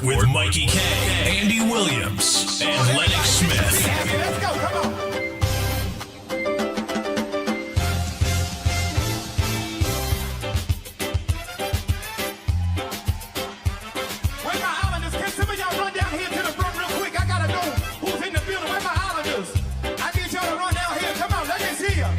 Report with Mikey K, Andy Williams, and Lennox Smith. Let's go, come on. Where my Islanders? Can some of y'all run down here to the front real quick? I gotta know who's in the building. Where my Islanders? I need y'all to run down here. Come on, let me see ya.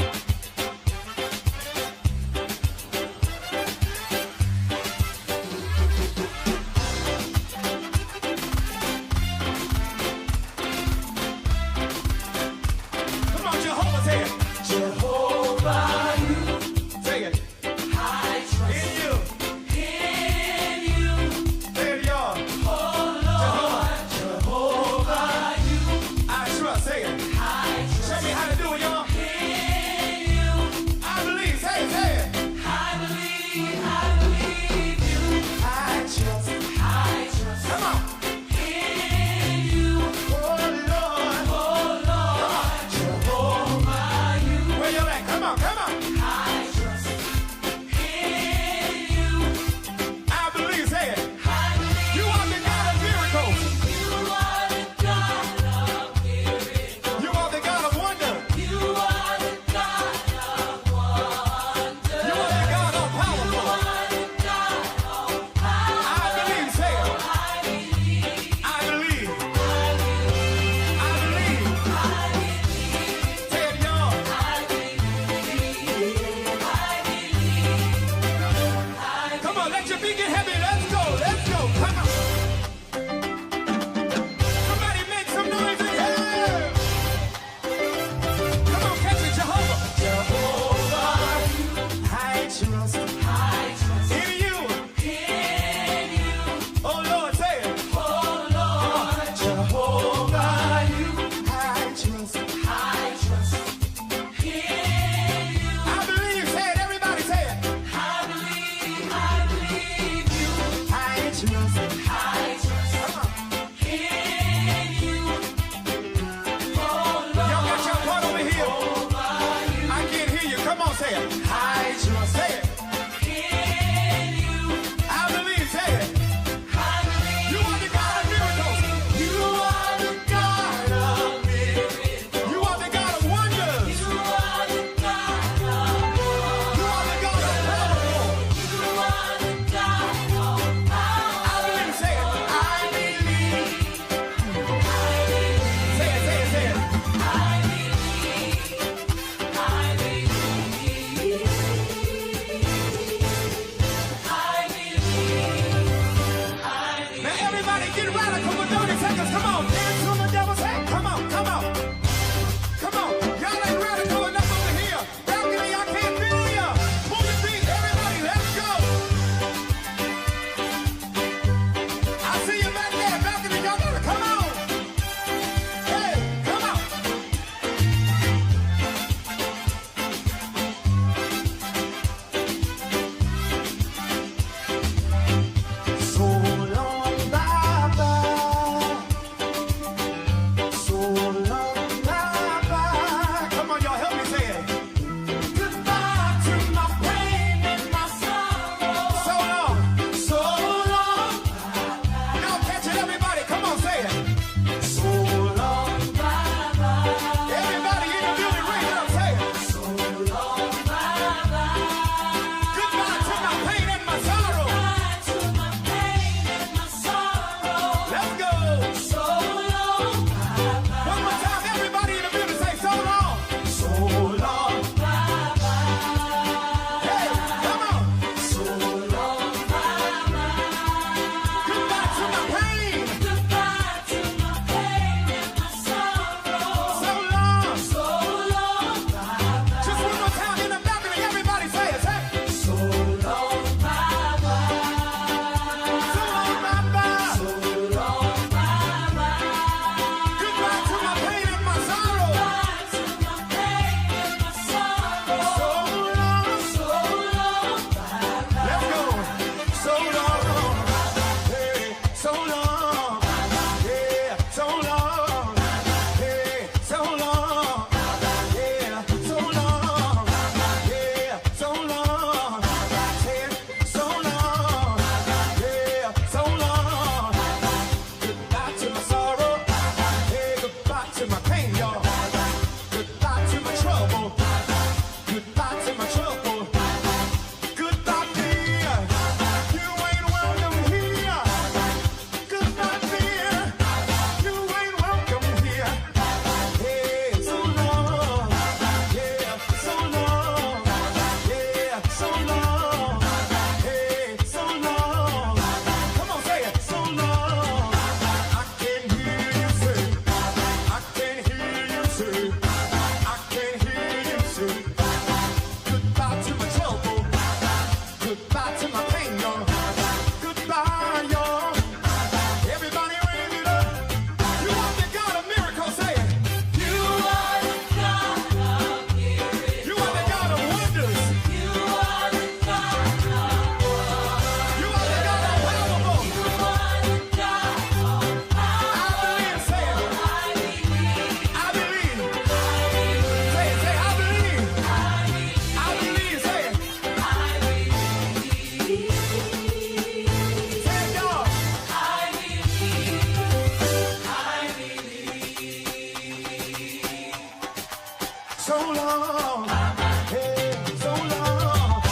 so long. Yeah, so long.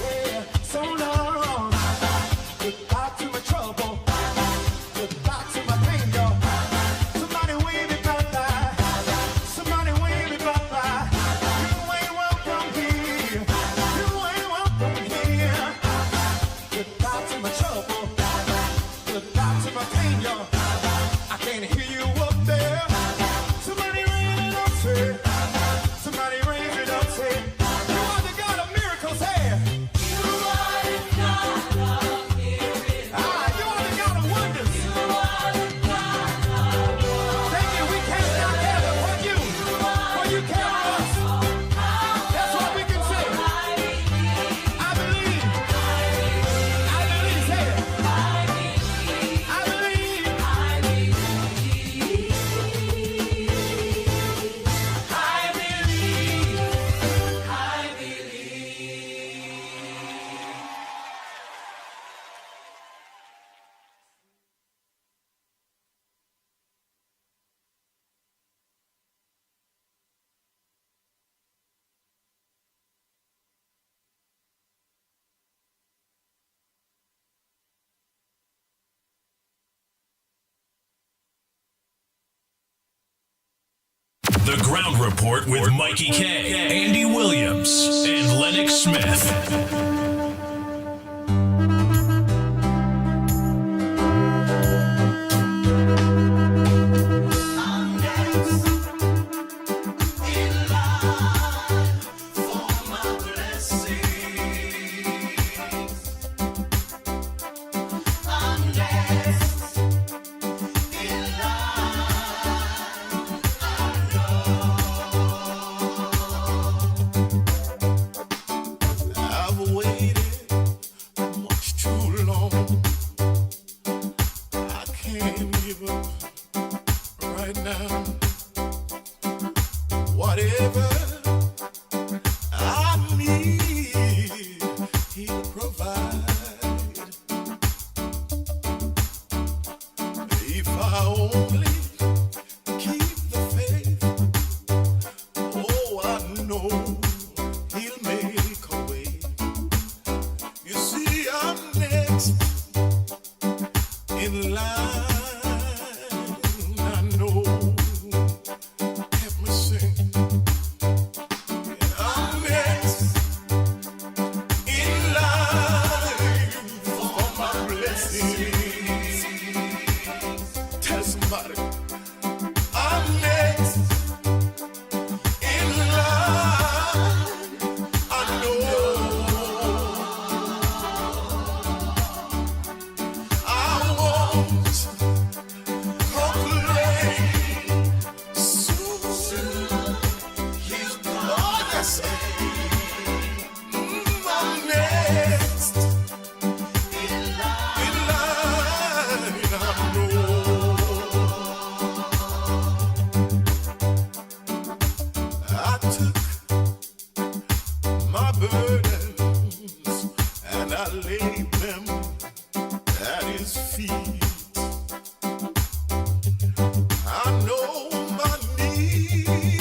Yeah, so long. Goodbye to my trouble. Goodbye to my pain, y'all. Somebody wave me bye-bye. Somebody wave me bye-bye. You ain't welcome here. You ain't welcome here. Goodbye to my trouble. Goodbye to my pain, y'all. I can't hear you up there. Somebody raise it up, say. Somebody raise it up, say. You are the God of miracles, hey. You are the God of miracles. Ah, you are the God of wonders. You are the God of wonders. Thank you, we cast down heaven for you. For you carry us. That's what we can say. I believe. I believe, say it. I believe. The Ground Report with Mikey K, Andy Williams, and Lennox Smith. I've waited much too long. I can't give up right now. Whatever I need, He'll provide. If I only keep the faith, oh, I know He'll make a way. You see, I'm next in line. I know. Help me sing. I'm next in line for my blessings. Tell somebody, I'm next in line. I know I won't complain. Soon He's oh yes, I'm next in line. I know I took my burdens and I laid them at His feet. I know my needs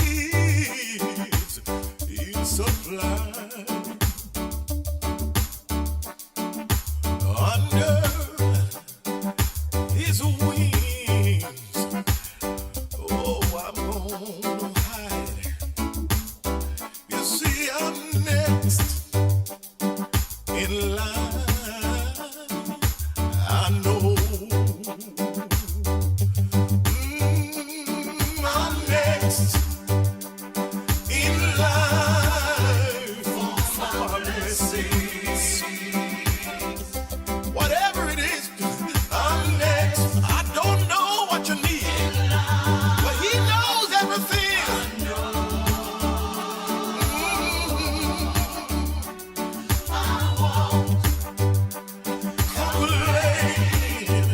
He'll supply. Under His wings, oh, I'm gonna hide. You see, I'm next in line. I know. I'm next in line for my blessings. Whatever it is, I'm next. I don't know what you need, but He knows everything. I won't complain.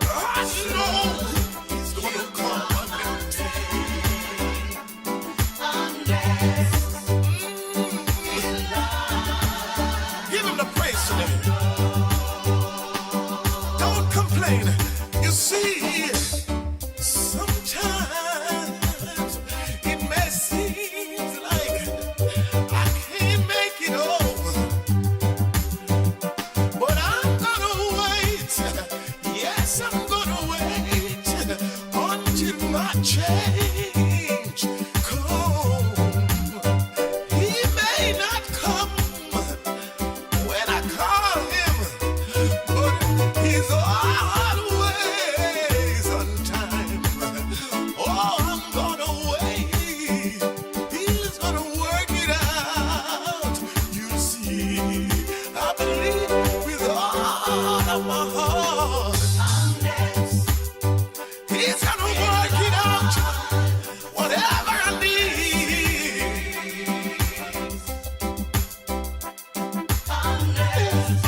I know He's gonna come and take change come. He may not come when I call him, but he's always on time. Oh, I'm gonna wait. He's gonna work it out. You see, I believe with all of my heart. He's gonna work it out. Whatever I need.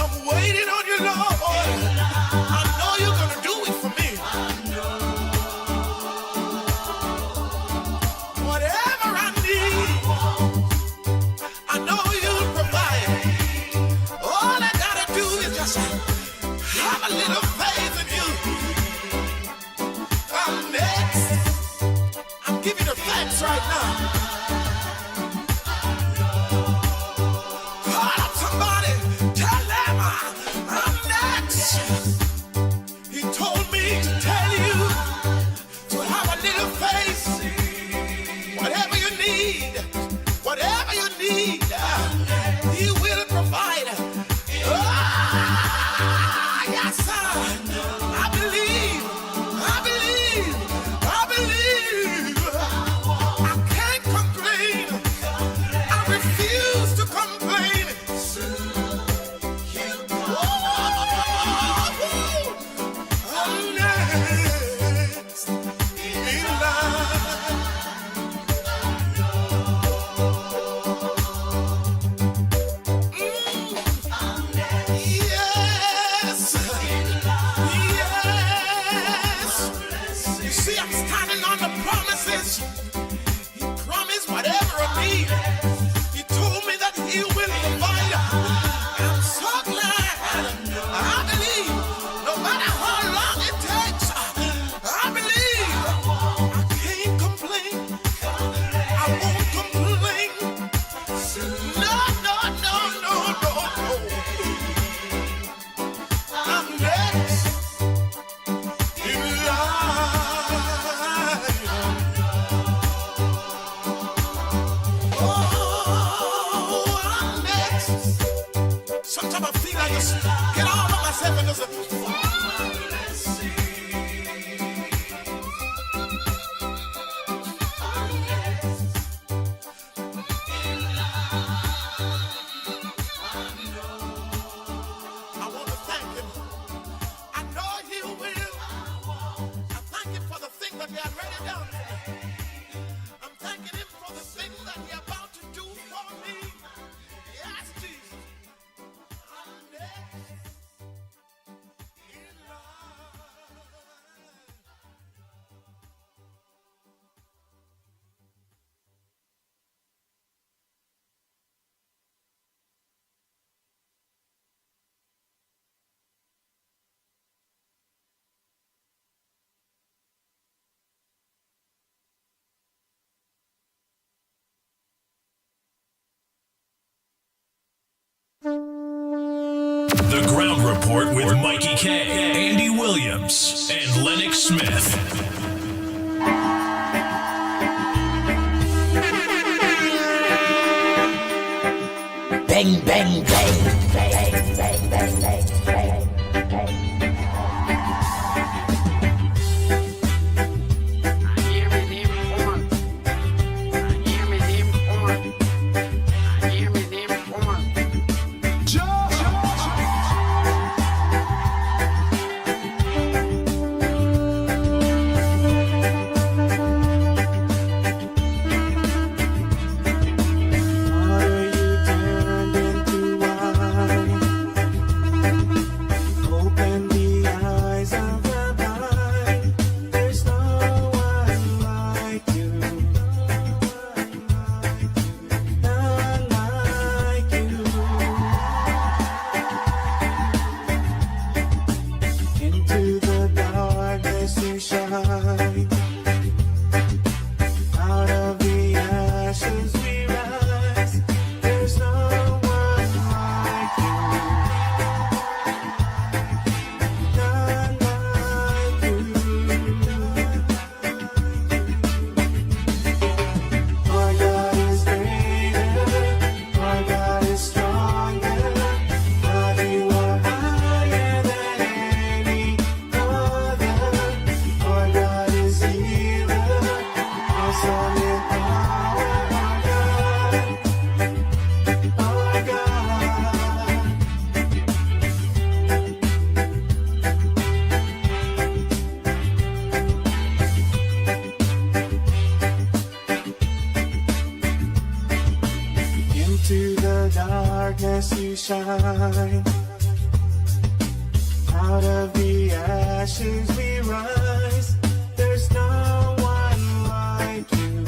I'm waiting on you, Lord. I know you're gonna do it for me. Whatever I need, I know you'll provide. All I gotta do is just have a little faith in you. I'm next. I'm giving you thanks right now. Call up somebody, tell them I'm next. He told me to tell you to have a little faith. Whatever you need, he will provide. Ah, yes, sir. I believe. I can't complain. I refuse to complain. I'm next in line. Yes. You see, I'm standing on the promises. He promised whatever I need. He told me that he will provide. I'm so glad. I believe, no matter how long it takes, I believe. I can't complain. I won't complain. No. I'm next in line. Oh, I'm next. Sometimes I feel like just get all by myself and just I want to thank him. I know he will. I thank him for the things that he had already done for me. I'm thanking him for the things that he about to do for me. Yes, Jesus. I'm next in line. The Ground Report with Mikey K, Andy Williams, and Lennox Smith. Bang, bang, bang, bang, bang, bang, bang, bang, bang. Water you turned into wine. darkness you shine. Out of the ashes we rise. There's no one like you.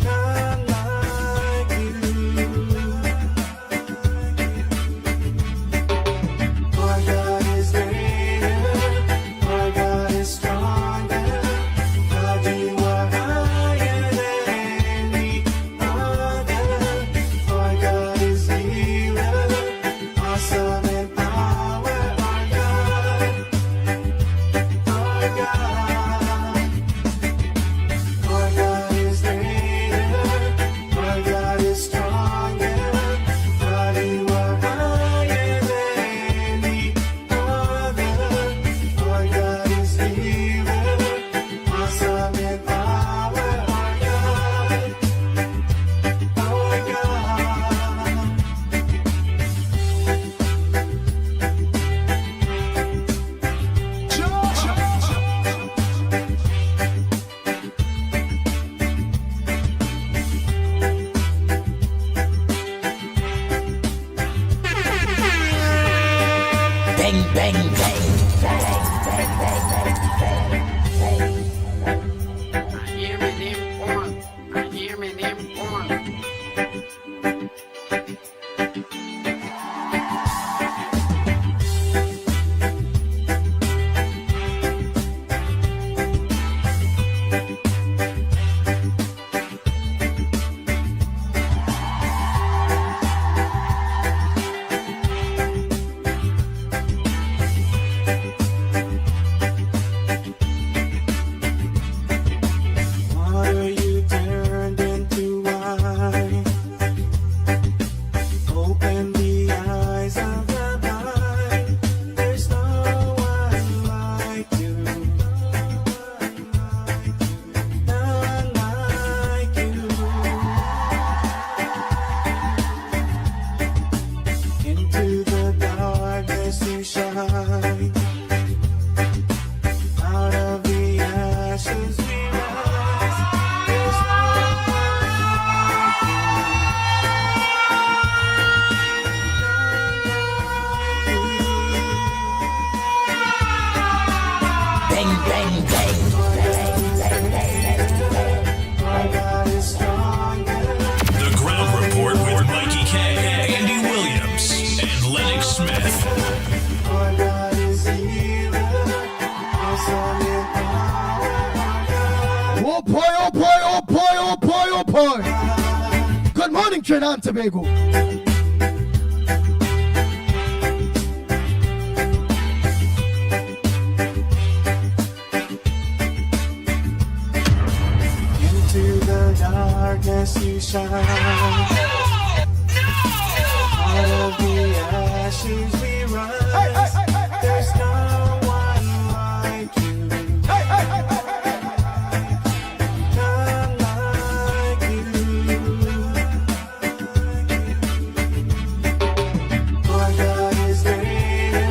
None like you. Our God is greater. Our God is stronger. God, you are higher than any other. Our God is healer. Awesome in power. Our God. Our God. Our God is greater. Our God is stronger. God, you are higher than any other. Our God is healer. Awesome in power. Our God. Our God. Bang, bang, bang. Hear me them on. Hear me them on. Water you turned into wine. Open the eyes of the blind. There's no one like you. None like you. Into the darkness you shine. Out of the ashes we rise. There's no Bang, bang, bang. Our God is stronger. The Ground Report with Mikey K, Andy Williams, and Lennox Smith. Our God is healer. Awesome in power. Our God. Oh boy, oh boy, oh boy, oh boy, oh boy. Good morning, Trinidad and Tobago. Into the darkness you shine. Out of the ashes we rise. There's no one like you. None like you. Our God is greater.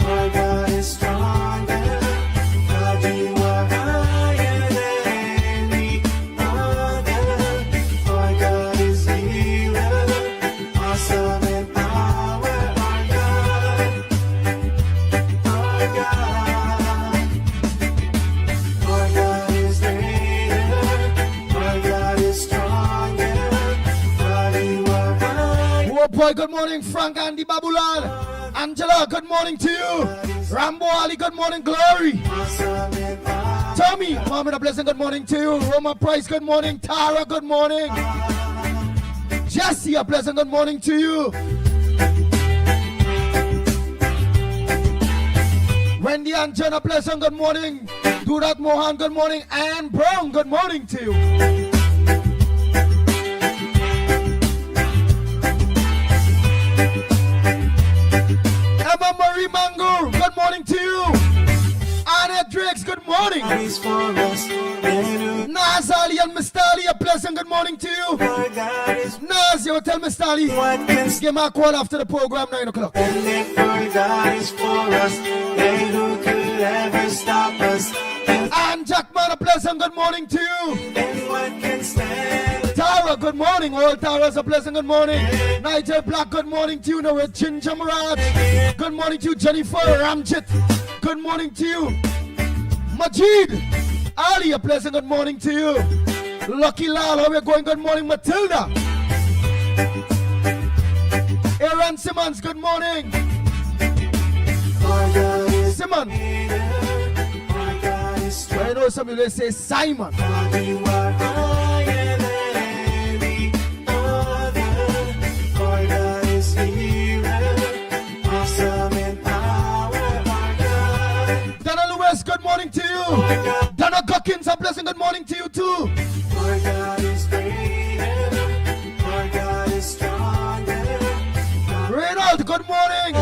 Our God is stronger. God, you are higher than any other. Our God is healer. Awesome in power. Our God. Our God. Our God is greater. Our God is stronger. God, you are higher. Oh boy, good morning, Frank Andy Babulal. Angela, good morning to you. Rambo Ali, good morning, Glory. Awesome in power. Tommy, Mohammed, a blessing, good morning to you. Roma Price, good morning. Tara, good morning. Jesse, a blessing, good morning to you. Wendy and Jen, a blessing, good morning. Durat Mohan, good morning. Ann Brown, good morning to you. Emma Marie Mango, good morning to you. Anna Drakes, good morning. He's for us. And Naz Ali and Mr. Ali, a pleasant good morning to you. our God is Naz, you tell Mr. Ali, what can give me a call after the program, 9 o'clock. stand if our God is for us. Then who could ever stop us? And Jackman, a pleasant good morning to you. And what can stand? Tara, Tara, good morning. All Tara's a pleasant good morning. Nigel Black, good morning to you. Now with Ginger Mirage. Good morning to you, Jennifer Ramjit. Good morning to you. Majid. Ali, a pleasant good morning to you. Lucky Lal, how we going? Good morning, Matilda. Aaron Simmons, good morning. Simon. I know some of you say Simon. Donna Lewis, good morning to you. Donna Cockins, a blessing, good morning to you too. Our God is greater, our God is stronger. Reynald, good morning.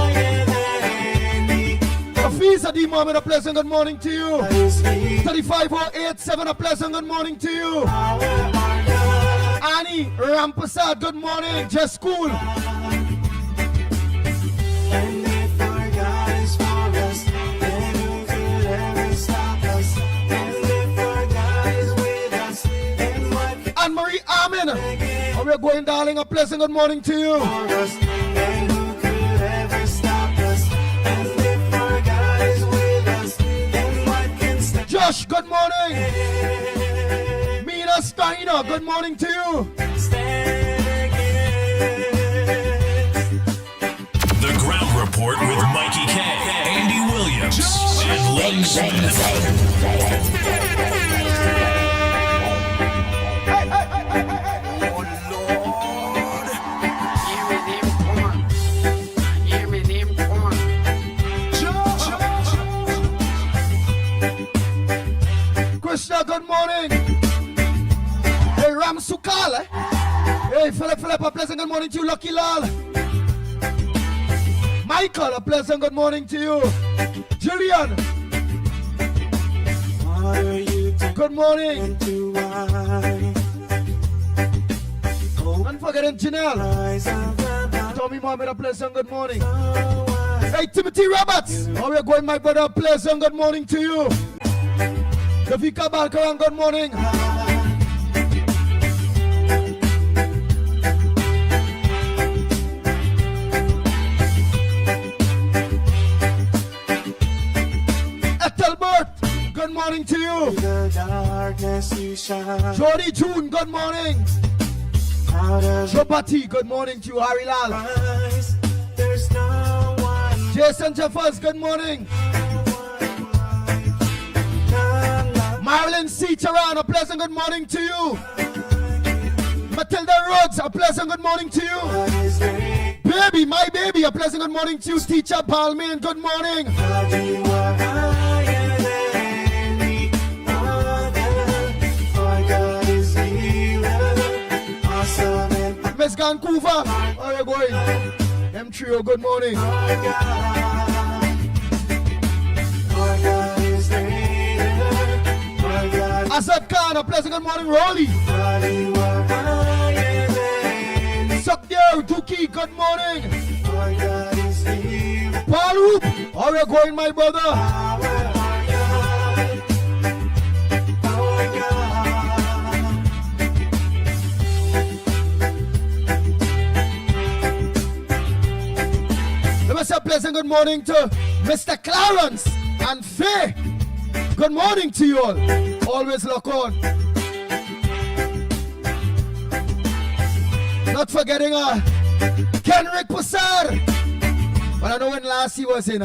Afisa D. Mohammed, a pleasant good morning to you. 35087, a pleasant good morning to you. Annie Rampasad, good morning. Just school. And if our God is for us, then who could ever stop us? And if our God is with us, then what Anne Marie Amin. And we're going, darling, a pleasant good morning to you. for us? And who could ever stop us? And if our God is with us, then what can stand? Josh, good morning. Mina Steiner, good morning to you. The Ground Report with Mikey K, Andy Williams, and Lennox Smith. Hear me them corn. Krishna, good morning. Hey, Ram Sukal. Hey, Philip, a pleasant good morning to you. Lucky Lal. Michael, a pleasant good morning to you. Julian, What are you good morning. to why? And forgetting Janelle. Rise of the Tommy Mohammed, a pleasant good morning. Lord. Hey, Timothy Roberts. How are you going, my brother? A pleasant good morning to you. Davika Balkaran, good morning. Ethelbert, good morning to you. The darkness you shine Jody June, good morning. out of Jobati, good morning to you. Harry Lal. eyes. There's no one, Jason Jeffers, good morning. none like Marilyn C. Charan, a pleasant good morning to you. Matilda Rhodes, a pleasant good morning to you. is great. Baby, my baby, a pleasant good morning to you. Teacher Palmin, good morning. God, you are higher than any other. Our God is healer, awesome and Miss Vancouver, how are you going? M3O, good morning. our God is greater. Our God, Asad Khan, a pleasant good morning. Rolly. God, you are higher than Sakdeo Duki, good morning. our God is healer. Paul Hoop, how are you going, my brother? Our God. Let me say a pleasant good morning to Mr. Clarence and Faye. Good morning to you all. Always lock on. Not forgetting Kenrick Pussar. But I know when last he was in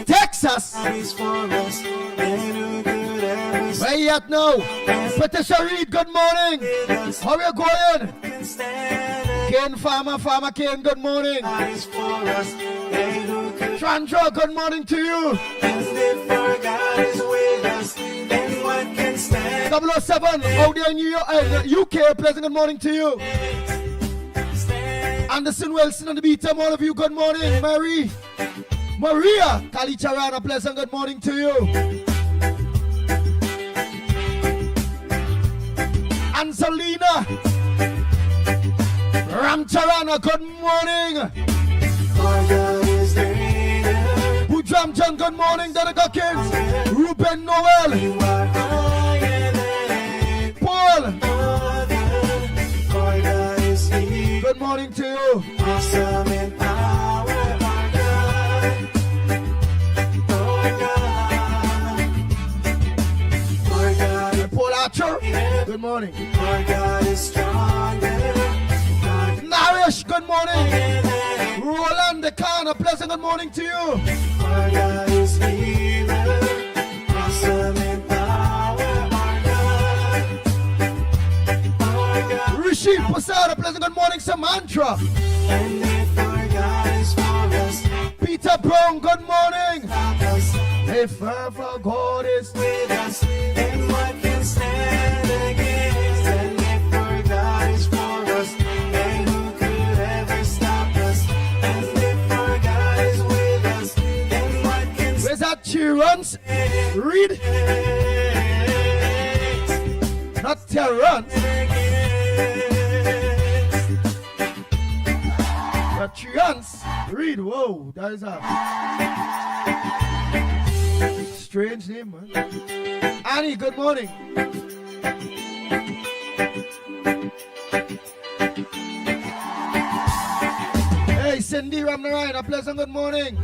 Texas. He's for us, and who could ever Where you at now? Patricia Reed, good morning. How are you going? stand? Ken Farmer Ken, good morning. He's for us, and who could? Chandra, good morning to you. And if our God is with us, then what can stand? 007 out there in New York, UK, pleasant good morning to you. Anderson Wilson on the beat, all of you, good morning. Maria Kalicharana, pleasant good morning to you. Angelina Ramcharana, good morning. Our God is greater. Bujam John, good morning. Danica Kids, Ruben Noel, You are higher than Paul, other. Our awesome in power, our God. Our God, Paul Archer, good morning. our God is stronger. Narish, good morning. Roland the Khan, a pleasant good morning to you. Our God is healer, awesome in power, our God. Our God, Rishi Prasad, a pleasant good morning, Samantha. and if our God is for us, Peter Brown, good morning. us If ever God is with us, then what can stand against? And if our God is for us, then who could ever stop us? And if our God is with us, then what can where's that Terrence? Read, not Terrence, but Terrence. Read, whoa, that is a strange name, man. Annie, good morning. Hey, Cindy Ramnarayan, a pleasant good morning.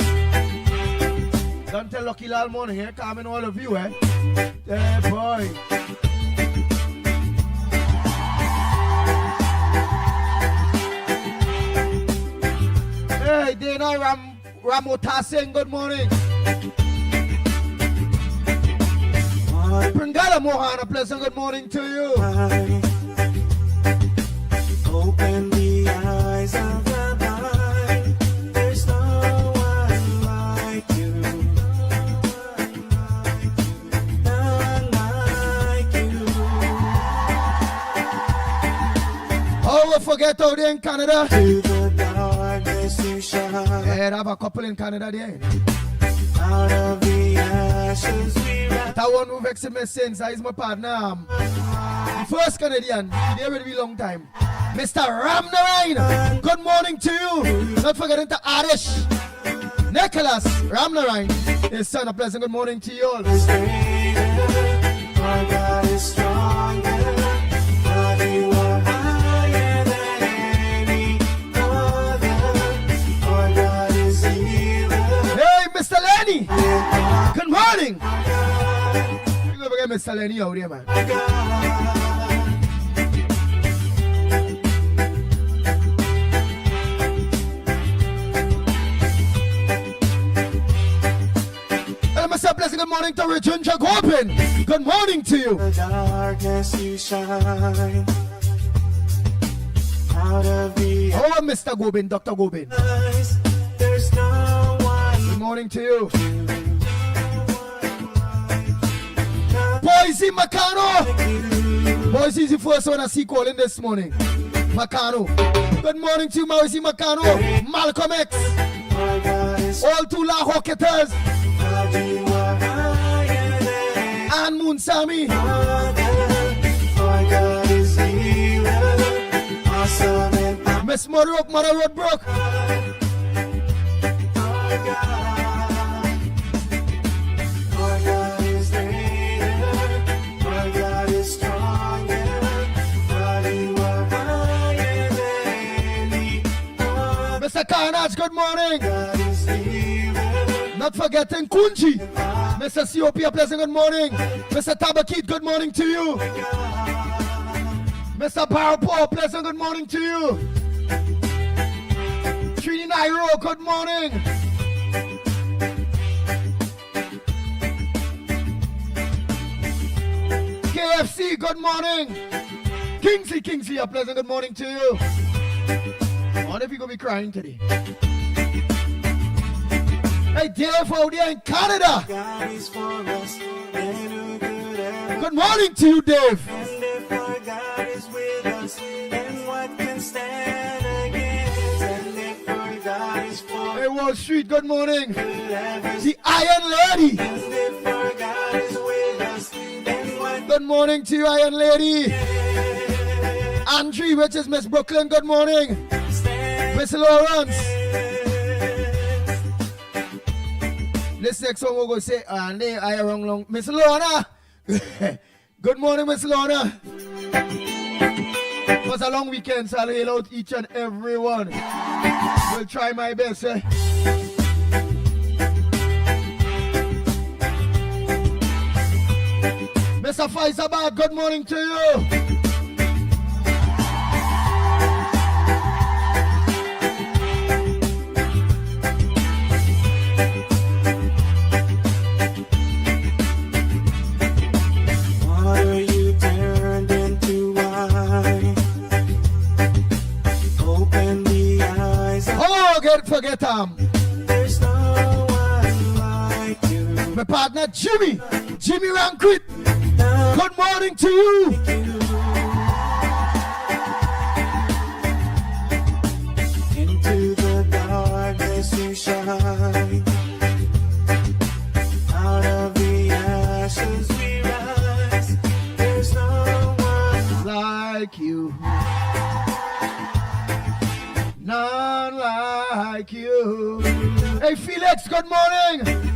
Don't tell Lucky Lal morning here, coming all of you, eh? Yeah, boy. Hey, Dana Ramota saying good morning. Pringala Mohan, a pleasant good morning to you. open the eyes of the blind. There's no one like you. None like you. Oh, we forget out there in Canada. To the darkness you shine. Yeah, I have a couple in Canada there. Out of the ashes we rise. That one who vexed me since is my partner. The first Canadian, he there with me long time. Mr. Ramnarayan, good morning to you. Not forgetting to Arish. Nicholas Ramnarayan, his son, a pleasant good morning to you all. Is greater. Our God is stronger. God, you are higher than any other. Our God is healer. Hey, Mr. Lenny, good morning. You never get Mr. Lenny out here, man. Mr. Blessing, good morning to Rajunja Gopin. Good morning to you. The darkness you shine. Out of the Oh, Mr. Gopin, Dr. Gopin. eyes, there's no one. Good morning to you. Boise Macano. Boise is the first one I see calling this morning. Macano. Good morning to you, Boise Macano. Malcolm X. Our God is All two La Hocketers. God, you are higher than And Moon Sammy. other. Our God is healer. Awesome and powerful. Miss Mother Roadbrook. Our God is greater. Our God is stronger. God, you are higher than any other. Mr. Carnage, good morning. God is healer. Not forgetting Kunji. Mr. COP, a pleasant good morning. Mr. Tabakit, good morning to you. Mr. Parapo, pleasant good morning to you. Trini Nairo, good morning. KFC, good morning. Kingsley, a pleasant good morning to you. I wonder if you're going to be crying today. Hey, Dave out there in Canada. God is for us, and who could ever? Good morning to you, Dave. And if our God is with us, then what can stand against? And if our God is for Hey, Wall Street, good morning. ever, The Iron Lady. and if our God is with us, then what Good morning to you, Iron Lady. Andrew, which is Miss Brooklyn, good morning. can stand? Miss Lawrence. This next one we're going to say, and they are wrong long. Miss Lorna. Good morning, Miss Lorna. Was was a long weekend, so I'll hail out each and every one. Will try my best, eh? Mr. Faisabad, good morning to you. Water you turned into wine. Open the eyes. Oh, forget him. There's no one like you. My partner Jimmy Ranquit. Good morning to you. Into the darkness you shine. Out of the ashes we rise. There's no one Like you. None like you. Hey Felix, good morning.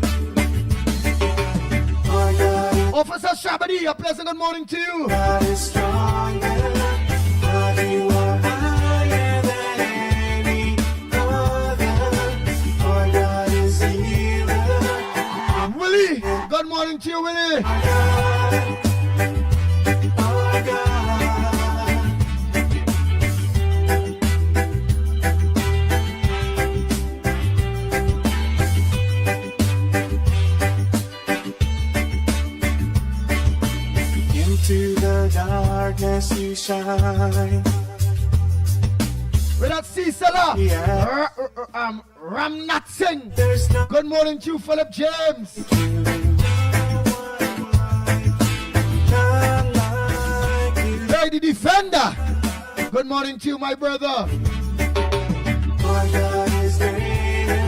Officer Shabadi, a pleasant good morning to you. God is stronger, God, you are higher than any other. Our God is healer. Willie, good morning to you, Willie. Our God. Into the darkness you shine. With that Cicela, Yeah. Ramnat Singh. There's no Good morning to you, Philip James. one like you. Hey, the defender. Good morning to you, my brother. Our God is greater.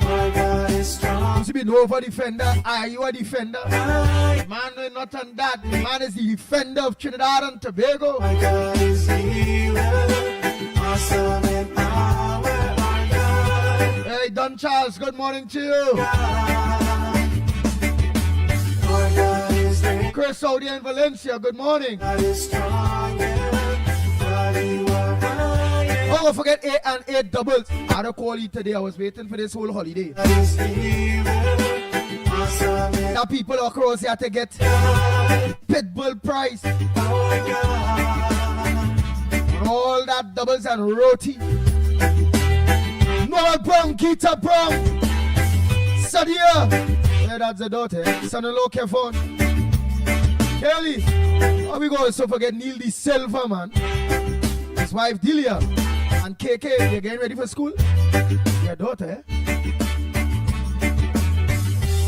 Our God is strong. You see me know of a defender. Are you a defender? Man, we're not on that. Man is the defender of Trinidad and Tobago. Our God is healer. Awesome in power. Our God. Hey, Don Charles, good morning to you. Our God is great. Chris Saudi in Valencia, good morning. God is stronger. God, you are higher. Oh, don't forget 8 and 8 doubles. I had a call you today. I was waiting for this whole holiday. God is healer. Awesome in Now people across here to get Pitbull prize. our God. And all that doubles and roti. Noel Brown, Keita Brown. Sadia. Yeah, that's the daughter. Son-in-law Kevon. Kelly. How we go also forget Neil the Silver, man. His wife Delia. And KK, you getting ready for school? Your daughter, eh?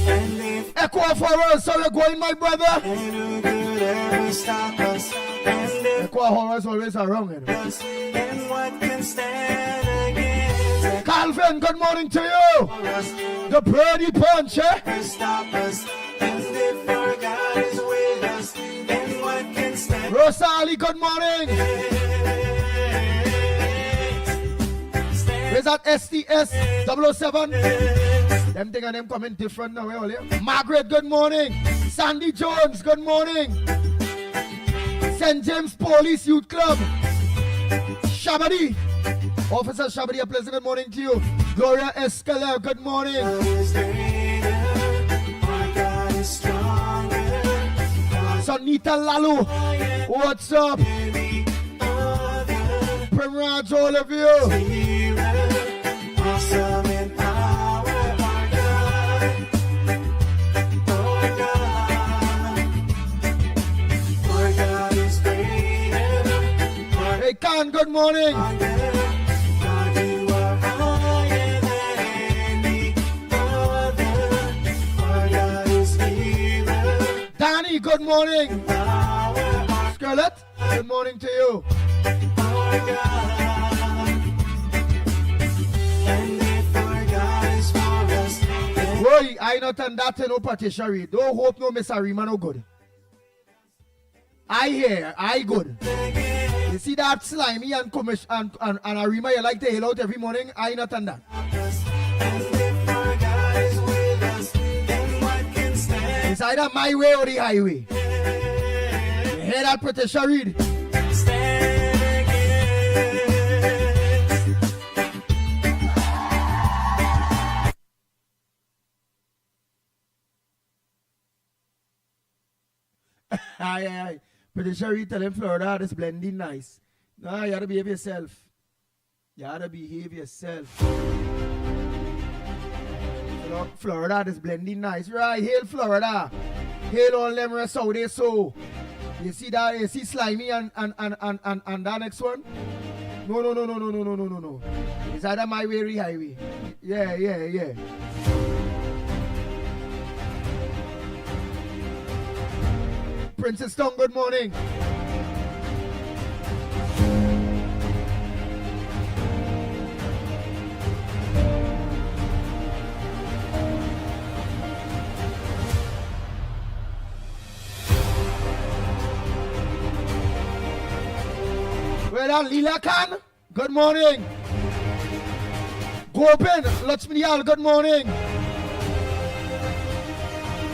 And if Echo for us, so we're going, my brother. any good ever stop us, and if Echo horrors always are wrong, you know. us, then what can stand against Calvin, good morning to you. us? The Birdie Punch, eh? Stop us, and if our God is with us, then what can stand Rosali, good morning. Where's that STS 007? Them thing and them coming different now, eh, yeah? Margaret, good morning. Sandy Jones, good morning. St. James Police Youth Club. Shabadi. Officer Shabadi, a pleasant good morning to you. Gloria Escala, good morning. is greater, our God is stronger, Sonita Lalu, what's up? any other Primraj, all of you. healer, awesome in power, our God, our God is greater, our Hey, Khan, good morning. God, you are higher than any other, our God is healer, Danny, good morning. power, Scarlett, good morning to you. our God. And if our God is for us, then Boy, I not on that no patisserie. Don't hope no Miss Arima no good. I hear, I good. You see that slimy and Arima you like to hail out every morning? I not on that. and if our God is with us, then what can stand? It's either my way or the highway. You hear that patisserie? Stand Aye. Pretty sure you tell him Florida is blending nice. No, you gotta behave yourself. You gotta behave yourself. Florida is blending nice. Right, hail Florida. Hail all them rest out there so. You see that? You see Slimy and that next one? No. It's either my way or highway. Yeah. Princess Town, good morning. Well done, Lila Khan. Good morning. Gopen, Lakshmi Diyal, good morning.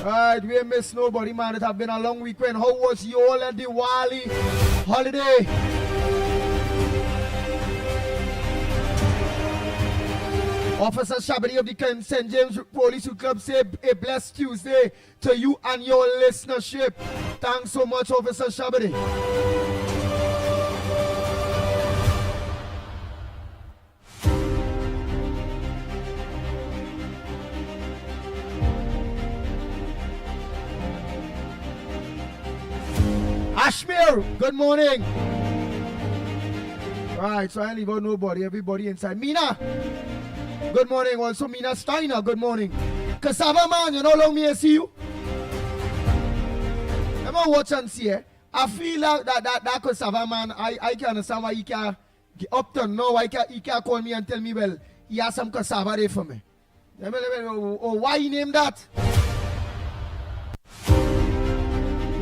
Alright, we ain't miss nobody, man. It have been a long weekend. How was your Diwali holiday? Officer Shabadi of the St. James Police Club say a blessed Tuesday to you and your listenership. Thanks so much, Officer Shabadi. Ashmir, good morning. Right, so I leave out nobody, everybody inside. Mina, good morning. Also, Mina Steiner, good morning. Cassava man, you know how long me I see you? Let me watch and see. I feel like that Cassava man, I can understand why he can get up to now. He can call me and tell me, well, he has some cassava there for me. Why he named that?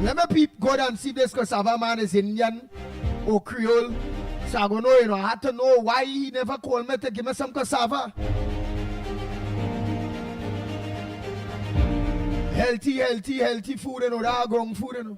Let me go and see this cassava man is Indian or Creole. So I go know, I had to know why he never called me to give me some cassava. Healthy food, that grown food,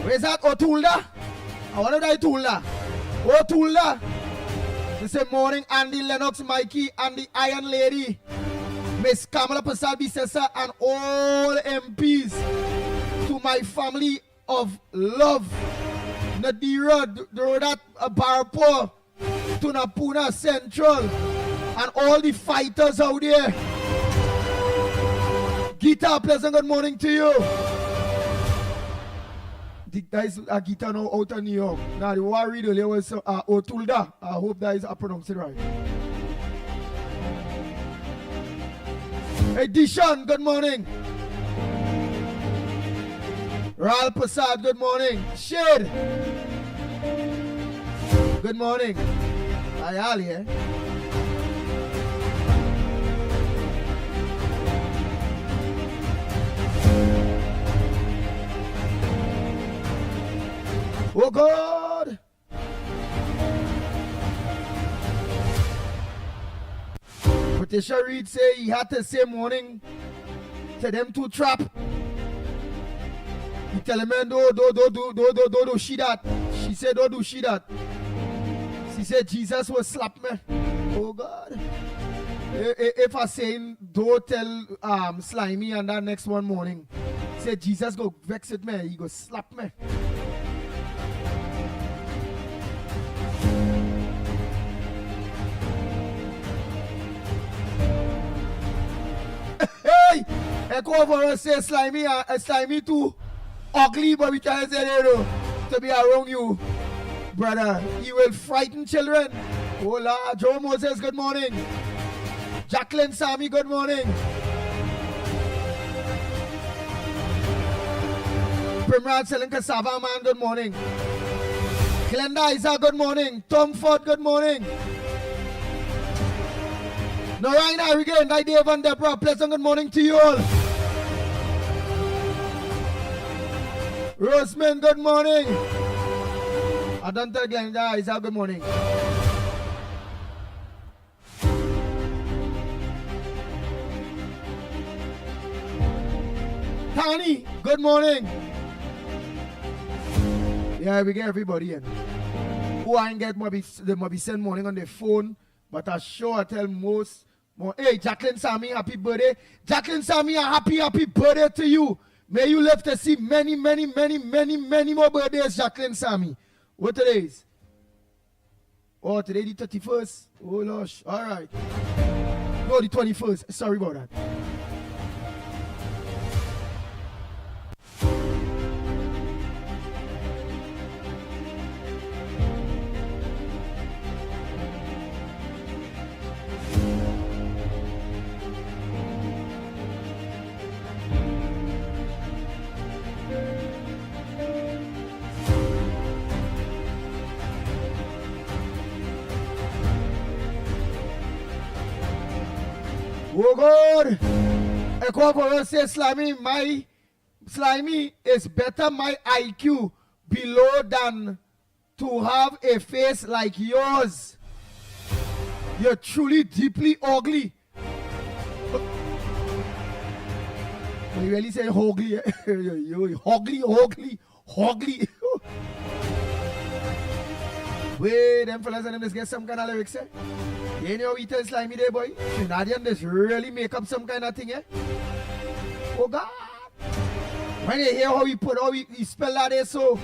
Where's that Otulda? I want to die Tulda. Otulda. This morning, Andy Lennox, Mickie, and the Iron Lady, Miss Kamala Prasad Bisesa, and all MPs. To my family of love, Nadira, Dorat, Barpo, Tunapuna Central, and all the fighters out there. Gita, pleasant good morning to you. That is a guitar now out of New York. Now the war reader there was Otulda. I hope that is pronounced it right. Hey Dishan, good morning. Ral Prasad, good morning. Shade, good morning. Ayali, eh? Oh God! Patricia Reed say he had to say morning to them to trap. He tell them don't she that. She said don't do she that. She said Jesus will slap me. Oh God! If I say don't tell Slimy and that next one morning, say Jesus go vex with me, he go slap me. Hey! Echo over and say Slimy too ugly, but we can't say that to be around you. Brother, he will frighten children. Hola, Joe Moses, good morning. Jacqueline Sami, good morning. Primrod selling cassava man, good morning. Glenda Isa, good morning. Tom Ford, good morning. Narayana again, Night Dave and Deborah. Pleasant good morning to you all. Roseman, good morning. I don't tell Glenda, it's a good morning. Tani, good morning. Yeah, we get everybody in. Who I ain't get they might be send morning on their phone, but I sure tell most more. Hey, Jacqueline Sammy, happy birthday. Jacqueline Sammy, a happy birthday to you. May you live to see many more birthdays, Jacqueline Sammy. What today is? Oh, today the 31st. Oh, gosh. All right. No, the 21st. Sorry about that. Oh God! I come for us say Slimy is better my IQ below than to have a face like yours. You're truly deeply ugly. You really say ugly? You ugly. Wait, them fellas and them just get some kind of lyrics, eh? You know we tell Slimy there, boy? Trinadian just really make up some kind of thing, eh? Oh God! When you hear how he spell that there, so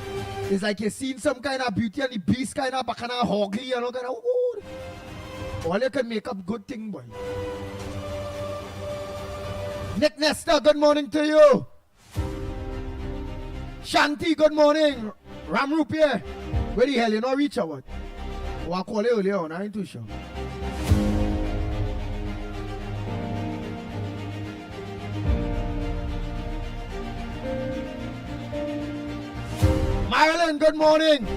it's like you seen some kind of Beauty and the Beast kind of bacana ugly, you know, kind of oh. All you can make up good thing, boy. Nick Nestor, good morning to you. Shanti, good morning. Ram Rupiah. Where the hell you not reach or what? Oh, I call you earlier on, I ain't too sure. Marilyn, good morning.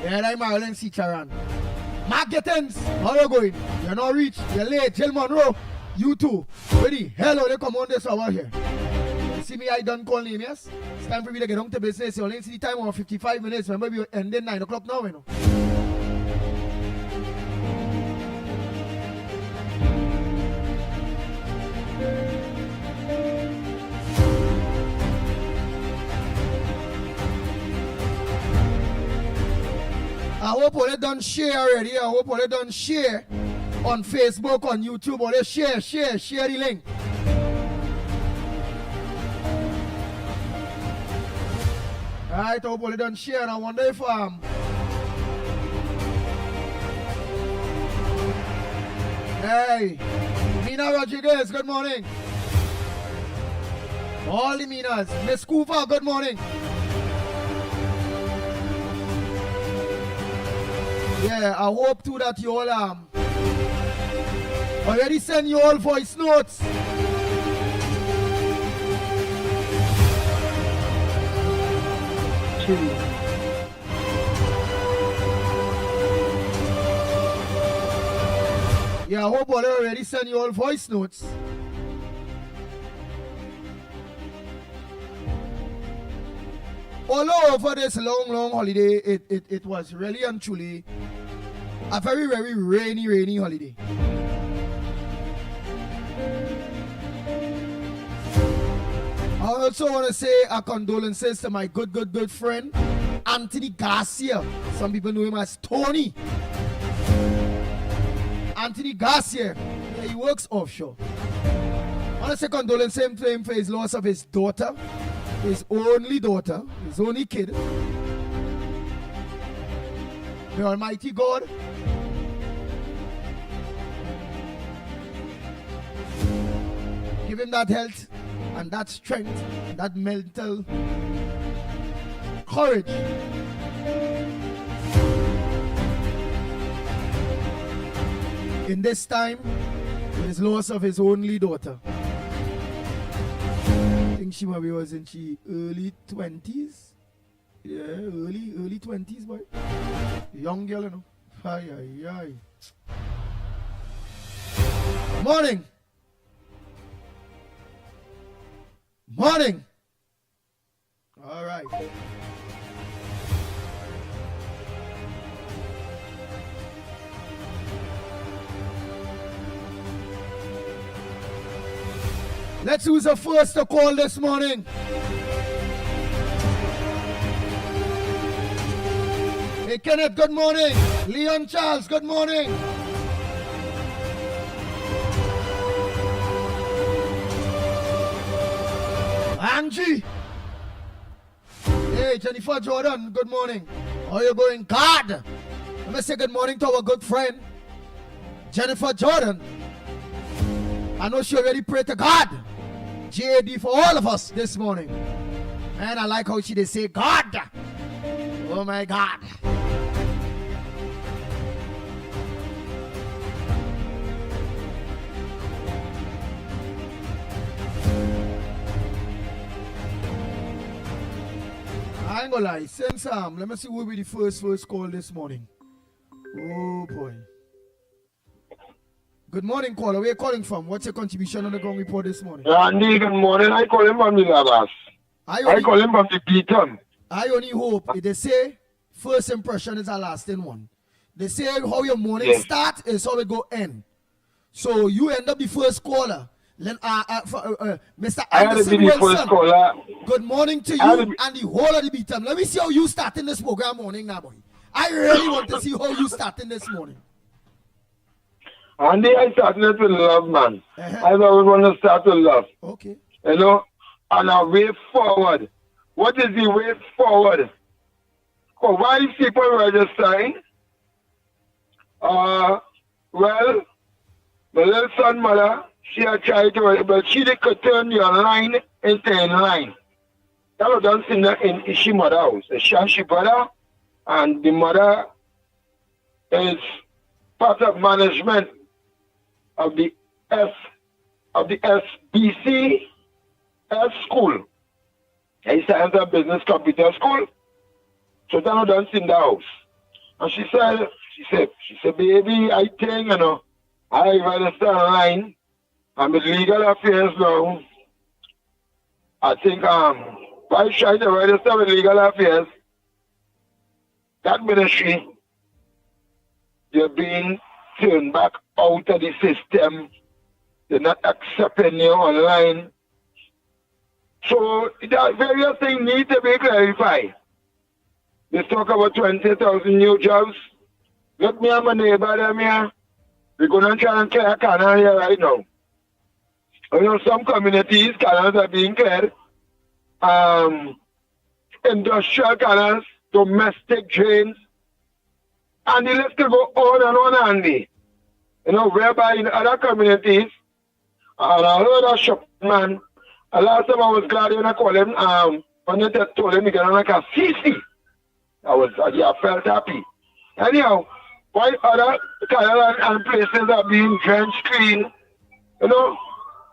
Yeah, I'm Marilyn Cicharan. Mark Gittins, how you going? You're not rich, you're late. Jill Monroe, you too. Where the hell are they come on this over here? You see me, I done call name, yes? It's time for me to get on to business. You only see the time on 55 minutes. Remember, we ended 9 o'clock now, you know. I hope all they done share already. I hope all they done share on Facebook, on YouTube. All they share the link. Alright, I hope all they done share. And I wonder if hey, Mina Rodriguez, good morning. All the Minas. Miss Cooper, good morning. Yeah, I hope too that you all already send you all voice notes. Yeah, I hope all already send you all voice notes. Although over this long holiday, it was really and truly a very rainy holiday. I also want to say our condolences to my good friend Anthony Garcia. Some people know him as Tony. Anthony Garcia, yeah, he works offshore. I want to say condolences to him for his loss of his daughter. His only daughter, his only kid. The Almighty God give him that health and that strength, and that mental courage. In this time, with his loss of his only daughter. think she maybe was in she early 20s. Yeah, early 20s, boy. Young girl, you know. Ay. Morning. All right. Let's who's the first to call this morning. Hey Kenneth, good morning. Leon Charles, good morning. Angie. Hey Jennifer Jordan, good morning. How you going? God. Let me say good morning to our good friend Jennifer Jordan. I know she already prayed to God. JD for all of us this morning. And I like how she did say God. Oh my God. I ain't gonna lie. Same Sam. Let me see who will be the first call this morning. Oh boy. Good morning, caller. Where are you calling from? What's your contribution on the ground report this morning? Andy, good morning. I call him from the Labas. I call him from the Beaton. I only hope. They say first impression is a lasting one. They say how your morning start is how it go end. So you end up the first caller. Mr. Anderson Wilson. Good morning to you and the whole of the Beaton. Let me see how you start in this program morning now, boy. I really want to see how you start in this morning. Andy, I started it with love, man. I always want to start with love. Okay. You know, and a way forward. What is the way forward? Oh, why people registering? Well, my little son mother, she had tried to, but she could turn your line into a line. That was done in she mother house. She brother, and the mother is part of management of the SBC school, a science and business computer school. So that was done in the house. And she said, baby, I think, you know, I register online. I'm in legal affairs now. I think by trying to register with legal affairs, that ministry, they're being turned back out of the system. They're not accepting you online. So that various things need to be clarified. They talk about 20,000 new jobs. Look, me and my neighbor them here. We're going to try and clear a canal here right now. You know, some communities, canals are being cleared. Industrial canals, domestic drains. And the list can go on and on, Andy. You know, whereby in other communities, and I heard a shopman, last time I was glad when I called him, when they told him to get on like a CC. I felt happy. Anyhow, while other canals and places are being drenched clean, you know,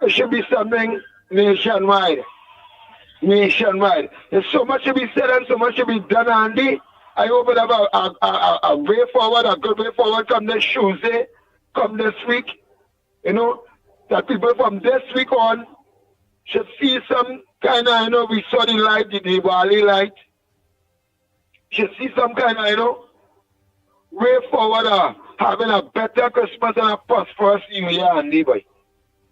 it should be something nationwide. There's so much to be said and so much to be done, Andy. I hope it have a way forward, a good way forward come this Tuesday, come this week. You know, that people from this week on should see some kind of, you know, we saw the light, the Diwali light. Should see some kind of, you know, way forward, having a better Christmas and a prosperous New Year, Andy, boy.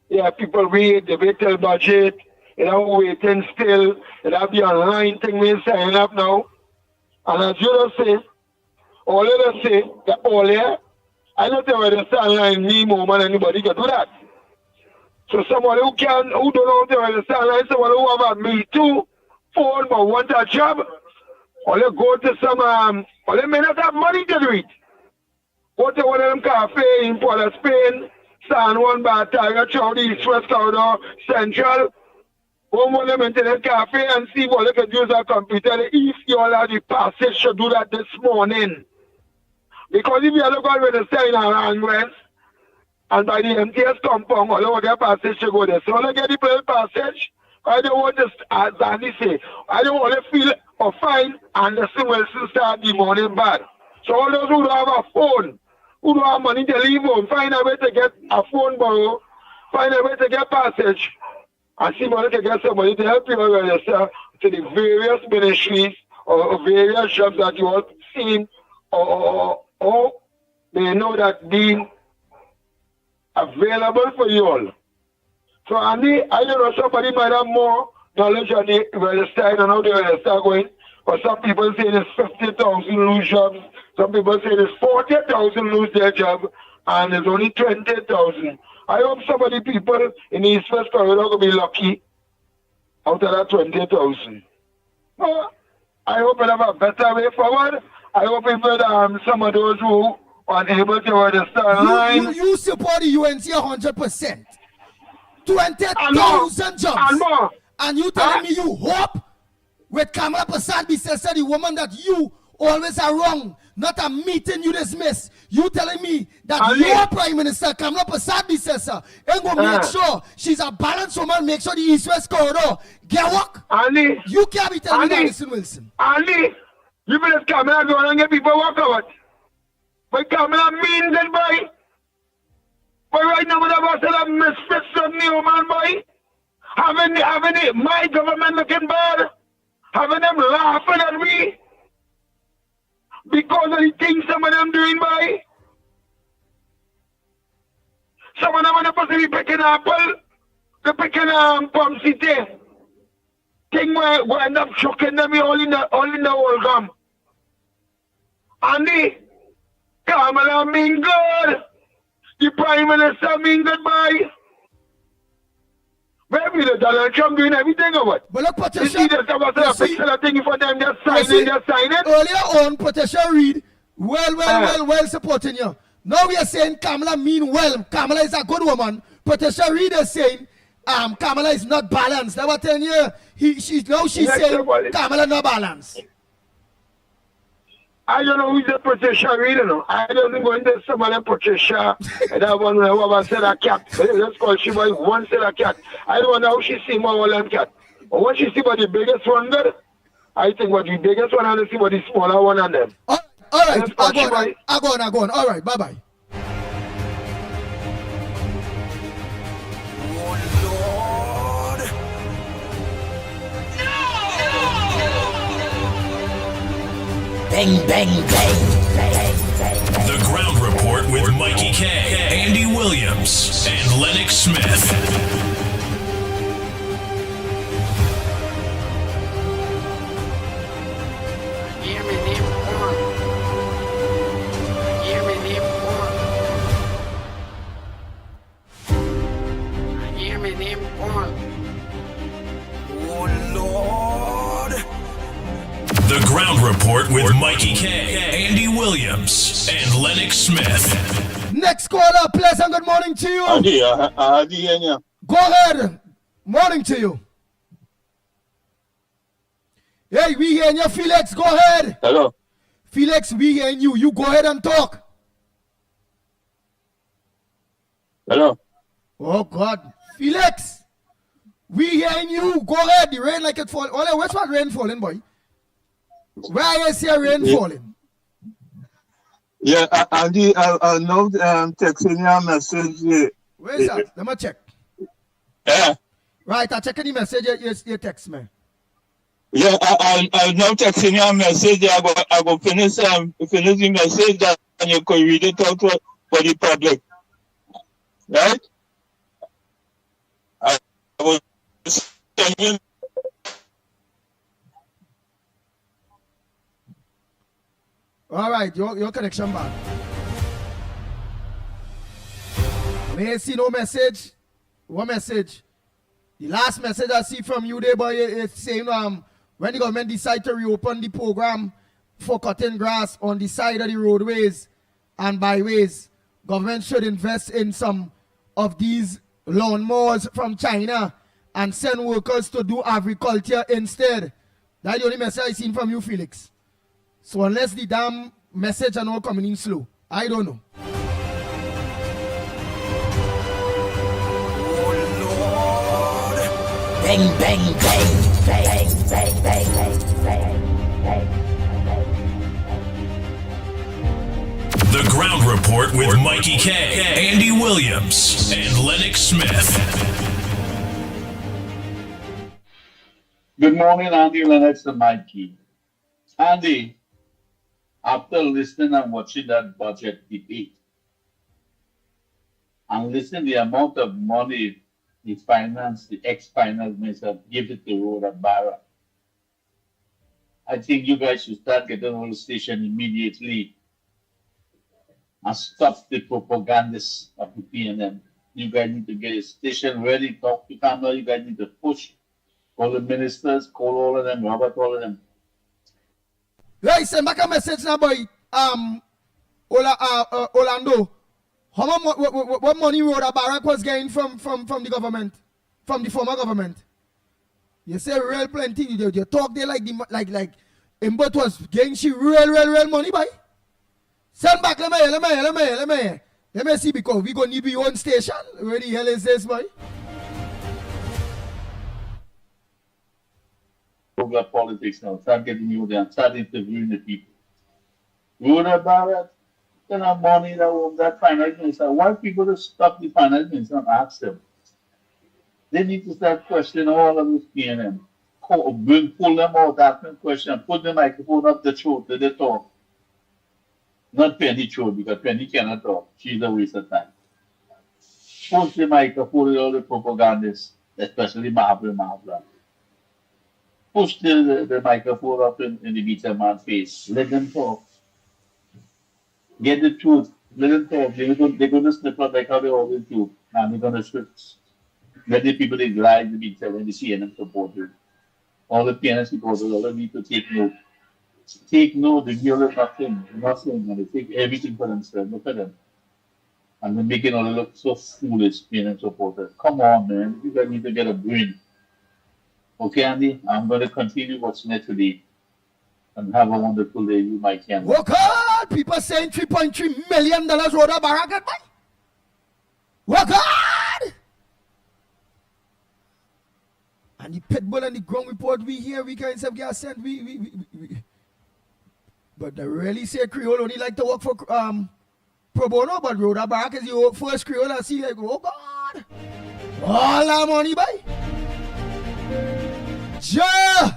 Yeah, people wait, they wait till budget, you know, waiting still. It have the online thing we sign up now. And as you just say, all you just say, that all here, I don't know whether it's online, me, mom, and anybody can do that. So somebody who don't know how to register online, somebody who have a Me Too phone but want a job, or you go to some, or they may not have money to do it. Go to one of them cafes in Port of Spain, San Juan, Tiger, Chow, East West Corridor, Central. Go one of them into the cafe and see what you can use a computer. If you all have the passage, should do that this morning. Because if you are going to register in our West, and by the MTS compound, all over their passage to go there. So when you get the plain passage, I don't want to, as Andy say, I don't want to feel or find Anderson Wilson start the morning bad. So all those who don't have a phone, who don't have money to leave home, find a way to get a phone borrow, find a way to get passage, and see money to get somebody to help you register to the various ministries or various jobs that you have seen or they know that being available for you all. So Andy, I don't know, somebody might have more knowledge on the register. I don't know the register going. But some people say there's 50,000 lose jobs. Some people say there's 40,000 lose their job. And there's only 20,000. I hope some of the people in the East West Corridor will be lucky out of that 20,000. I hope we'll have a better way forward. I hope even some of those who are unable to register online. You support the UNC 100%. 20,000 jobs. And more. And you telling me you hope with Kamala Prasad Bissessa, the woman that you always are wrong, not a meeting you dismiss. You telling me that your Prime Minister, Kamala Prasad Bissessa, ain't going to make sure she's a balanced woman, make sure the East-West Corridor get work? You can't be telling me Anderson Wilson. Andy, you believe Kamala going to get people work out? But Kamala means it, boy. But right now, we have a misfits of new man, boy. Having my government looking bad. Having them laughing at me. Because of the things some of them doing, boy. Some of them are supposed to be picking apple. They're picking Palm City. Thing will end up choking them all in the whole gum. Andy, Kamala mean good. The Prime Minister mean goodbye. Maybe the Donald Trump doing everything or what? But look, Patricia, you see this thing for them, just sign it. Earlier on, Patricia Reed, well supporting you. Now we are saying Kamala mean well. Kamala is a good woman. Patricia Reed is saying Kamala is not balanced. That was 10 years. She's saying Kamala not balanced. I don't know who's the Patricia Reed, you know. I don't go into some of them Patricia. That one who said a cat. Let's call she was one said a cat. I don't know how she see more all them cat. But when she see about the biggest one there, I think what the biggest one and see what the smaller one and them. All right, I go on. All right, bye-bye. Bang, bang, bang. The Ground Report with Mickie K, Andy Williams, and Lennox Smith. The Ground Report with Mickie K, Andy Williams, and Lennox Smith. Next caller, pleasant good morning to you. Go ahead. Morning to you. Hey, we hearing you, Felix. Go ahead. Hello. Felix, we hearing you. You go ahead and talk. Hello. Oh, God. Felix, we hearing you. Go ahead. The rain like it fall. Oh, where's that rain falling, boy? Where is your rain falling? Yeah, Andy, I know texting you a message. Where is that? Let me check. Yeah. Right, I'm checking the message you text me. Yeah, I now texting you a message. I go finish the message that and you can read it out for the public. Right? I was saying. All right, your connection back. May I see no message? What message? The last message I see from you there, boy, is saying when the government decide to reopen the program for cutting grass on the side of the roadways and byways, government should invest in some of these lawnmowers from China and send workers to do agriculture instead. That's the only message I seen from you, Felix. So unless the damn message are not coming in slow, I don't know. Bang, bang, bang, bang, bang, bang, bang, bang, bang. The Ground Report with Mikey K, Andy Williams, and Lennox Smith. Good morning, Andy, Lennox, and Mikey. Andy, after listening and watching that budget debate, and listening the amount of money the ex-finance minister give it to Rhoda Barra, I think you guys should start getting on the station immediately and stop the propagandists of the PNM. You guys need to get a station ready, talk to camera. You guys need to push all the ministers, call all of them, Robert, all of them. Right, send back a message now, boy. Orlando. How much what money Rhoda Barack was getting from the government, from the former government? You say real plenty. You talk there like Imbot was getting she real money, boy. Send back, let me see, because we gonna need your own station. Where the hell is this, boy? Over politics now. Start getting you there and start interviewing the people. Rhoda Barra, then have money that finance minister. Why people to stop the finance minister and ask them? They need to start questioning all of this PNM. Pull them out, ask them questions, put the microphone up the throat to the talk. Not Penny throat, because Penny cannot talk. She's a waste of time. Push the microphone with all the propagandists, especially Marvel. Push the microphone up in the beta man's face. Let them talk. Get the truth. Let them talk. They're going to slip up like how they always do. And they're going to let the people they lie to be telling the CNN supporters. All the PNS supporters, all they need to take note. Take note, they give us nothing, and they take everything for themselves. Look at them. And they're making all look so foolish, PNS supporters. Come on, man. You guys need to get a brain. Okay, Andy, I'm going to continue watching it today and have a wonderful day. You might can. Work hard! People saying $3.3 million Rhoda Barra get by. Work hard! And the Pitbull and the Ground Report we hear, we can get sent. We. But they really say Creole only like to work for pro bono, but Rhoda Barra is your first Creole I see like, oh God! All that money, boy! Ja!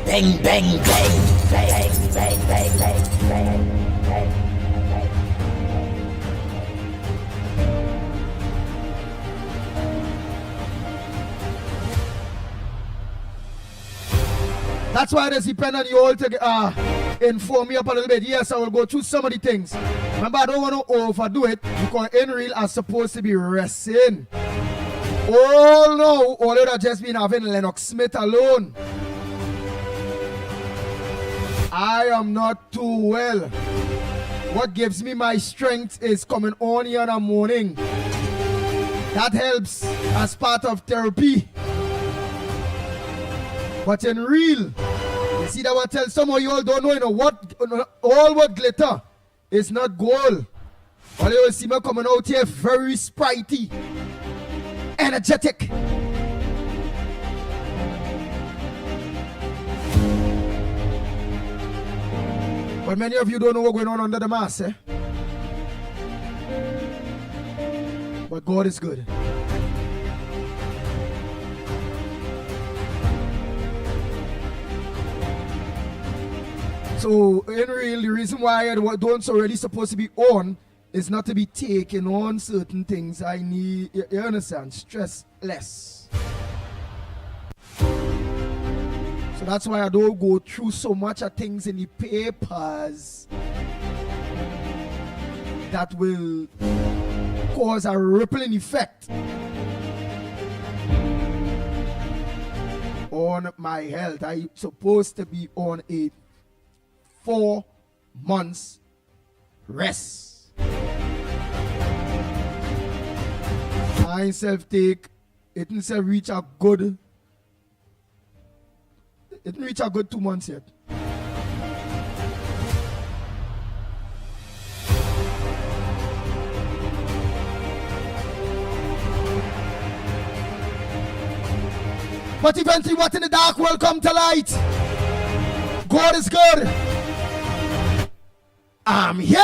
Bang, bang, bang, bang, bang, bang, bang, bang, bang. That's why it is dependent on you all to inform me up a little bit. Yes, I will go through some of the things. Remember, I don't want to overdo it because in real are supposed to be resting. Oh no, all it have just been having Lennox Smith alone. I am not too well. What gives me my strength is coming on here in the morning. That helps as part of therapy. But in real, you see that I tell some of you all don't know, all what glitter is not gold. All you will see me coming out here very sprightly, energetic. But many of you don't know what's going on under the mask, eh? But God is good. So, in real, the reason why I don't already supposed to be on is not to be taking on certain things. I need, you understand, stress less. So that's why I don't go through so much of things in the papers that will cause a rippling effect on my health. I'm supposed to be on a 4 months rest. I self-take, it didn't reach a good 2 months yet. But eventually what in the dark will come to light. God is good. I'm here.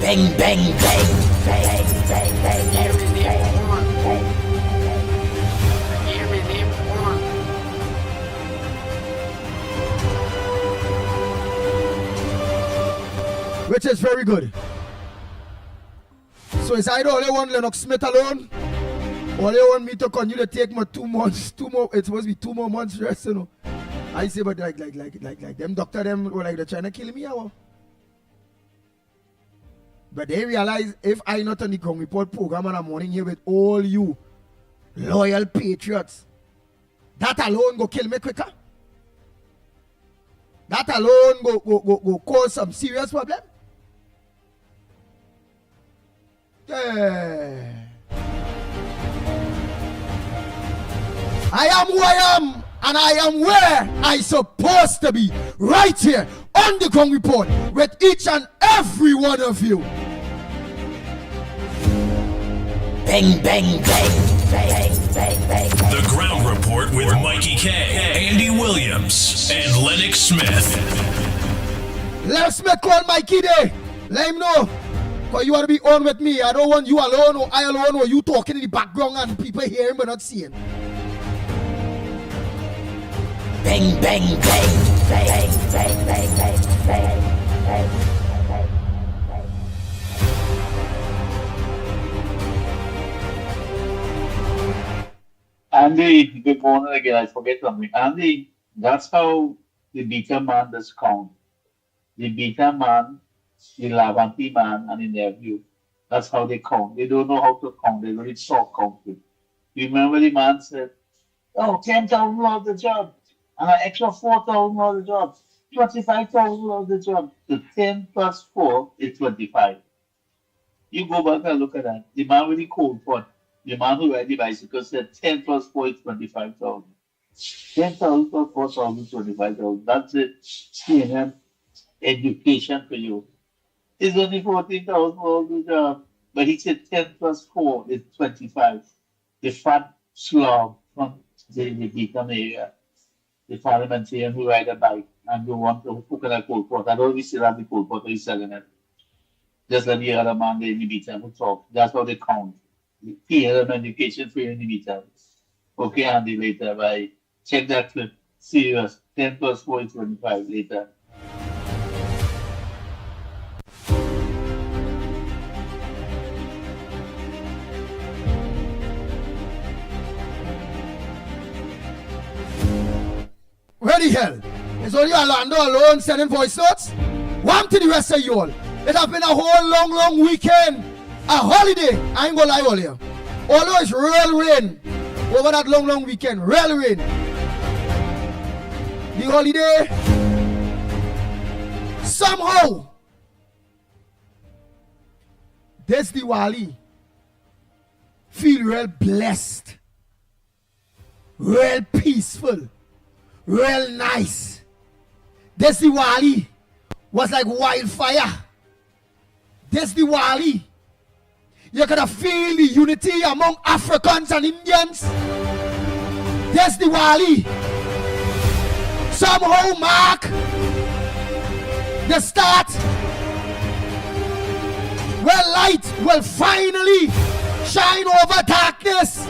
Bang, bang, bang, bang, bang, bang, Hear bang, me, bang, them one. bang. Hear me, them one. Which is very good. So it's either all you want Lennox Smith alone, or you want me to continue to take my 2 months, it's supposed to be 2 more months rest, you know. I say, but like them doctor them were like they're trying to kill me, or? But they realize if I not on the Ground Report program in the morning here with all you loyal patriots, that alone go kill me quicker. That alone go cause some serious problem. Yeah. I am who I am, and I am where I supposed to be, right here on the Ground Report with each and every one of you. Bang, bang, bang, bang, bang, bang, bang. The Ground Report with Mickie K, Andy Williams, and Lennox Smith. Lennox Smith call Mickie there. Let him know. Because you want to be on with me. I don't want you alone or I alone or you talking in the background and people hearing but not seeing. Bang, bang, bang, bang, bang, bang, bang, bang, bang. Andy, good morning again. I forget something. Andy, that's how the beta man does count. The beta man, the Lavanti man, and the nephew. That's how they count. They don't know how to count. They really saw counting. You remember the man said, oh, $10,000 the job, and an extra $4,000 the job, $25,000 the job. So 10 plus 4 is 25. You go back and look at that. The man really cold for it. The man who ride the bicycle said 10 plus 4 is 25,000. 10,000 plus 4,000 is 25,000. That's it. CNN education for you. It's only 14,000 the job. But he said 10 plus 4 is 25. The fat slob from the Beacon area, the parliamentarian who ride a bike and go on to cook in a cold pot. I don't really still have the cold pot, he's selling it. Just like the other man there in the Beacon who talk. That's how they count. PM education for you in the meter. Okay, Andy, later. Bye. Check that clip. Serious. 10 plus 4 is 25 later. Where the hell? Is only Orlando alone sending voice notes? One to the rest of you all. It has been a whole long weekend. A holiday. I ain't gonna lie all here. Although it's real rain over that long weekend. Real rain. The holiday somehow this Diwali feel real blessed, real peaceful, real nice. This Diwali was like wildfire. This Diwali, you could feel the unity among Africans and Indians. This Diwali somehow mark the start where light will finally shine over darkness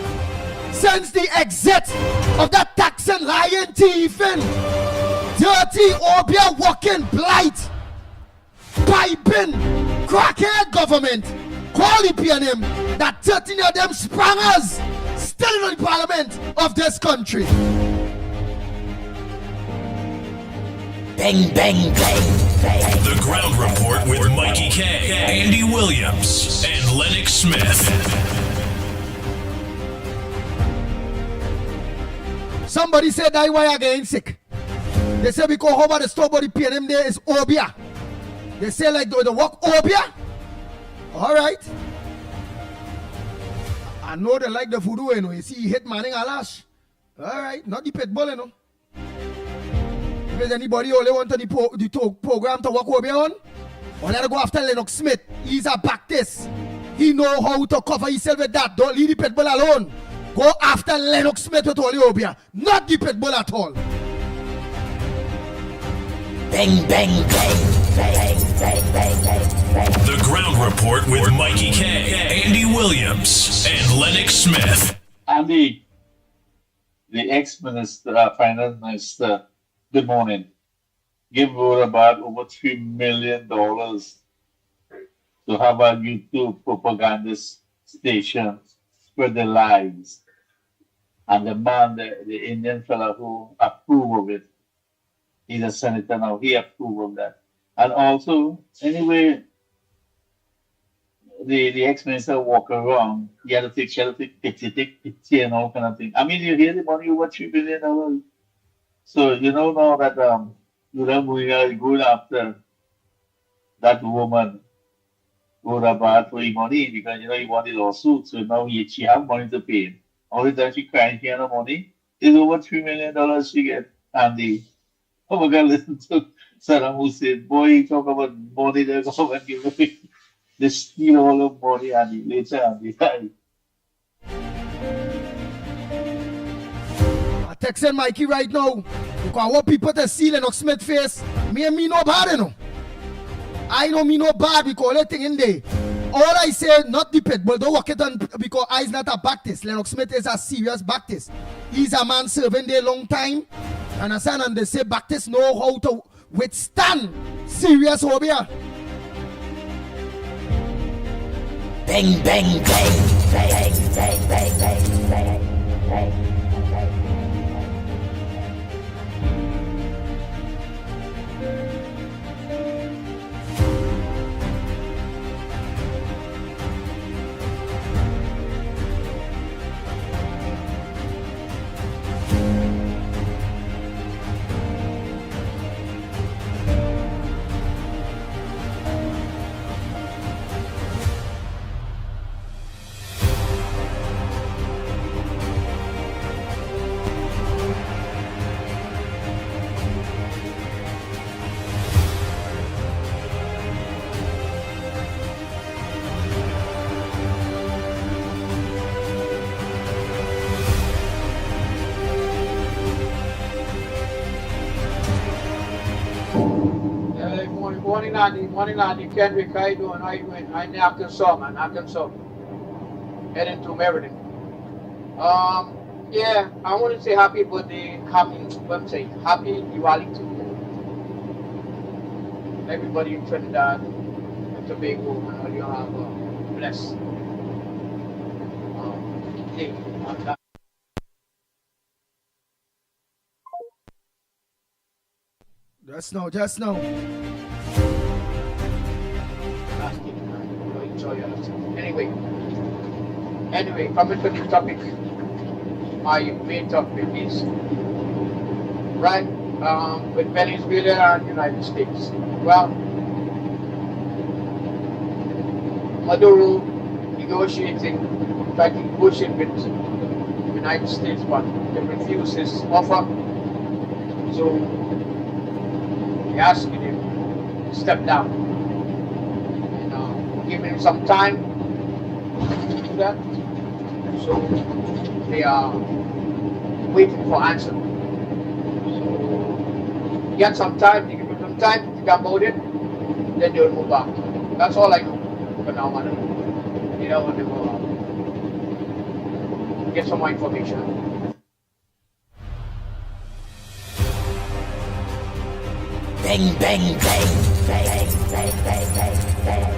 since the exit of that taxing, lying, thieving, dirty, obia walking blight, piping, crackhead government, quality him that 13 of them sprangers still in the parliament of this country. Bang, bang, bang, bang. The Ground Report with Mickie K, Andy Williams, and Lennox Smith. Somebody said that why I getting sick. They say because how about the store body pain them there is obia. They say like the work obia. Alright. I know they like the voodoo, you know. You see, he hit Manning Alash. Alright, not the Pitbull, you know. If there's anybody only want the program to work over on, or let go after Lennox Smith. He's a Baptist. He know how to cover himself with that. Don't leave the Pitbull alone. Go after Lennox Smith with all you here. Not the Pitbull at all. Bang, bang, bang, bang, bang, bang, bang, bang. The Ground Report with Mikey K, Andy Williams, and Lennox Smith. Andy, the ex-minister, finance minister, good morning, give about over $3 million to have a YouTube propaganda station spread the lies. And the man, the Indian fellow who approved of it, he's a senator now, he approved of that. And also, anyway, the ex-minister walk around, he had to take picture and all kind of thing. I mean, you hear the money over $3 billion. So you know now that we are going after that woman who are bad for his money because he wanted lawsuit. So now she have money to pay him. Only time she crying she had no money. It's over $3 million she get. And oh my God, listen to Saddam Hussein. Boy, he talk about money they're going to give away. They steal all the money and later and they die. I texting Mikey right now. Because I want people to see Lennox Smith face. Me and me no bad, you know. I know me no bad because everything in there. All I say, not the Pitbull, don't work it on because I's not a Baptist. Lennox Smith is a serious Baptist. He's a man serving there a long time. Understand? And they say Baptists know how to withstand serious phobia. Bang, bang, bang, bang, bang, bang, bang, bang, bang. Morning, Andy, Kendrick, how you doing? How you doing? I'm in Arkansas, man, Arkansas. Heading to Maryland. Yeah, I want to say happy birthday, happy Diwali to everybody in Trinidad and Tobago, and all you have a blessed day. Just now. Enjoy yourself. Anyway, coming to the topic, my main topic is right with Venezuela and United States. Well, Maduro negotiating, trying to negotiate with the United States, but they refuse his offer. So he asking him to step down. Giving him some time to do that. So they are waiting for answer. So get some time, they give him some time to think about it, then they will move back. That's all I know for now, man. You know, when they go get some more information. Bang, bang, bang, bang, bang, bang, bang, bang.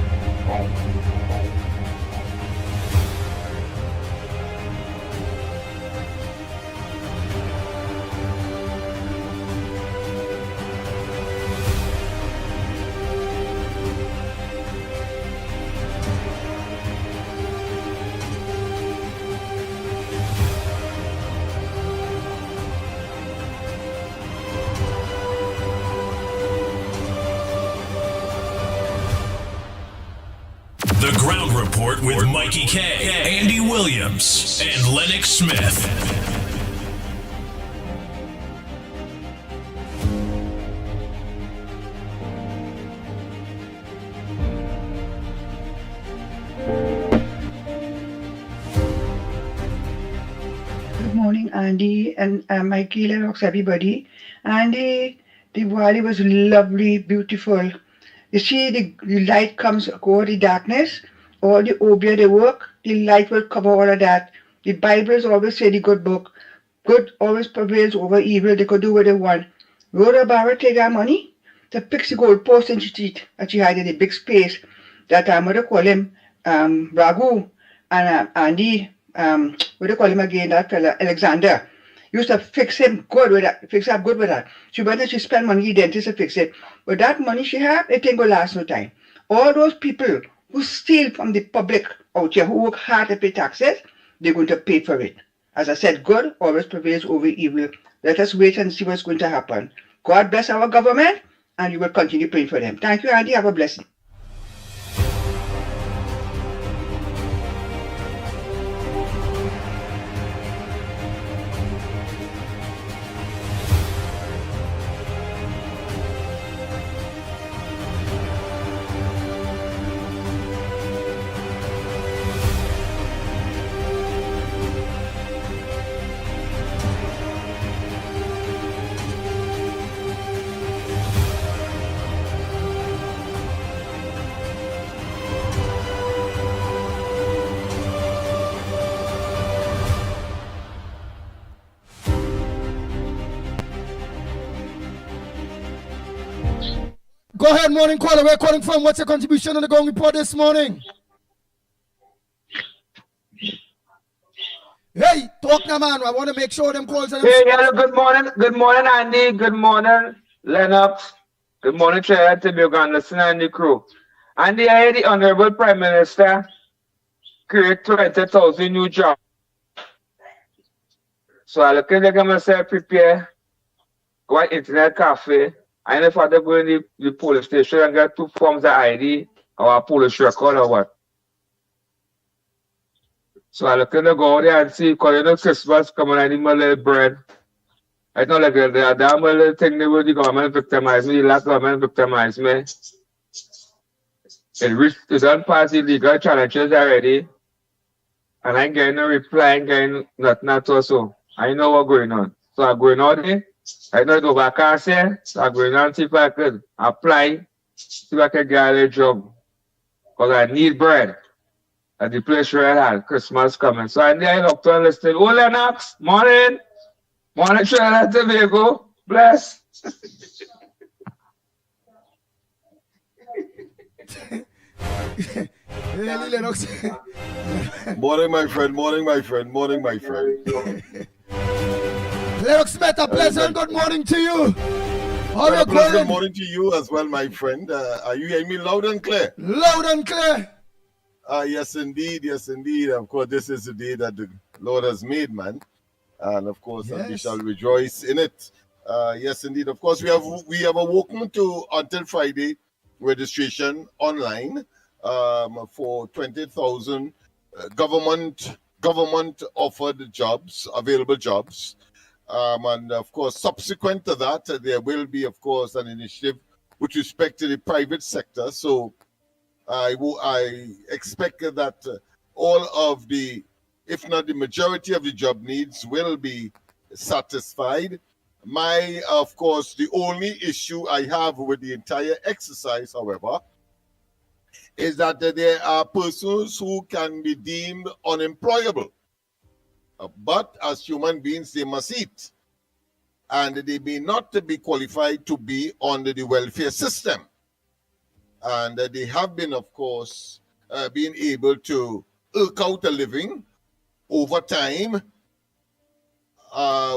The Ground Report with Mikey K, Andy Williams, and Lennox Smith. Andy and Mikey, Lennox, everybody. And the Diwali was lovely, beautiful. You see, the light comes over the darkness, all the obia they work, the light will cover all of that. The Bibles always say the good book. Good always prevails over evil. They could do what they want. Rhoda Barrett take our money to fix the gold post in the street that she had in the big space that what do call him, Raghu and Andy, what do you call him again, that fella, Alexander. Used to fix him good with that, fix up good with that. She went and she spent money, the dentist to fix it. But that money she have, it ain't gonna last no time. All those people who steal from the public out here, who work hard to pay taxes, they're going to pay for it. As I said, good always prevails over evil. Let us wait and see what's going to happen. God bless our government, and you will continue praying for them. Thank you, Andy. Have a blessing. Go ahead, morning caller. Where calling from? What's your contribution on the Gong Report this morning? Hey, talk now, man. I want to make sure them calls are... Hey, hello, good morning, Andy. Good morning, Lennox. Good morning, Chair Tibugan, listen and the crew. Andy, I heard the Honorable Prime Minister create 20,000 new jobs. So I look at myself prepare, go at internet cafe. I know if I go in the police station and get 2 forms of ID or a police record or what. So I look at the go there and see, because you know Christmas coming, I need my little bread. I know like the damn little thing they will the government victimize me, the last government victimize me. It don't pass the legal challenges already. And I ain't getting no reply, I ain't getting nothing at all. So I know what's going on. So I'm going out there. I know the vacancy, so I'm going on see if I could apply, see if I can get a job. Because I need bread at the place where I had Christmas coming. So I looked and listened. Oh, Lennox, morning. Morning, Trinidad and Tobago. Bless. Hey, Lennox. Morning, my friend. Morning, my friend. Morning, my friend. Lennox Smith, a pleasant good morning to you. How you going? Good morning to you as well, my friend. Are you hearing me loud and clear? Loud and clear. Yes, indeed. Yes, indeed. Of course, this is the day that the Lord has made, man. And of course, we shall rejoice in it. Yes, indeed. Of course, we have awoken to until Friday registration online for 20,000 government offered jobs, available jobs. And of course, subsequent to that, there will be, of course, an initiative with respect to the private sector. So I expect that all of the, if not the majority of the job needs will be satisfied. Of course, the only issue I have with the entire exercise, however, is that there are persons who can be deemed unemployable. But as human beings, they must eat. And they may not be qualified to be under the welfare system. And they have been, of course, being able to eke out a living over time,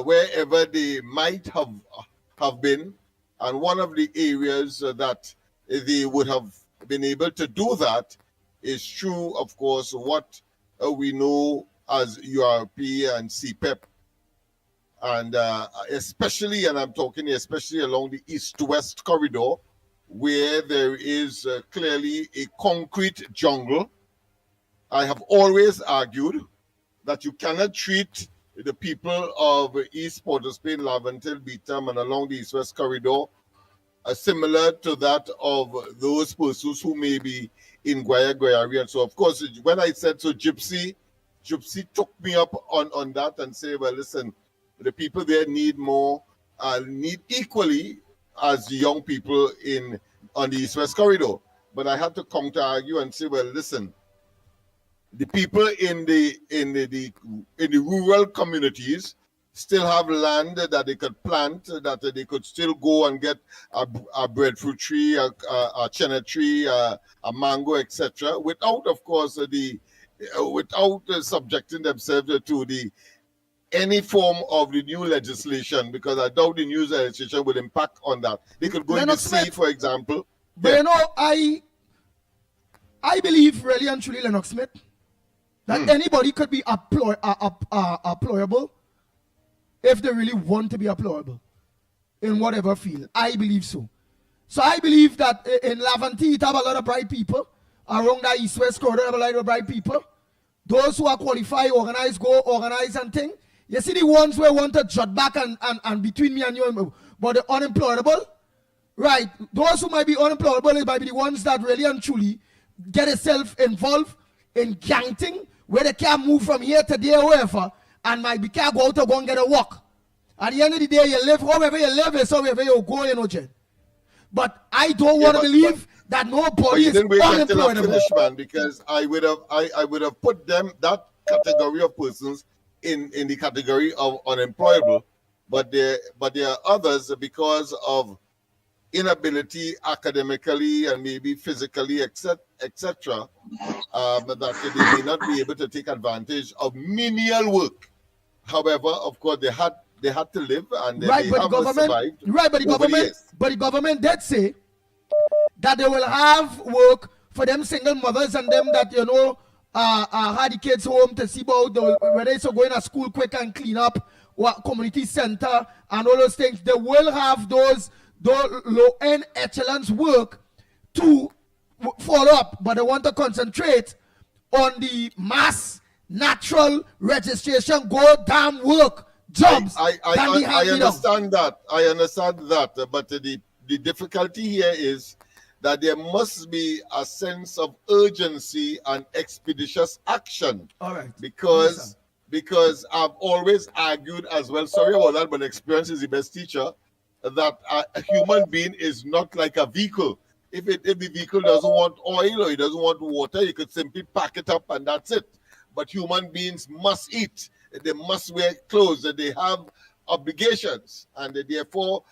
wherever they might have been. And one of the areas that they would have been able to do that is through, of course, what we know as URP and CPEP. And especially, and I'm talking especially along the east-west corridor, where there is clearly a concrete jungle. I have always argued that you cannot treat the people of East Port of Spain, Laventil, Beetham, and along the east-west corridor similar to that of those persons who may be in Guayari. And so, of course, when I said so, Gypsy took me up on that and said, well, listen, the people there need more, need equally as the young people on the East-West corridor. But I have to counter argue and say, well, listen, the people in the rural communities still have land that they could plant, that they could still go and get a breadfruit tree, a cheddar tree, a mango, etc. Without, of course, without subjecting themselves to any form of the new legislation, because I doubt the new legislation will impact on that. They could go in the sea, for example. But Yeah. you know, I believe really and truly, Lennox Smith, that anybody could be employable if they really want to be employable in whatever field. I believe so. So I believe that in Laventille, it have a lot of bright people. Around that East-West corridor, have a lot of bright people. Those who are qualified, organize, go organize and thing. You see the ones who want to jut back and between me and you, but the unemployable, right? Those who might be unemployable might be the ones that really and truly get themselves involved in gang thing, where they can't move from here to there or wherever, and might be can't go out to go and get a walk. At the end of the day, you live however you live, is however you go, you know, Jen. But I don't want to believe that nobody is unemployable. Finish, man, because I would have put that category of persons in the category of unemployable, but there are others because of inability academically and maybe physically, etc., that they may not be able to take advantage of menial work. However, of course, they had to live and they have survived. Right, but the government did say that they will have work for them single mothers and them that, you know, had the kids home to see about whether it's going to school quick and clean up what community center and all those things. They will have those low-end echelons work to follow up, but they want to concentrate on the mass natural registration go damn work jobs. I understand that. I understand that. But the difficulty here is that there must be a sense of urgency and expeditious action. All right. Because I've always argued as well, sorry about that, but experience is the best teacher, that a human being is not like a vehicle. If the vehicle doesn't want oil or it doesn't want water, you could simply pack it up and that's it. But human beings must eat. They must wear clothes. They have obligations. And therefore,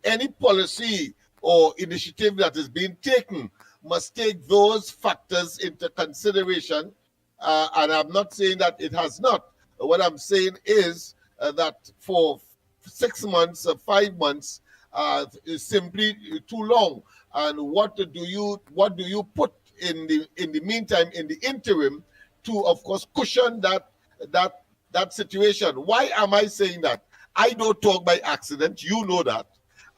any policy or initiative that is being taken must take those factors into consideration. And I'm not saying that it has not. What I'm saying is that for 6 months or 5 months is simply too long. And what do you put in the meantime, in the interim, to of course cushion that situation? Why am I saying that? I don't talk by accident. You know that.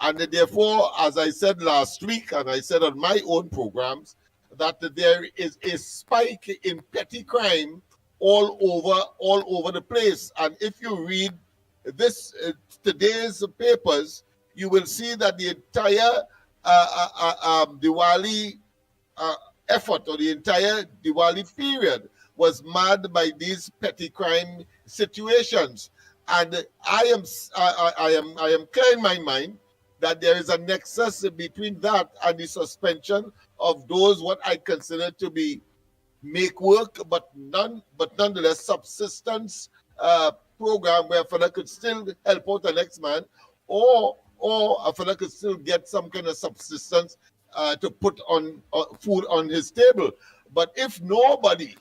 And therefore, as I said last week, and I said on my own programs, that there is a spike in petty crime all over the place. And if you read today's papers, you will see that the entire Diwali effort, or the entire Diwali period, was marred by these petty crime situations. And I am clear in my mind that there is a nexus between that and the suspension of those what I consider to be make work, but nonetheless subsistence program where a fella could still help out the next man, or a fella could still get some kind of subsistence to put on food on his table. But if nobody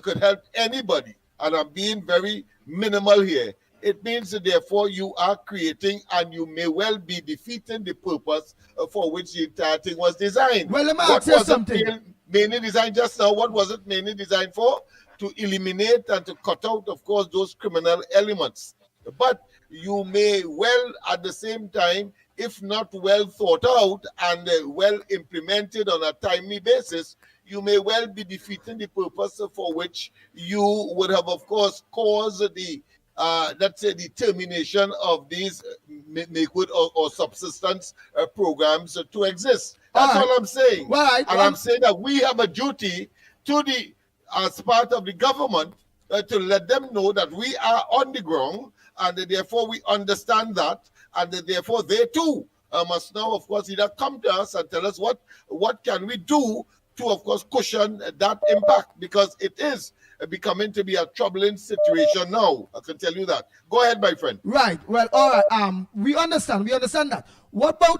could help anybody, and I'm being very minimal here, it means that therefore you are creating and you may well be defeating the purpose for which the entire thing was designed. Well, let me ask you something. Mainly designed just now, what was it mainly designed for? To eliminate and to cut out, of course, those criminal elements. But you may well, at the same time, if not well thought out and well implemented on a timely basis, you may well be defeating the purpose for which you would have, of course, caused the, let's say, the termination of these make good or subsistence programs to exist. That's all I'm saying. Right. And I'm saying that we have a duty to as part of the government to let them know that we are on the ground and therefore we understand that, and therefore they too must now, of course, either come to us and tell us what can we do to, of course, cushion that impact, because it is becoming to be a troubling situation now. I can tell you that. Go ahead, my friend. Right. Well, all right. We understand that. What about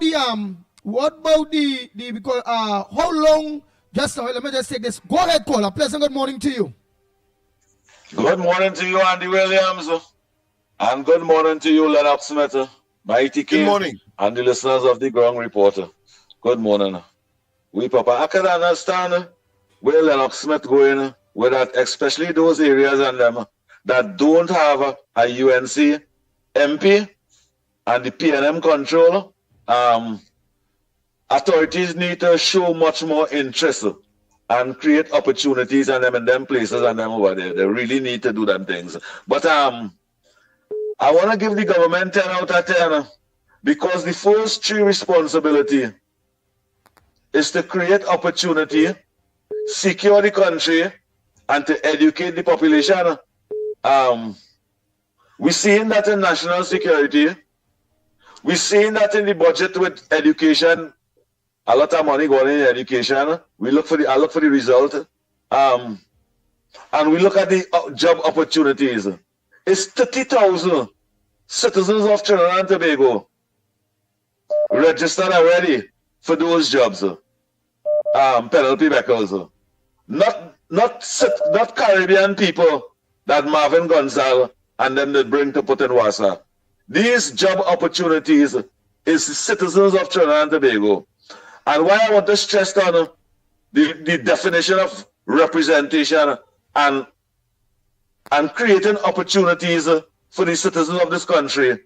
the because how long? Just let me just take this. Go ahead, caller. Pleasant good morning to you. Good morning to you, Andy Williams, and good morning to you, Lennox Smith, Mickie. Good morning. And the listeners of the Ground Reporter. Good morning. We, Papa, I can understand where Lennox Smith going with that, especially those areas and them that don't have a UNC MP and the PNM control. Authorities need to show much more interest and create opportunities and them in them places and them over there. They really need to do them things. But I want to give the government 10 out of 10 because the first true responsibility is to create opportunity, secure the country, and to educate the population. We're seeing that in national security. We're seeing that in the budget with education. A lot of money going in education. I look for the result. And we look at the job opportunities. It's 30,000 citizens of Trinidad and Tobago registered already for those jobs. Penalty records. Not Caribbean people that Marvin Gonzalez and them that bring to put in Wassa. These job opportunities is citizens of Trinidad and Tobago. And why I want to stress on the definition of representation and creating opportunities for the citizens of this country.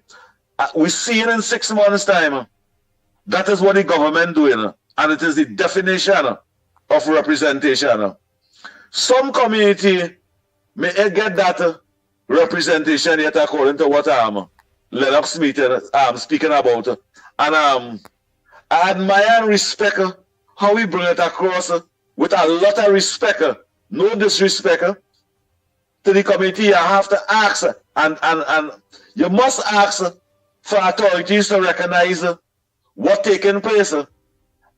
We see it in 6 months' time. That is what the government doing. And it is the definition of representation. Some community may get that representation yet according to what Lennox speaking about. And I admire and respect how we bring it across with a lot of respect, no disrespect to the community. You have to ask, and you must ask for authorities to recognize what taking place.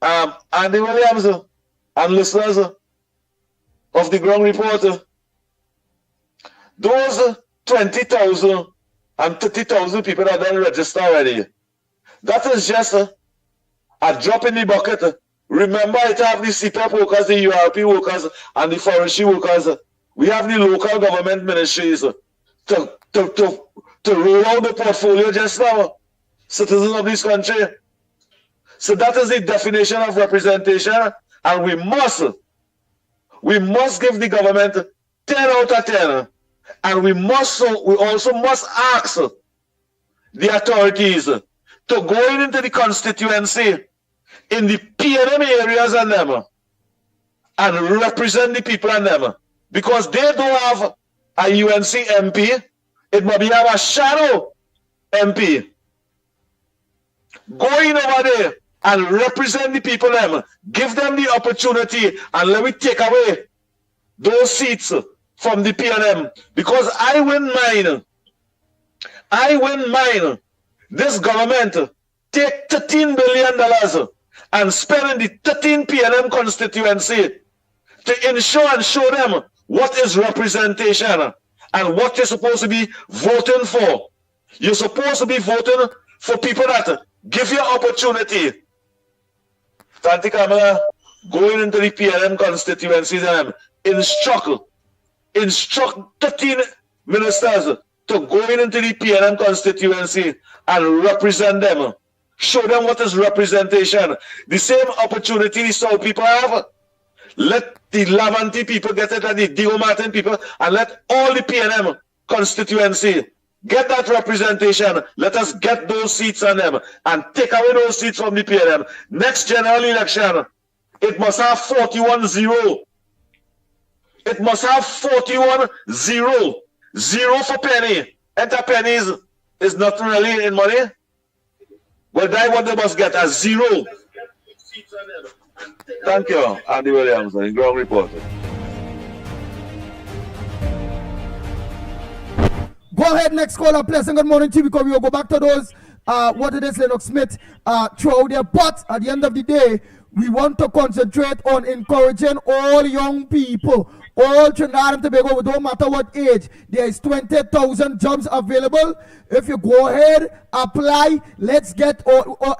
Andy Williams and listeners of the Ground Reporter, those 20,000 and 30,000 people that are registered already, that is just a drop in the bucket. Remember, it have the CPAP workers, the URP workers, and the forestry workers. We have the local government ministries to roll out the portfolio just now, citizens of this country. So that is the definition of representation, and we must give the government 10 out of 10, and we also must ask the authorities to go into the constituency in the PNM areas and them and represent the people and them, because they don't have a UNC MP. It might be have a shadow MP. Go in over there and represent the people them, give them the opportunity, and let me take away those seats from the PNM, because I win mine. This government take $13 billion and spend in the 13 PNM constituency to ensure and show them what is representation and what you're supposed to be voting for. You're supposed to be voting for people that give you opportunity. Tanti Kamala going into the PNM constituencies and instruct 13 ministers to go into the PNM constituency and represent them. Show them what is representation. The same opportunity the South people have. Let the Lavanti people get it, and the Dio Martin people, and let all the PNM constituency get that representation. Let us get those seats on them and take away those seats from the PNM. Next general election, it must have 41-0. It must have 41-0. 0 for penny. Enter pennies is not really in money. Well, that's what they must get, a 0. Thank you, Andy Williams, the Ground Reporter. Go Go ahead, next caller. Pleasant good morning to you, because we will go back to those, what it is, Lennox Smith, throughout there. But at the end of the day, we want to concentrate on encouraging all young people, all Trinidad and Tobago, don't matter what age. There is 20,000 jobs available. If you go ahead, apply, let's get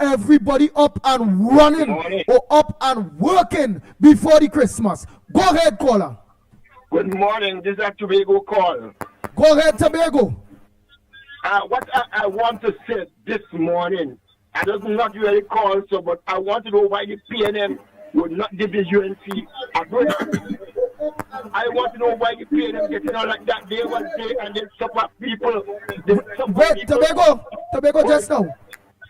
everybody up and running or up and working before the Christmas. Go ahead, caller. Good morning. This is a Tobago call. Go ahead, Tobago. What I want to say this morning, I does not really call, so, but I want to know why the PNM would not give the UNC a break. I want to know why the PNM getting on like that day one day and then support people. Wait, Tobago, just now.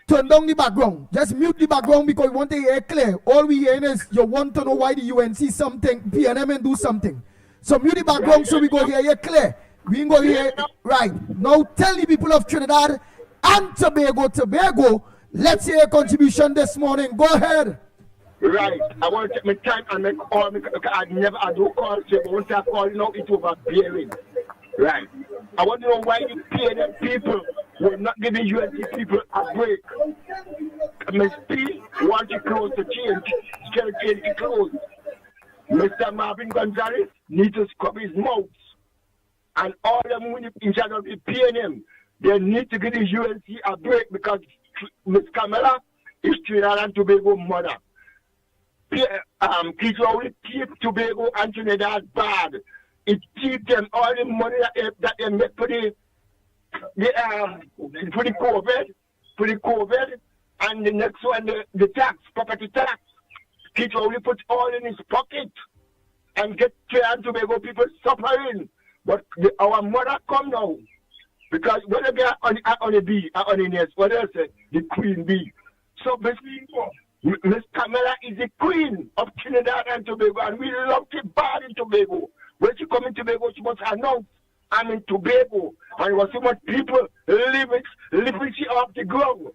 Turn down the background. Just mute the background because we want to hear clear. All we hearing is you want to know why the UNC something, PNM and do something. So mute the background so we go hear you clear. We ain't go here. Right. Now tell the people of Trinidad and Tobago, let's hear a contribution this morning. Go ahead. Right. I want to take my time and make all because I don't call, so once I call now, it's overbearing. Right. I want to know why the PNM people will not give the UNC people a break. Ms. P wants to close the change. Still change the clothes. Mr. Marvin Gonzalez needs to scrub his mouth. And all them in charge of the PNM, they need to give the UNC a break because Miss Kamala is Trinidad and Tobago mother. It will keep Tobago and Trinidad bad. It keeps them all the money that they make for the COVID, and the next one, the tax, property tax. It will put all in his pocket and get Trinidad and Tobago people suffering. But our mother come now. Because when they get on the bee, on the nest, what else? The queen bee. So basically, Miss Kamala is the queen of Trinidad and Tobago, and we love it bad in Tobago. When she come in Tobago, she must announce, I'm in Tobago. And there was so much people living she off the ground.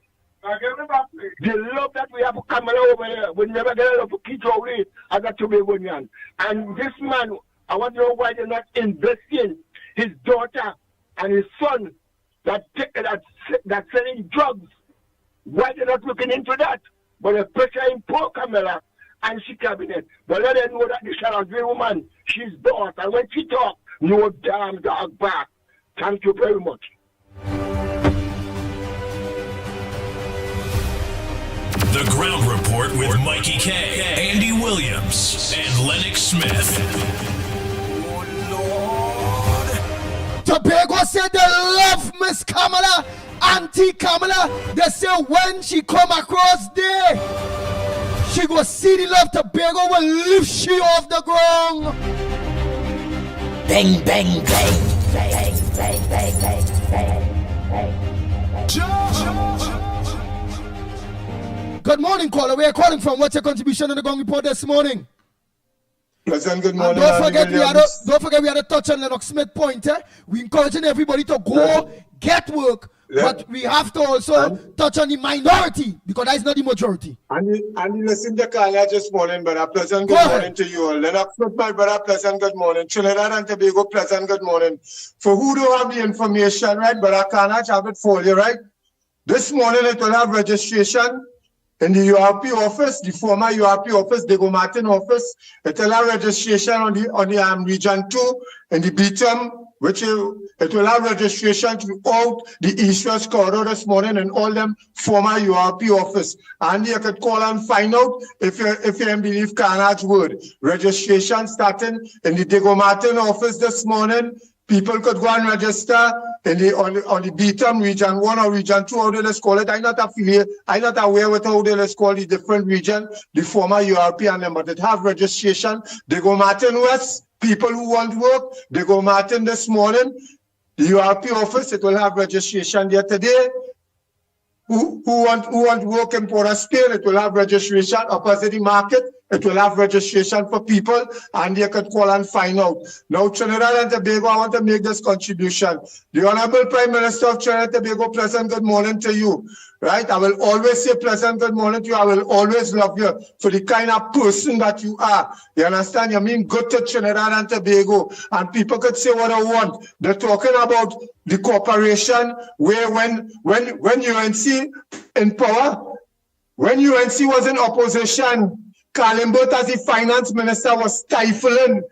The love that we have for Kamala over here, we never get a love for Kitowri as a Tobagonian. And this man, I want to know why they're not investing his daughter and his son that's selling drugs. Why they're not looking into that? But they're pressuring poor Kamala and she cabinet. But let them know that the Charlottesville woman, she's boss. And when she talk, no damn dog back. Thank you very much. The Ground Report with Mikey K, Andy Williams, and Lennox Smith. Tobago said they love Miss Kamala, Auntie Kamala. They say when she come across there, she go see the love. Tobago will lift she off the ground. Bang, bang, bang, bang, bang, bang, bang, bang, bang. Good morning, caller. Where are you calling from? What's your contribution on the Ground Report this morning? Pleasant good morning. Don't forget we had a touch on Lennox Smith point. We encouraging everybody to go get work, but we have to also touch on the minority because that is not the majority. And you listen to Kaya this morning, brother. Pleasant good morning to you all. Lennox Smith, my brother, pleasant good morning. Trinidad and Tobago, pleasant good morning. For who don't have the information, right, but I cannot have it for you, right? This morning it will have registration in the URP office, the former URP office, Diego Martin office. It will have registration on the Region 2 in the BTM, which it will have registration throughout the East-West corridor this morning in all them former URP office. And you could call and find out if you don't believe Carnage word. Registration starting in the Diego Martin office this morning. People could go and register on the BTM Region 1 or Region 2, how they let's call it. I'm not aware with how they let's call the different region, the former URP and them, but it have registration. They go Martin West, people who want work, they go Martin this morning. The URP office, it will have registration there today. Who want work in Port of Spain, it will have registration opposite the market. It will have registration for people, and you can call and find out. Now, Trinidad and Tobago, I want to make this contribution. The Honorable Prime Minister of Trinidad and Tobago, pleasant good morning to you. Right? I will always say pleasant good morning to you. I will always love you for the kind of person that you are. You understand? You mean good to Trinidad and Tobago. And people could say what they want. They're talking about the corporation where when UNC in power, when UNC was in opposition, Kalimbot as the finance minister was stifling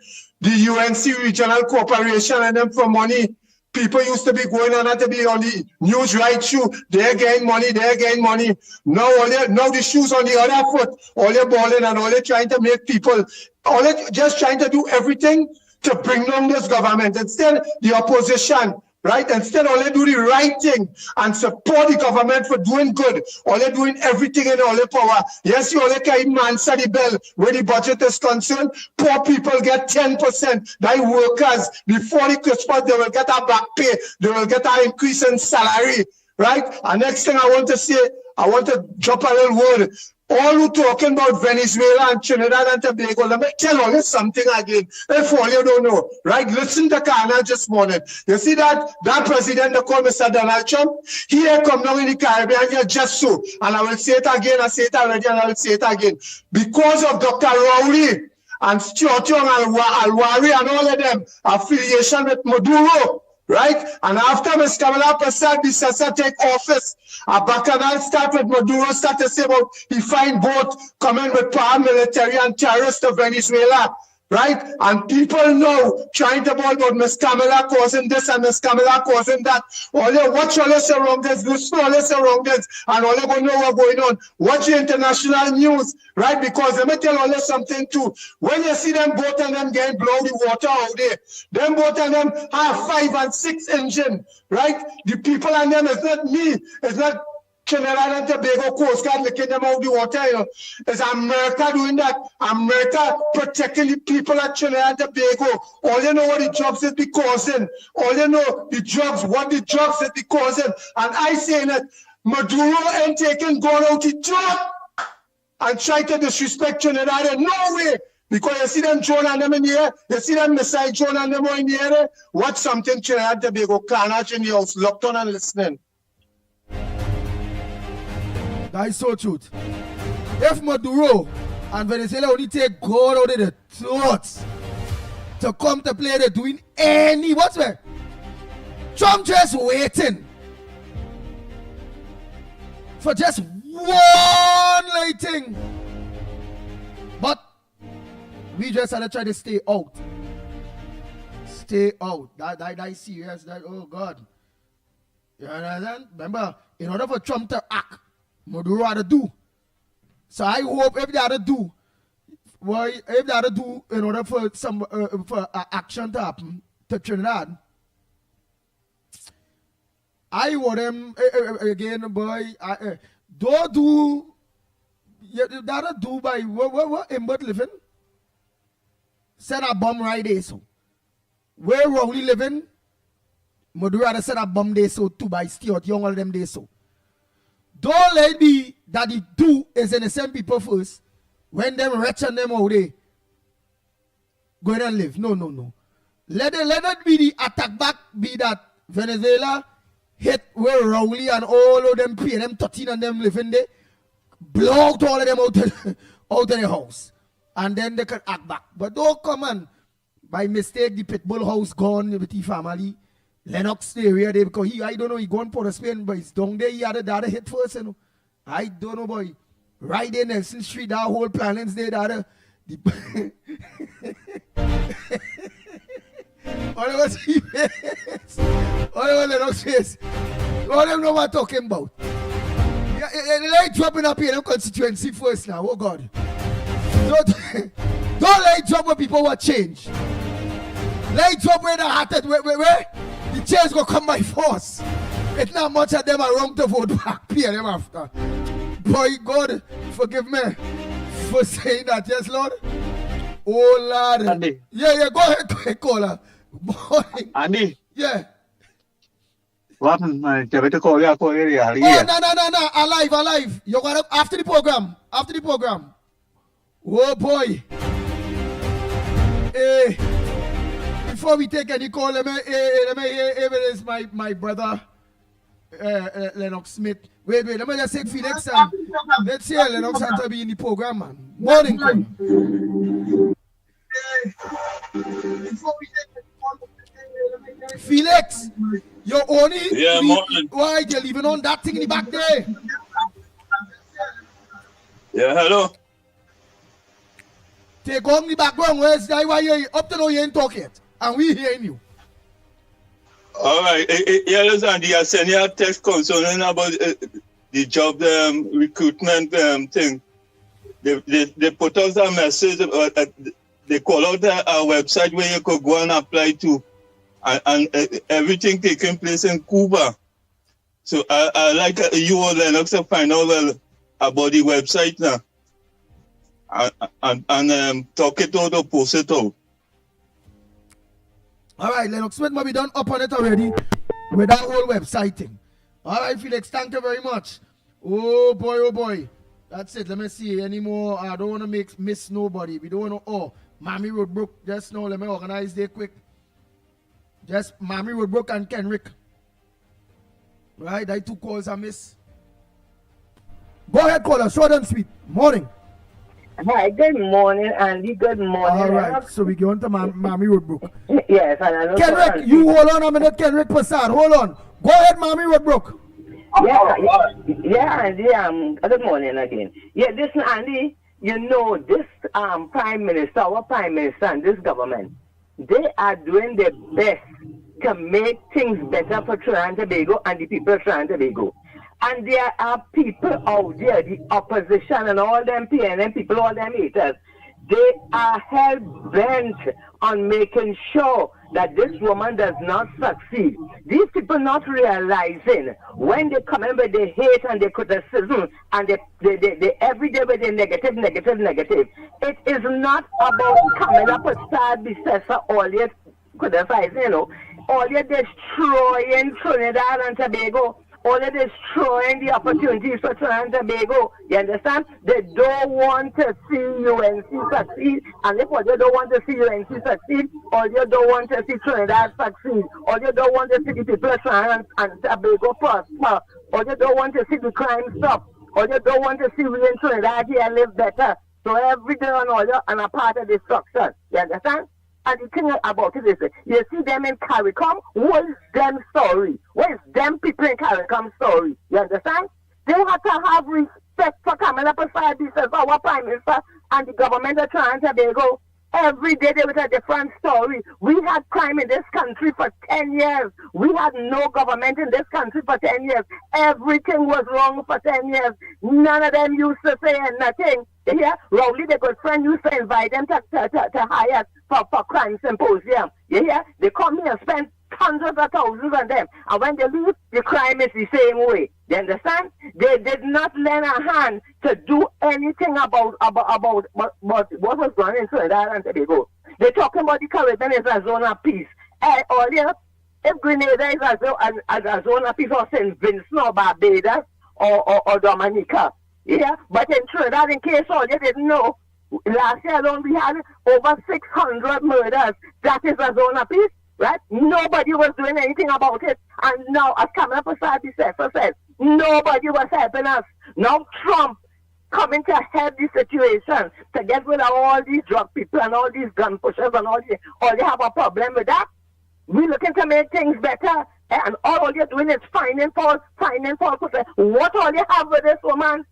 the UNC regional corporation and them for money. People used to be going on to be on the news right shoe. They're getting money, they're getting money. Now the shoes on the other foot. All they're balling and all they're trying to make people, all they're just trying to do everything to bring down this government. Instead, the opposition, right? Instead, all they do the right thing and support the government for doing good. All they doing everything in all their power. Yes, you only can even answer the bell where the budget is concerned. Poor people get 10%. That workers, before the Christmas, they will get a back pay. They will get an increase in salary, right? And next thing I want to say, I want to drop a little word. All who talking about Venezuela and Trinidad and Tobago, let me tell you something again. If all you don't know, right? Listen to Kana this morning. You see that president they call Mr. Donald Trump? He come now in the Caribbean here just so. And I will say it again, I say it already, and I will say it again. Because of Dr. Rowley and Stuart Young and Alwari and all of them affiliation with Maduro. Right? And after Ms. Kamala Prasad Bisasa take office, a bacchanal start with Maduro start to say about he find both coming with paramilitary and terrorists to Venezuela. Right? And people know trying to ball about Ms. Kamala causing this and Ms. Kamala causing that. All you watch all your surroundings, listen all your surroundings, and all you gonna know what's going on. Watch the international news, right? Because let me tell all you something too. When you see them boat and them getting blow the water out there, them boat and them have 5 and 6 engine, right? The people and them is not me, it's not Trinidad and Tobago Coast Guard licking them out the water. You know. It's America doing that. America protecting the people at Trinidad and Tobago. All you know what the drugs is be causing. All you know the drugs, what the drugs is be causing. And I say that Maduro ain't taking God out the job and try to disrespect Trinidad in no way. Because you see them drone and them in the air, you see them missile drone and them in the air. Watch something Trinidad and Tobago carnage in the house, locked on and listening. That is so truth. If Maduro and Venezuela only take God out of the throats to come to play, they're doing any what's that? Trump just waiting for just one lighting. But we just had to try to stay out. Stay out. That is serious. That, oh God. You understand? Remember, in order for Trump to act, Maduro had to do. So I hope if they had to do, well, if they had to do in order for some action to happen to Trinidad, I want them again, boy. Don't do. That do by what in but living. Set a bomb right there, so where we're only living. Maduro had to set a bomb there, so too by Stuart Young all them there, so. Don't let me that the do is in the same people first. When them wretch and them out there, go ahead and live. No. Let it be the attack back be that Venezuela hit where Rowley and all of them pay them 13 and them living there, blow out all of them out of the house. And then they can act back. But don't come and by mistake the Pitbull house gone with the family. Lennox area there because I don't know, he gone for the Spain, but he's down there, he had a hit first, you know. I don't know, boy. Right there, Nelson Street, that whole planets there, all I was he face. All I was Lennox face. All them know what I'm talking about. Like dropping up here in constituency first now, oh God. Don't like drop where people want change. Like drop where the hearted, where? The change go come by force. It's not much of them are wrong to vote back. Pay them after. Boy, God, forgive me for saying that. Yes, Lord. Oh, Lord. Andy. Yeah, go ahead, caller. Boy. Andy. Yeah. What happened? I better call you. Oh, no. Alive. You got up after the program. Oh boy. Before we take any call, let me here is my brother Lennox Smith. Wait, let me just take Felix and let's hear Lennox had to be in the program, man. Morning, call. Felix, you're only why you're leaving on that thing in the back there. Yeah, hello. Take on the background. Where's that? Why you up to now you ain't talk yet, and we hearing you. All right. Yeah, listen, I sent you a text concerning about the job recruitment thing. They put us a message. They call out a website where you could go and apply to, and everything taking place in Cuba. So I like you or Lennox to find out about the website now, and talk it out or post it out. All right, Lennox Smith might be done up on it already with that whole website thing. All right, Felix, thank you very much. Oh boy. That's it. Let me see anymore. I don't want to miss nobody. We don't want to. Mammy Roadbrook. Just now, let me organize there quick. Just Mammy Roadbrook and Kenrick. Right, that 2 calls I miss. Go ahead, caller. Short and sweet. Morning. Hi, good morning, Andy. Good morning. All right, so we go on to Mammy Roadbrook. Yes, and I know. Kenrick, you hold on a minute, Kenrick Passad. Hold on. Go ahead, Mammy Roadbrook. Yeah, Andy. Good morning again. Yeah, listen, Andy. You know, this Prime Minister, our Prime Minister, and this government, they are doing their best to make things better for Trinidad and Tobago and the people of Trinidad and Tobago. And there are people out there, the opposition and all them PNM people, all them haters, they are hell-bent on making sure that this woman does not succeed. These people not realizing when they come in with the hate and the criticism and they every day with the negative. It is not about coming up with sad besessa all yet criticizing, you know. All you're destroying Trinidad and Tobago. All you're destroying the opportunities for Trinidad and Tobago. You understand? They don't want to see UNC succeed. And if you don't want to see UNC succeed, or you don't want to see Trinidad succeed, or you don't want to see the people of Trinidad and Tobago prosper, or you don't want to see the crime stop, or you don't want to see we in Trinidad here live better. So every day on all you and a part of destruction. You understand? And the thing about it is, you see them in CARICOM, what is them story? What is them people in CARICOM story? You understand? They have to have respect for coming up aside this as our Prime Minister and the government of Trinidad and Tobago. Every day they with a different story. We had crime in this country for 10 years. We had no government in this country for 10 years. Everything was wrong for 10 years. None of them used to say nothing. Yeah, Rowley, their good friend, used to invite them to hire for crime symposium. Yeah, they come here and spend hundreds of thousands on them. And when they leave, the crime is the same way. You understand? They did not lend a hand to do anything about what was going on in Trinidad and Tobago. They're talking about the Caribbean is a zone of peace. Earlier, if Grenada is a zone of peace, or St. Vincent or Barbados or Dominica. Yeah, but in Trinidad, in case all you didn't know, last year alone we had over 600 murders. That is a zone of peace, right? Nobody was doing anything about it. And now, as coming up aside, the sector said, nobody was helping us. Now Trump coming to help the situation, to get rid of all these drug people and all these gun pushers and all you have a problem with that? We're looking to make things better, and all you're doing is finding fault. What all you have with this woman?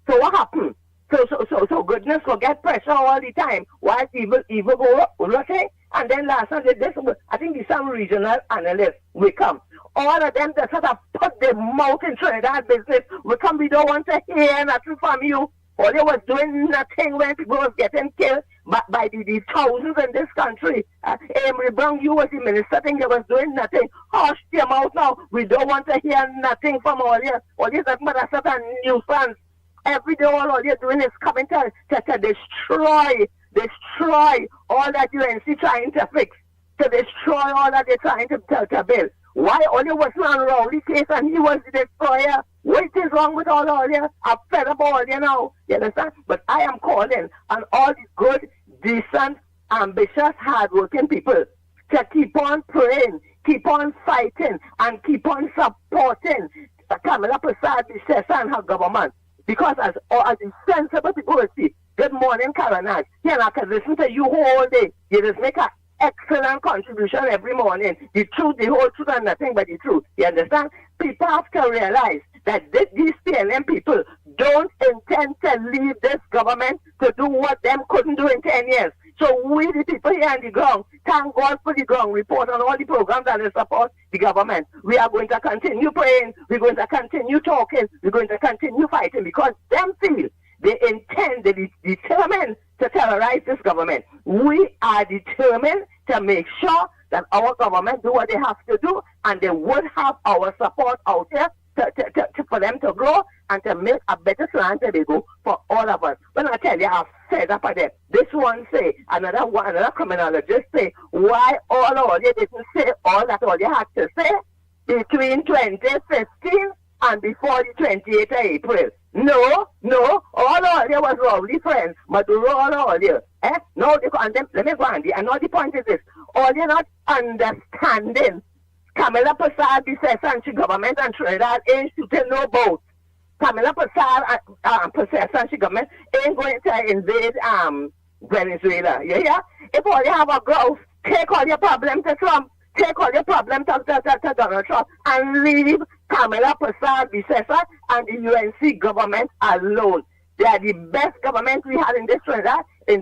So what happened? So goodness will get pressure all the time. Why evil go looking? And then last night, I think the some regional analysts will come. All of them that sort of put their mouth in Trinidad business will come. We don't want to hear nothing from you. All you was doing nothing when people was getting killed by the thousands in this country. Amory Brown, you was the minister, think you was doing nothing. Hush your mouth now. We don't want to hear nothing from all you. All you nothing but a sort of nuisance. Every day all you're doing is coming to destroy all that UNC trying to fix, to destroy all that they're trying to build. Why only was on Rowley case and he was the destroyer? What is wrong with all you? I'm fed up all you now. You understand? But I am calling on all the good, decent, ambitious, hardworking people to keep on praying, keep on fighting, and keep on supporting Kamala Prasad, and her government. Because as the sensible people will see, good morning, Karanaj. Yeah, I can listen to you all day. You just make an excellent contribution every morning. The truth, the whole truth, and nothing but the truth. You understand? People have to realize that these PLM people don't intend to leave this government to do what them couldn't do in 10 years. So we, the people here on the ground, thank God for the ground report and all the programs that they support the government. We are going to continue praying. We're going to continue talking. We're going to continue fighting because them feel they intend, they determined to terrorize this government. We are determined to make sure that our government do what they have to do, and they would have our support out here for them to grow and to make a better Trinidad and Tobago for all of us. When I tell you, I'm fed up of them. This one say, another criminologist say, why all you didn't say all that all you had to say between 2015 and before the 28th of April. No, all you was lovely friends. Maduro, all you. No, let me go on. And now the point is this, all you're not understanding. Kamala Prasad, the Sessanchi government and Trinidad ain't shooting no boat. Kamala Prasad and Sessanchi government ain't going to invade Venezuela. You hear? If all you have a growth, take all your problems to Trump, take all your problems to Donald Trump, and leave Kamala Prasad, the Sessan, and the UNC government alone. They are the best government we have in this Trinidad. They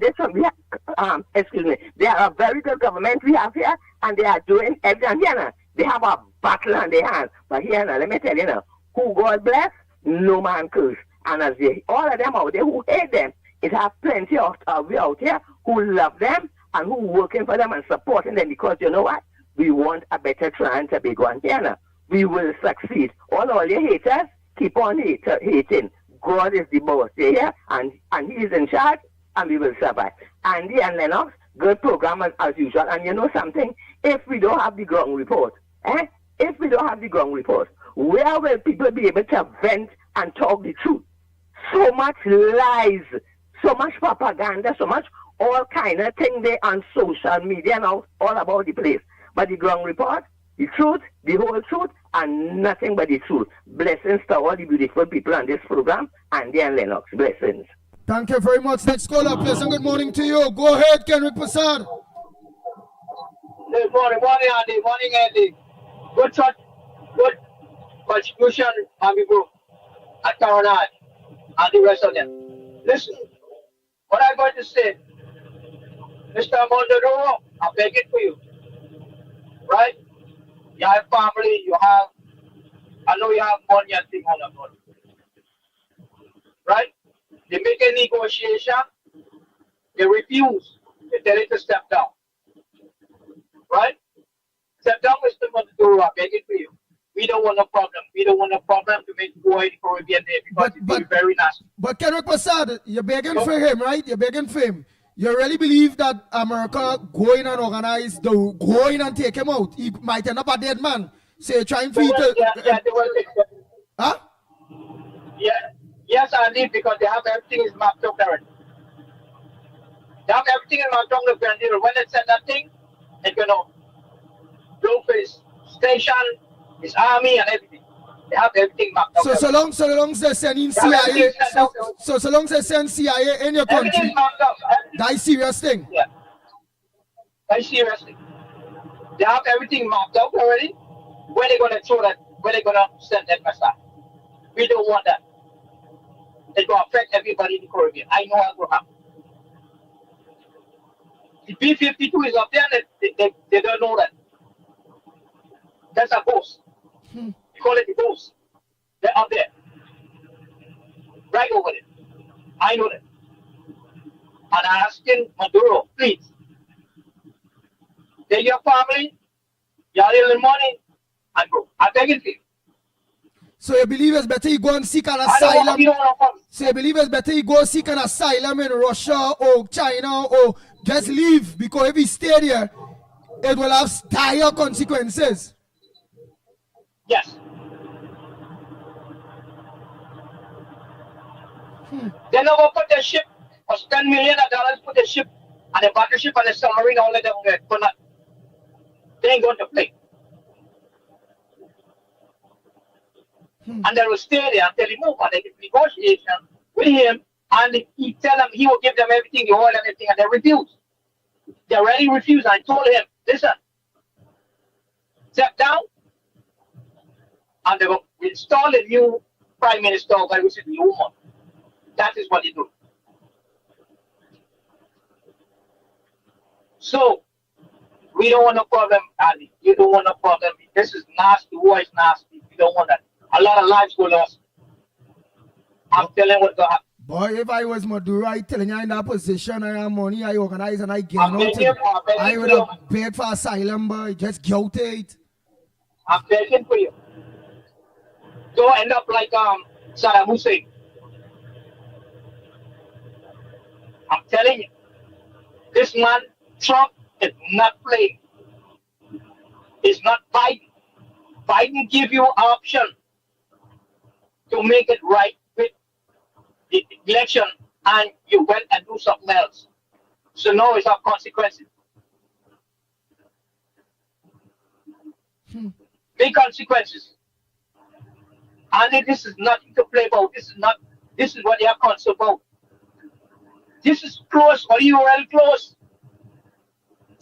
are a very good government we have here, and they are doing everything here. They have a battle on their hands. But here now, let me tell you now, who God bless, no man curse. And as all of them out there who hate them, it have plenty of we out here who love them and who working for them and supporting them because you know what? We want a better Trinidad and Tobago. And here now, we will succeed. All your haters, keep on hating. God is the boss here, and he is in charge, and we will survive. Andy and Lennox, good program as usual. And you know something? If we don't have the ground report, if we don't have the ground report, where will people be able to vent and talk the truth? So much lies, so much propaganda, so much all kind of thing there on social media now, all about the place. But the ground report, the truth, the whole truth, and nothing but the truth. Blessings to all the beautiful people on this program, Andy and Lennox. Blessings. Thank you very much. Next caller, pleasant good morning to you. Go ahead, Kenrick Prasad. Good morning, Andy. Morning, Andy. Good shot, good contribution, amigo, at Caronade, and the rest of them. Listen, what I'm going to say, Mr. Mondadoro, I beg it for you. Right? You have family, I know you have money and things on the money. Right? They make a negotiation, they refuse, they tell it to step down. Right? Step down, Mr. Mondadoro, I beg it for you. We don't want a problem. We don't want a problem to make war in the Caribbean there because it's very nasty. But Kenrick Prasad, you're begging for him, right? You're begging for him. You really believe that America going and organize, going and take him out? He might end up a dead man. So you're trying for you to... Huh? Yeah. Yes, Andy, because they have everything is mapped out already. They have everything in mapped out already. When they send that thing, it's going to blow for his station, his army, and everything. They have everything mapped out. So long as they send in CIA, so long as they send CIA in your country, that's a serious thing. Yeah. That's serious thing. They have everything mapped out already. Where they gonna throw that? Where they gonna send that message? We don't want that. It's gonna affect everybody in the Caribbean. I know what's gonna happen. The B-52 is up there, and they don't know that. That's a boast. You call it the boast. They're up there. Right over there. I know that. And I'm asking Maduro, please, take your family, your little money, and go. I beg it for you. So you believe it's better you go and seek an asylum? So you believe it's better you go seek an asylum in Russia or China or just leave, because if you stay there, it will have dire consequences. Yes. They never put their ship or spend millions of dollars put their ship and the battleship and the submarine all let them get for nothing. They ain't going to play. And they will stay there until he move and they get negotiation with him and he tell them he will give them everything, the oil and everything, and they refuse. They already refused. I told him, listen, step down and they will install a new prime minister, which is the woman. That is what he do. So we don't want no problem, Ali. You don't want no problem. This is nasty. War is nasty. We don't want that. A lot of lives go lost. I'm telling what God. Boy, if I was Maduro, I telling you in that position, I have money, I organize and I get out. I would have paid for asylum, boy. Just guilty it. I'm begging for you. Don't end up like Saddam Hussein. I'm telling you, this man, Trump, is not playing. It's not Biden. Biden give you an option to make it right with the election, and you went and do something else. So now it's have consequences. Big consequences. And this is nothing to play about. This is what they are concerned about. This is close, or you well close.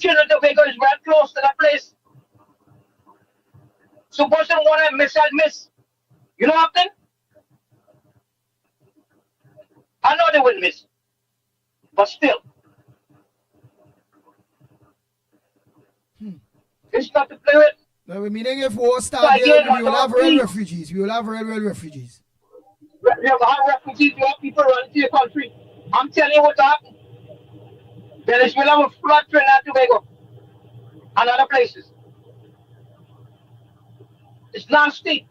Trinidad and Tobago is well close to that place. Suppose they want to miss, I'd miss. You know what happened? I know they will miss. But still. It's not to play with. No, meaning if war starts, we will have real refugees. We will have real refugees. You have refugees, you have people running to your country. I'm telling you what happened. Venezuela will flood Trinidad and Tobago and other places. It's nasty.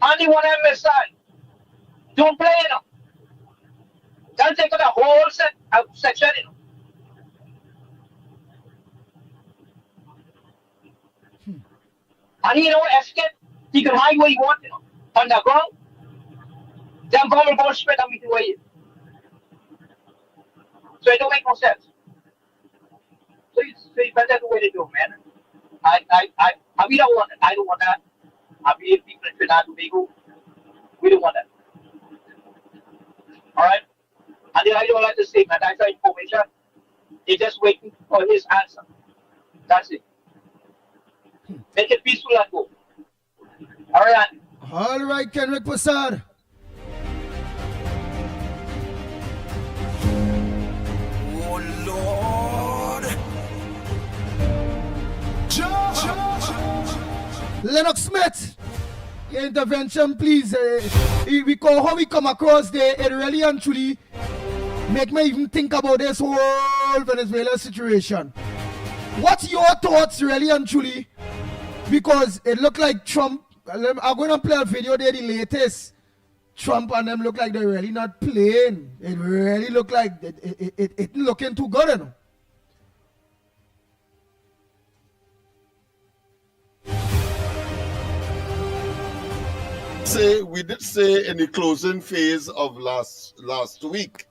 And you want to missile. Don't play, you know. Don't take the whole section, you know. And you know, escape, he can hide where he wants, you know. Underground. Then bomb will go spread and meet the way. So it don't make no sense. So it's better the way to do, man. We don't want it. I don't want that. I believe people in Trinidad and Tobago. We don't want that. Alright? And then I don't like to say, man, that's the information. They're just waiting for his answer. That's it. Make it peaceful and go. Alright. Alright, Kenrick Prasad. Oh Lord. Lennox Smith, your intervention, please. How we come across there, it really and truly make me even think about this whole Venezuela situation. What's your thoughts, really and truly? Because it looked like Trump. I'm going to play a video there, the latest. Trump and them look like they're really not playing. It really look like it looking too good, you know. We did say in the closing phase of last week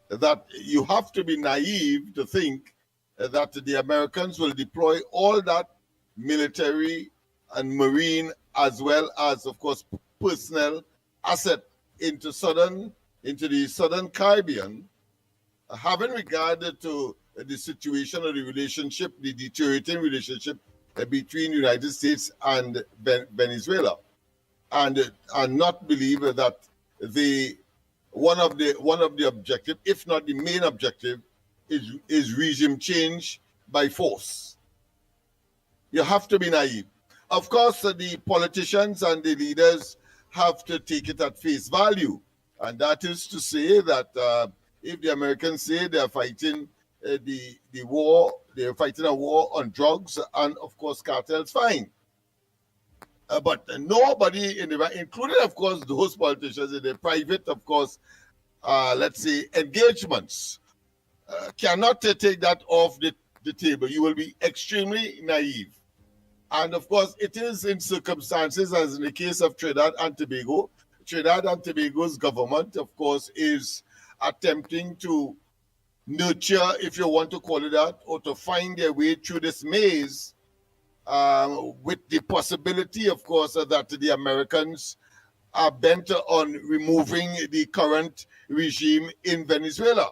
that you have to be naive to think that the Americans will deploy all that military and marine as well as, of course, personnel asset into the southern Caribbean, having regard to the situation or the relationship, the deteriorating relationship between the United States and Venezuela. And not believe that one of the objective, if not the main objective, is regime change by force. You have to be naive. Of course, the politicians and the leaders have to take it at face value, and that is to say that if the Americans say they are fighting the war, they are fighting a war on drugs and of course cartels, fine. But nobody including, of course, those politicians in their private, of course, let's say, engagements, cannot take that off the table. You will be extremely naive. And of course, it is in circumstances, as in the case of Trinidad and Tobago. Trinidad and Tobago's government, of course, is attempting to nurture, if you want to call it that, or to find their way through this maze, with the possibility, of course, that the Americans are bent on removing the current regime in Venezuela.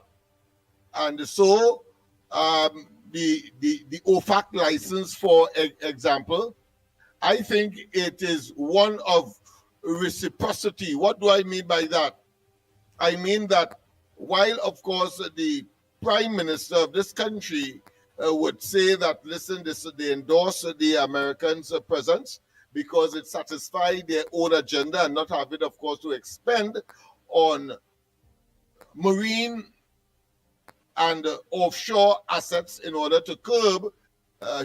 And so the OFAC license, for example, I think it is one of reciprocity. What do I mean by that? I mean that while, of course, the Prime Minister of this country would say that, listen, they endorse the Americans' presence because it satisfies their own agenda and not have it, of course, to expend on marine and offshore assets in order to curb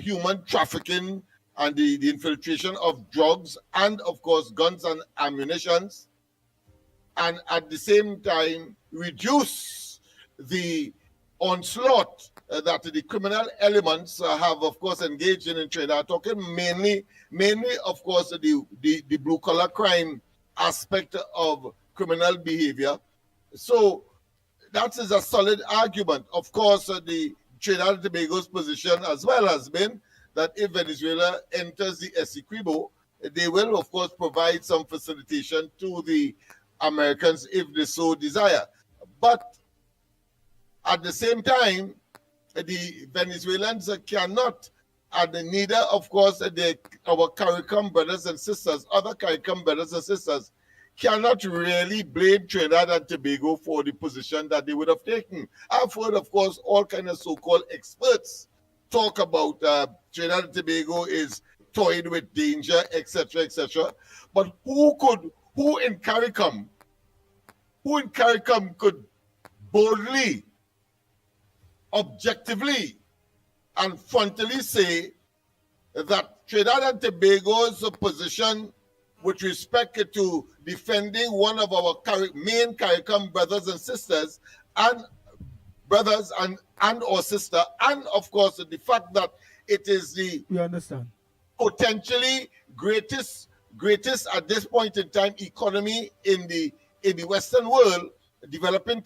human trafficking and the infiltration of drugs and, of course, guns and ammunitions, and at the same time reduce the onslaught that the criminal elements have, of course, engaged in Trinidad. Talking mainly, of course, the blue-collar crime aspect of criminal behavior. So that is a solid argument. Of course, the Trinidad and Tobago's position as well has been that if Venezuela enters the Essequibo, they will, of course, provide some facilitation to the Americans if they so desire. But at the same time, the Venezuelans cannot, and neither, of course, our CARICOM brothers and sisters, other CARICOM brothers and sisters, cannot really blame Trinidad and Tobago for the position that they would have taken. I've heard, of course, all kinds of so-called experts talk about Trinidad and Tobago is toyed with danger, etc., etc. But who in CARICOM could boldly, objectively, and frontally say that Trinidad and Tobago's position with respect to defending one of our main CARICOM brothers and sisters, and brothers and or sister, and of course the fact that it is the potentially greatest at this point in time economy in the Western world, developing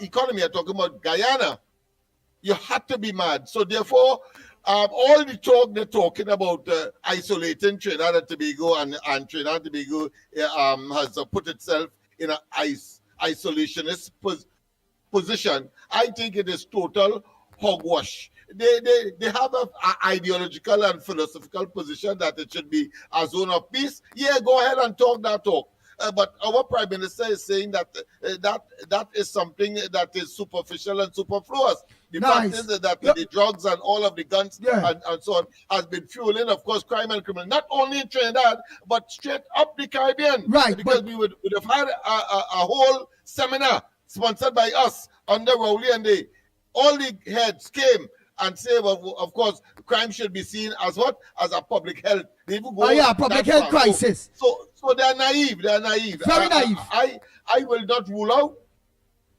economy. I'm talking about Guyana. You had to be mad. So therefore, all the talk they're talking about isolating Trinidad and Tobago, and Trinidad and Tobago has put itself in an isolationist position. I think it is total hogwash. They have an ideological and philosophical position that it should be a zone of peace. Yeah, go ahead and talk that talk. But our Prime Minister is saying that that is something that is superficial and superfluous. The fact is that the drugs and all of the guns and so on has been fueling, of course, crime and criminal, not only in Trinidad, but straight up the Caribbean. Right. Because we would have had a whole seminar sponsored by us under Rowley, and all the heads came and say, well, of course, crime should be seen as what? As a public health. They even go public health crisis. So they're naive. They're naive. Very naive. I will not rule out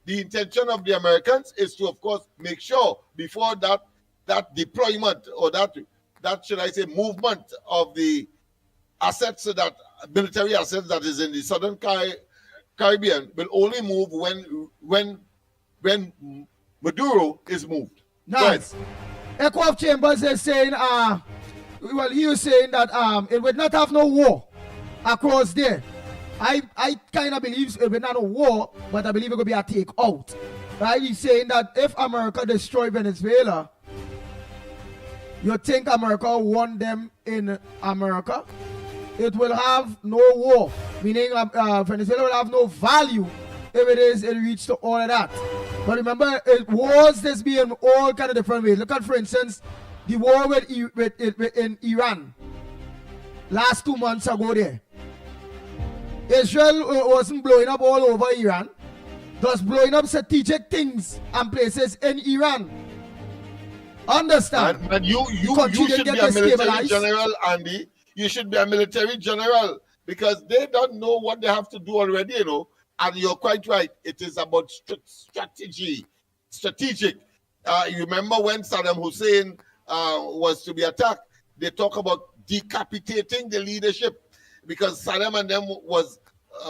the intention of the Americans is to, of course, make sure before that deployment or that should I say movement of the assets, that military assets that is in the Southern Caribbean will only move when Maduro is moved. Nice. Echo of Chambers is saying, he was saying that it would not have no war across there. I kind of believe it would not a war, but I believe it could be a take out. Right? He's saying that if America destroy Venezuela, you think America won them in America? It will have no war, meaning Venezuela will have no value if it reached to all of that. But remember, wars this be in all kind of different ways. Look at, for instance, the war in Iran. Last 2 months ago there. Israel wasn't blowing up all over Iran. Just blowing up strategic things and places in Iran. Understand? And you should be a military general, Andy. You should be a military general, because they don't know what they have to do already, you know. And you're quite right. It is about strategic. You remember when Saddam Hussein was to be attacked, they talk about decapitating the leadership because Saddam and them was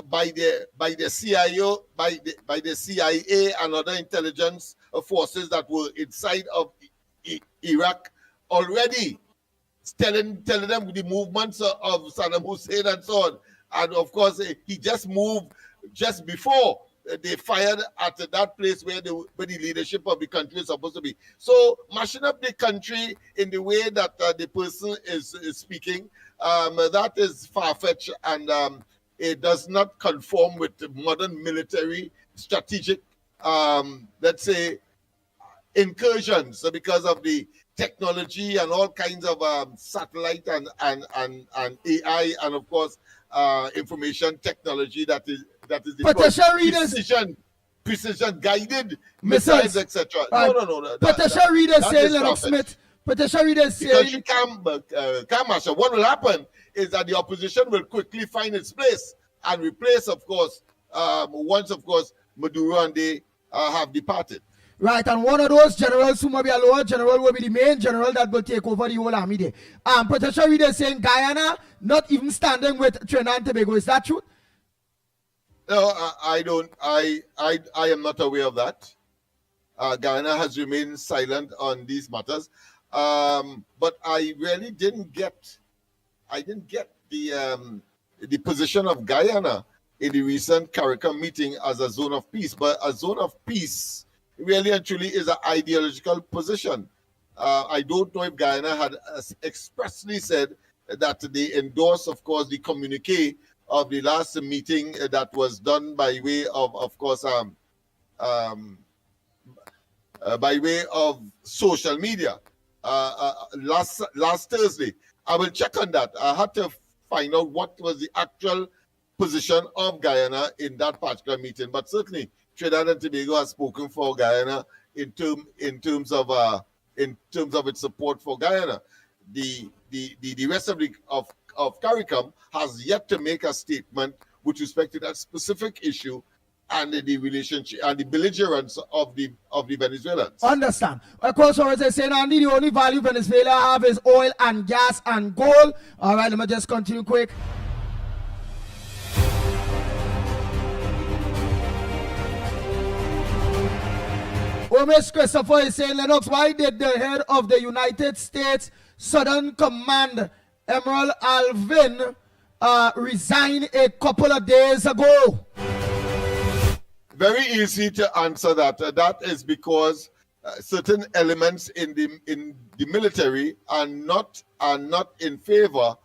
by the CIA and other intelligence forces that were inside of Iraq already, telling them the movements of Saddam Hussein and so on. And of course, he just moved just before they fired at that place where the leadership of the country is supposed to be. So mashing up the country in the way that the person is speaking, that is far-fetched, and it does not conform with the modern military strategic, let's say, incursions because of the technology and all kinds of satellite and AI and of course information technology that is precision guided missiles, etc. No. Patricia Reed is saying, Lennox Smith. Patricia Reed is saying, because you can't master. What will happen is that the opposition will quickly find its place and replace, of course, once of course Maduro and they have departed. Right, and one of those generals who may be a lower general will be the main general that will take over the whole army there. Patricia Reed is saying Guyana not even standing with Trinidad and Tobago. Is that true? No, I don't. I am not aware of that. Guyana has remained silent on these matters. But I really didn't get. The position of Guyana in the recent CARICOM meeting as a zone of peace. But a zone of peace really and truly is an ideological position. I don't know if Guyana had expressly said that they endorse, of course, the communique of the last meeting that was done by way of course, by way of social media last Thursday. I will check on that. I had to find out what was the actual position of Guyana in that particular meeting, but certainly Trinidad and Tobago has spoken for Guyana in terms of its support for Guyana. The rest of CARICOM has yet to make a statement with respect to that specific issue and the relationship and the belligerence of the Venezuelans. Understand. Of course, as I say, Andy, the only value Venezuela have is oil and gas and gold. All right, let me just continue quick. Miss Christopher is saying, Lennox, why did the head of the United States Southern Command, Emerald Alvin, resign a couple of days ago? Very easy to answer that. That is because certain elements in the military are not in favor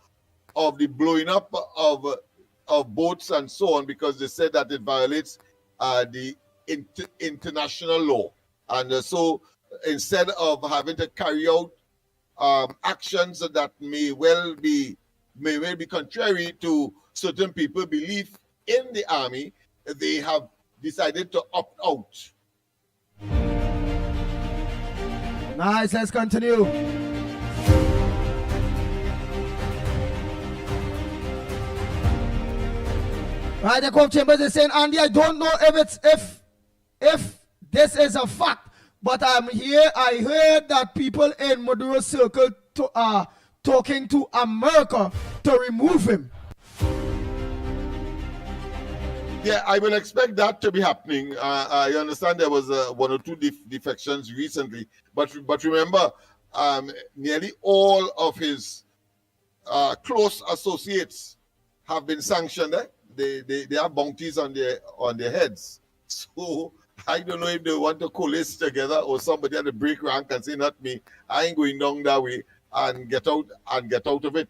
of the blowing up of boats and so on, because they said that it violates the international law. And so instead of having to carry out actions that may well be contrary to certain people's belief in the army, they have decided to opt out. Nice, let's continue. Right, the Coach Chambers is saying, Andy, I don't know if this is a fact, but I'm here. I heard that people in Maduro's circle are talking to America to remove him. Yeah, I will expect that to be happening. I understand there was one or two defections recently, but remember, nearly all of his close associates have been sanctioned. They have bounties on their heads. So I don't know if they want to coalesce together or somebody at the break rank and say, not me, I ain't going down that way, and get out of it.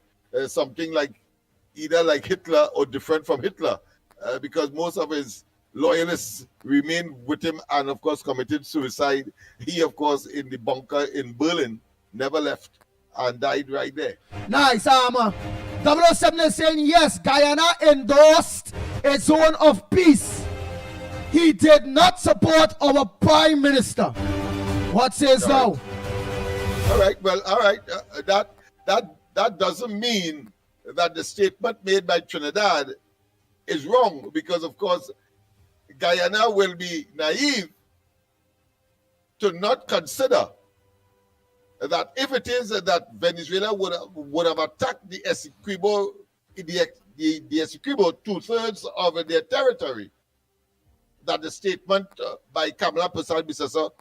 Something like either like Hitler or different from Hitler. Because most of his loyalists remained with him and, of course, committed suicide. He, of course, in the bunker in Berlin, never left and died right there. Nice. 007 is saying, yes, Guyana endorsed a zone of peace. He did not support our prime minister. What says now? All right. Well, all right. That doesn't mean that the statement made by Trinidad is wrong, because of course Guyana will be naive to not consider that if it is that Venezuela would have attacked the Essequibo, the Essequibo 2/3 of their territory, that the statement by Kamala Persad-Bissessar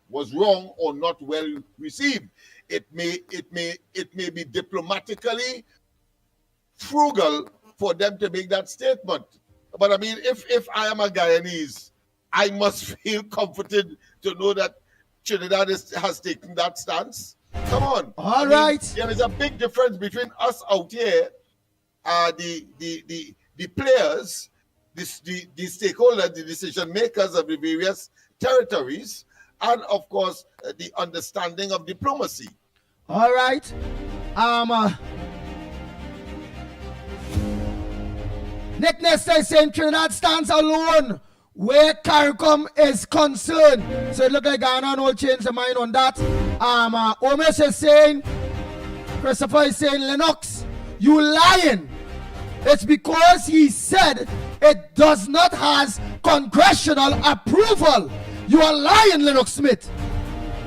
was wrong or not well received. It may be diplomatically frugal for them to make that statement. But I mean, if I am a Guyanese, I must feel comforted to know that Trinidad has taken that stance. Come on. All right. There is a big difference between us out here, the players, the stakeholders, the decision makers of the various territories, and of course the understanding of diplomacy. All right. Nick Nesta is saying Trinidad stands alone where CARICOM is concerned. So it looks like Ghana will change their mind on that. Omesh is saying, Christopher is saying, Lennox, you lying. It's because he said it does not have congressional approval. You are lying, Lennox Smith.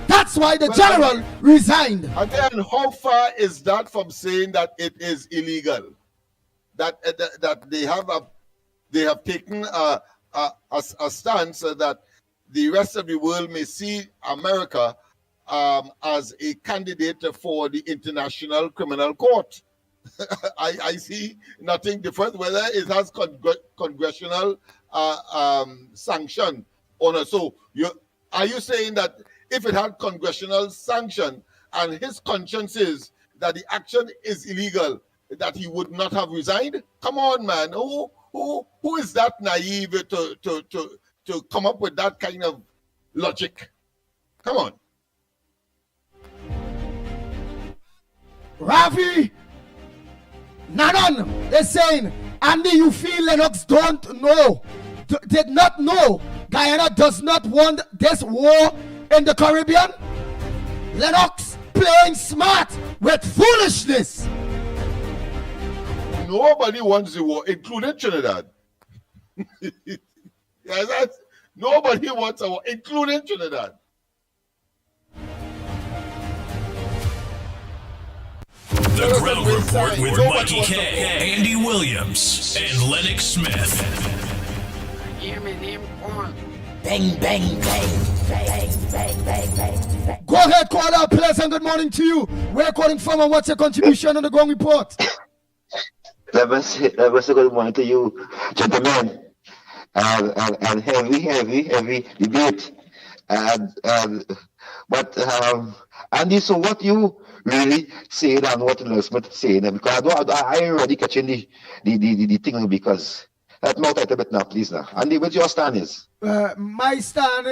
That's why the general resigned. Again, how far is that from saying that it is illegal? That they have taken a stance that the rest of the world may see America as a candidate for the International Criminal Court. I see nothing different whether it has congressional sanction or not. So are you saying that if it had congressional sanction and his conscience is that the action is illegal, that he would not have resigned? Come on, man. Who is that naive to come up with that kind of logic? Come on. Ravi Nanon is saying, Andy, you feel Lennox don't know, did not know Guyana does not want this war in the Caribbean? Lennox playing smart with foolishness. Nobody wants the war, including Trinidad. Nobody wants a war, including Trinidad. The Ground Report with Mikey K, Andy Williams, and Lennox Smith. Bang, bang, bang, bang, bang, bang, bang. Go ahead, call out, pleasant good morning to you. Where calling from and what's your contribution on the Ground Report? Let me say good morning to you, gentlemen. And heavy debate. But Andy, so what you really saying and what Lennox Smith saying? Because I already catching the thing because help me out a bit now, please now. Andy, what your stand is? My stand,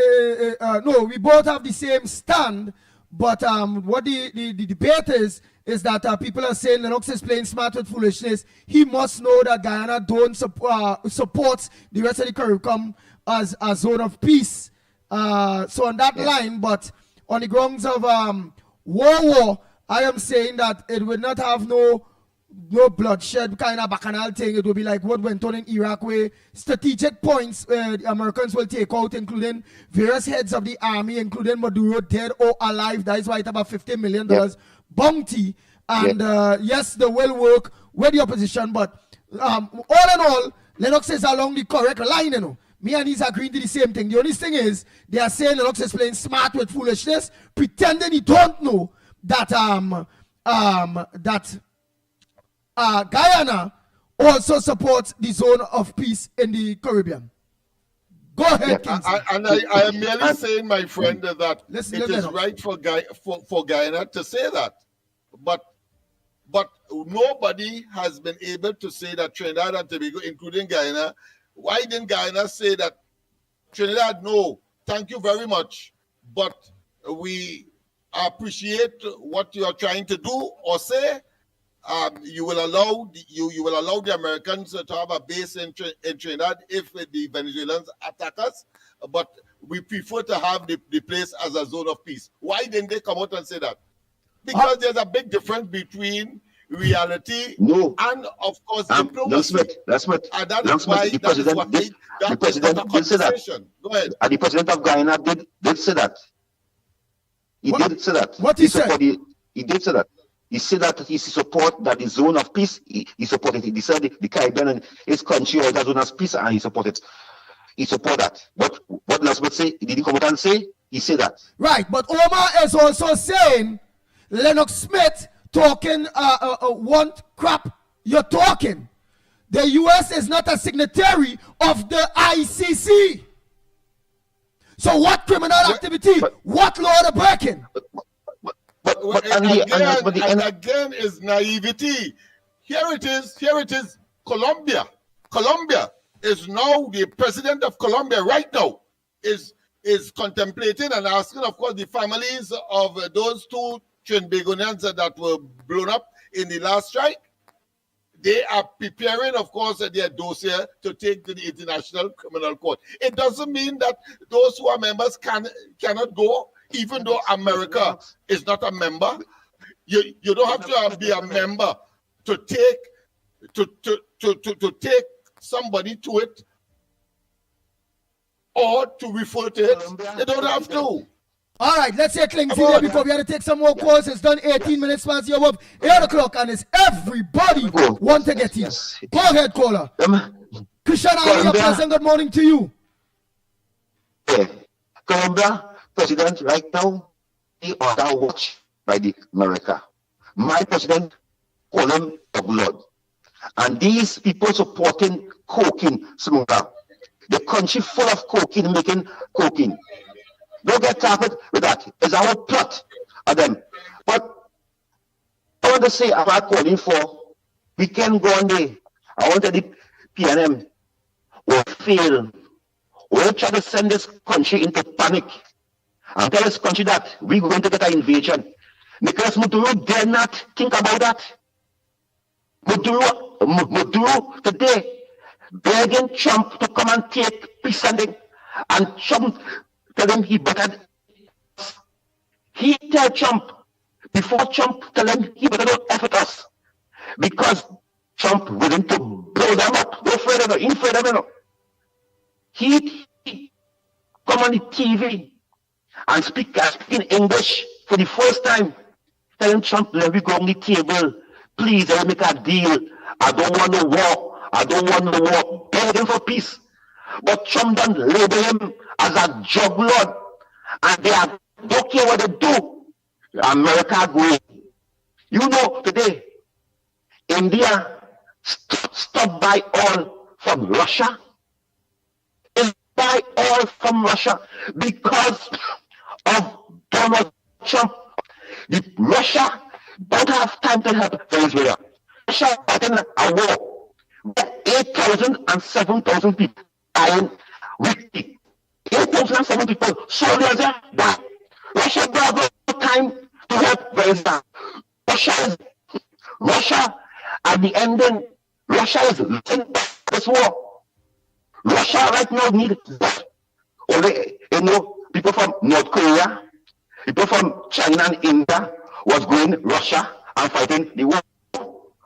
no, we both have the same stand, but what the debate is that people are saying Lennox is playing smart with foolishness. He must know that Guyana don't supports the rest of the CARICOM as a zone of peace. So on that line, but on the grounds of war, I am saying that it would not have no bloodshed kind of bacchanal thing. It would be like what went on in Iraq, where strategic points the Americans will take out, including various heads of the army, including Maduro, dead or alive. That is why it's about $50 million bounty. And yes, they will work with the opposition, but all in all, Lennox is along the correct line, you know. Me and he's agreeing to the same thing. The only thing is, they are saying Lennox is playing smart with foolishness, pretending he don't know that Guyana also supports the zone of peace in the Caribbean. Go ahead, I am merely saying, my friend, that it is right for Guyana to say that. But nobody has been able to say that Trinidad and Tobago, including Guyana. Why didn't Guyana say that Trinidad, no, thank you very much, but we appreciate what you are trying to do or say? You will allow the Americans to have a base in Trinidad if the Venezuelans attack us, but we prefer to have the place as a zone of peace. Why didn't they come out and say that? Because there's a big difference between reality and, of course, diplomacy. That's what. That is why the president did say that. Go ahead. And the president of Guyana did say that. He did say that. What he said? He did say that. He said that he support that the zone of peace. He supported it. He said the Caribbean and his country are the zone of peace, and he supported. He support that. But what Lesmith say? Did he come out and say? He said that. Right, but Omar is also saying Lennox Smith talking want crap you're talking. The US is not a signatory of the ICC. So what criminal activity? What law are they breaking? But again is naivety. Here it is. Colombia is now the president of Colombia right now is contemplating and asking, of course, the families of those two Trinbagonians that were blown up in the last strike. They are preparing, of course, their dossier to take to the International Criminal Court. It doesn't mean that those who are members cannot go, even though America is not a member. You don't have to be a member to take somebody to it or to refer to it. You don't have to. All right, let's say Klingsy there before we have to take some more calls. It's done 18 minutes past the hour of 8 o'clock, and it's everybody want to get in. Go ahead, caller. Christian, a pleasant good morning to you. Yeah. Colombia president right now, he order watch by the America. My president call him the blood. And these people supporting cocaine smoker. The country full of cocaine, making cocaine. Don't get started with that. It's our plot of them. But I want to say about calling for, we can go on there. I want the PNM will fail. We'll try to send this country into panic and tell this country that we're going to get an invasion. Nicolas Maduro dare not think about that. Maduro today begging Trump to come and take peace sending, and Trump tell him he better. He tell Trump before Trump tell him he better don't effort us because Trump willing to blow them up. Don't afraid of it. Afraid of it. He come on the TV and speak in English for the first time, telling Trump, let me go on the table. Please, let me make a deal. I don't want no war. I don't want no war. Begging for peace. But Trump done label him as a drug lord. And they don't care what they do. America going. You know, today, India stopped buy oil from Russia. It's buy oil from Russia because of Donald Trump. Russia don't have time to help Venezuela. Russia is in a war. 8,000 and 7,000 people dying weekly. 8,000 and 7,000 people, soldiers die. Russia don't have no time to help Venezuela. Russia, at the ending, Russia is losing this war. Russia right now needs that. Only, people from North Korea, people from China and India was going to Russia and fighting the war.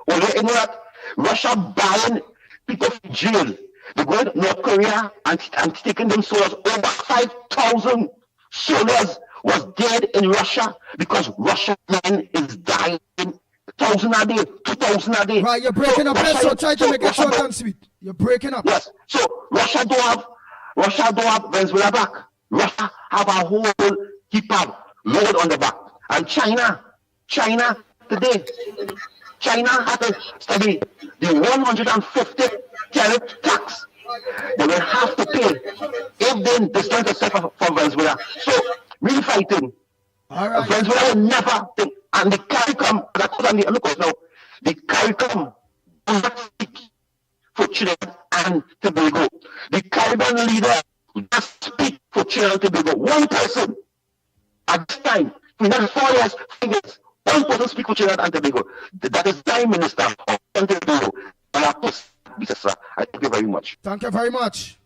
Only, that Russia buying people from jail. They go to North Korea and taking them soldiers. Over 5,000 soldiers was dead in Russia because Russian men is dying 1,000 a day, 2,000 a day. Right, you're breaking up, so try to make it short and sweet. You're breaking up. Yes, so Russia don't have Venezuela back. Russia have a whole heap of load on the back. And China today, China had to study the 150 tariff tax they will have to pay if they decide to step from Venezuela. So, really fighting. Right. Venezuela will never think. And the CARICOM, that's on the Amicus now, the CARICOM does not speak for Trinidad and Tobago. The Caribbean leader does speak for Trinidad and Tobago. One person at this time, for the next 4 years, 5 years, one person speak for Trinidad and Tobago. That is Prime Minister of Tobago. I thank you very much. Thank you very much.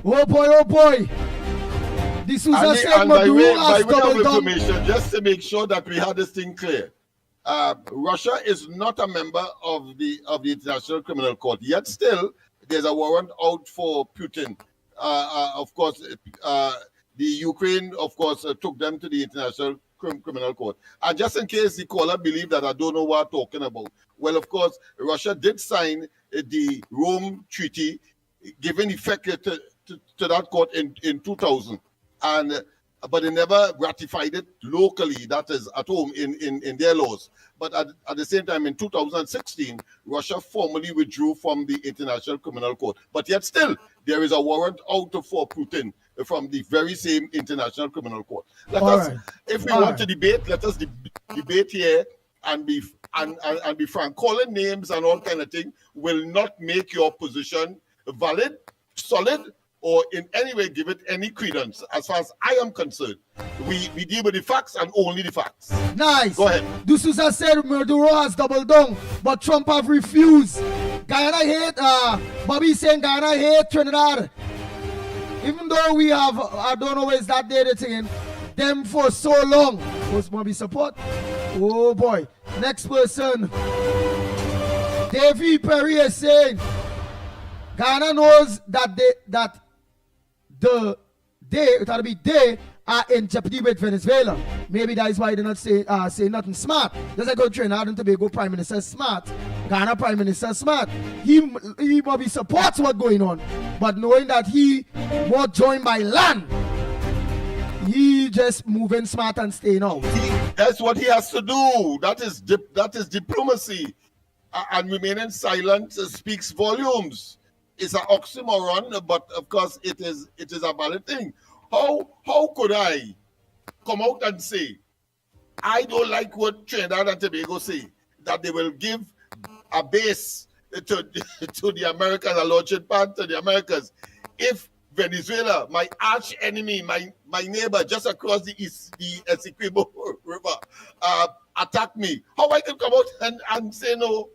Oh boy. This was and by way of information, just to make sure that we have this thing clear, Russia is not a member of the International Criminal Court. Yet still, there's a warrant out for Putin. Of course, the Ukraine, of course, took them to the International Criminal Court. And just in case the caller believe that I don't know what I'm talking about, well, of course, Russia did sign the Rome Treaty, giving effect to that court in 2000. And but they never ratified it locally, that is at home in their laws. But at the same time, in 2016, Russia formally withdrew from the International Criminal Court. But yet still, there is a warrant out for Putin from the very same International Criminal Court. If we want to debate, let us debate here and be frank. Calling names and all kind of thing will not make your position valid, solid, or in any way give it any credence. As far as I am concerned, we deal with the facts and only the facts. Nice. Go ahead. D'Souza said Maduro has doubled down, but Trump have refused. Guyana hate, Bobby saying Guyana hate Trinidad. Even though we have, I don't know where is that data thing, them for so long. Was Bobby support? Oh boy. Next person. Davy Perry is saying Ghana knows that they are in jeopardy with Venezuela. Maybe that is why they not say nothing smart. Just like Trinidad and Tobago Prime Minister smart, Ghana Prime Minister smart. He probably supports what's going on, but knowing that he was joined by land, he just moving smart and staying out. That's what he has to do. That is diplomacy, and remaining silent speaks volumes. It's an oxymoron, but of course it is a valid thing. How could I come out and say I don't like what Trinidad and Tobago say, that they will give a base to the Americans, a launching pad to the Americans, if Venezuela, my arch enemy, my neighbor just across the Essequibo River, attack me? How I can come out and say no?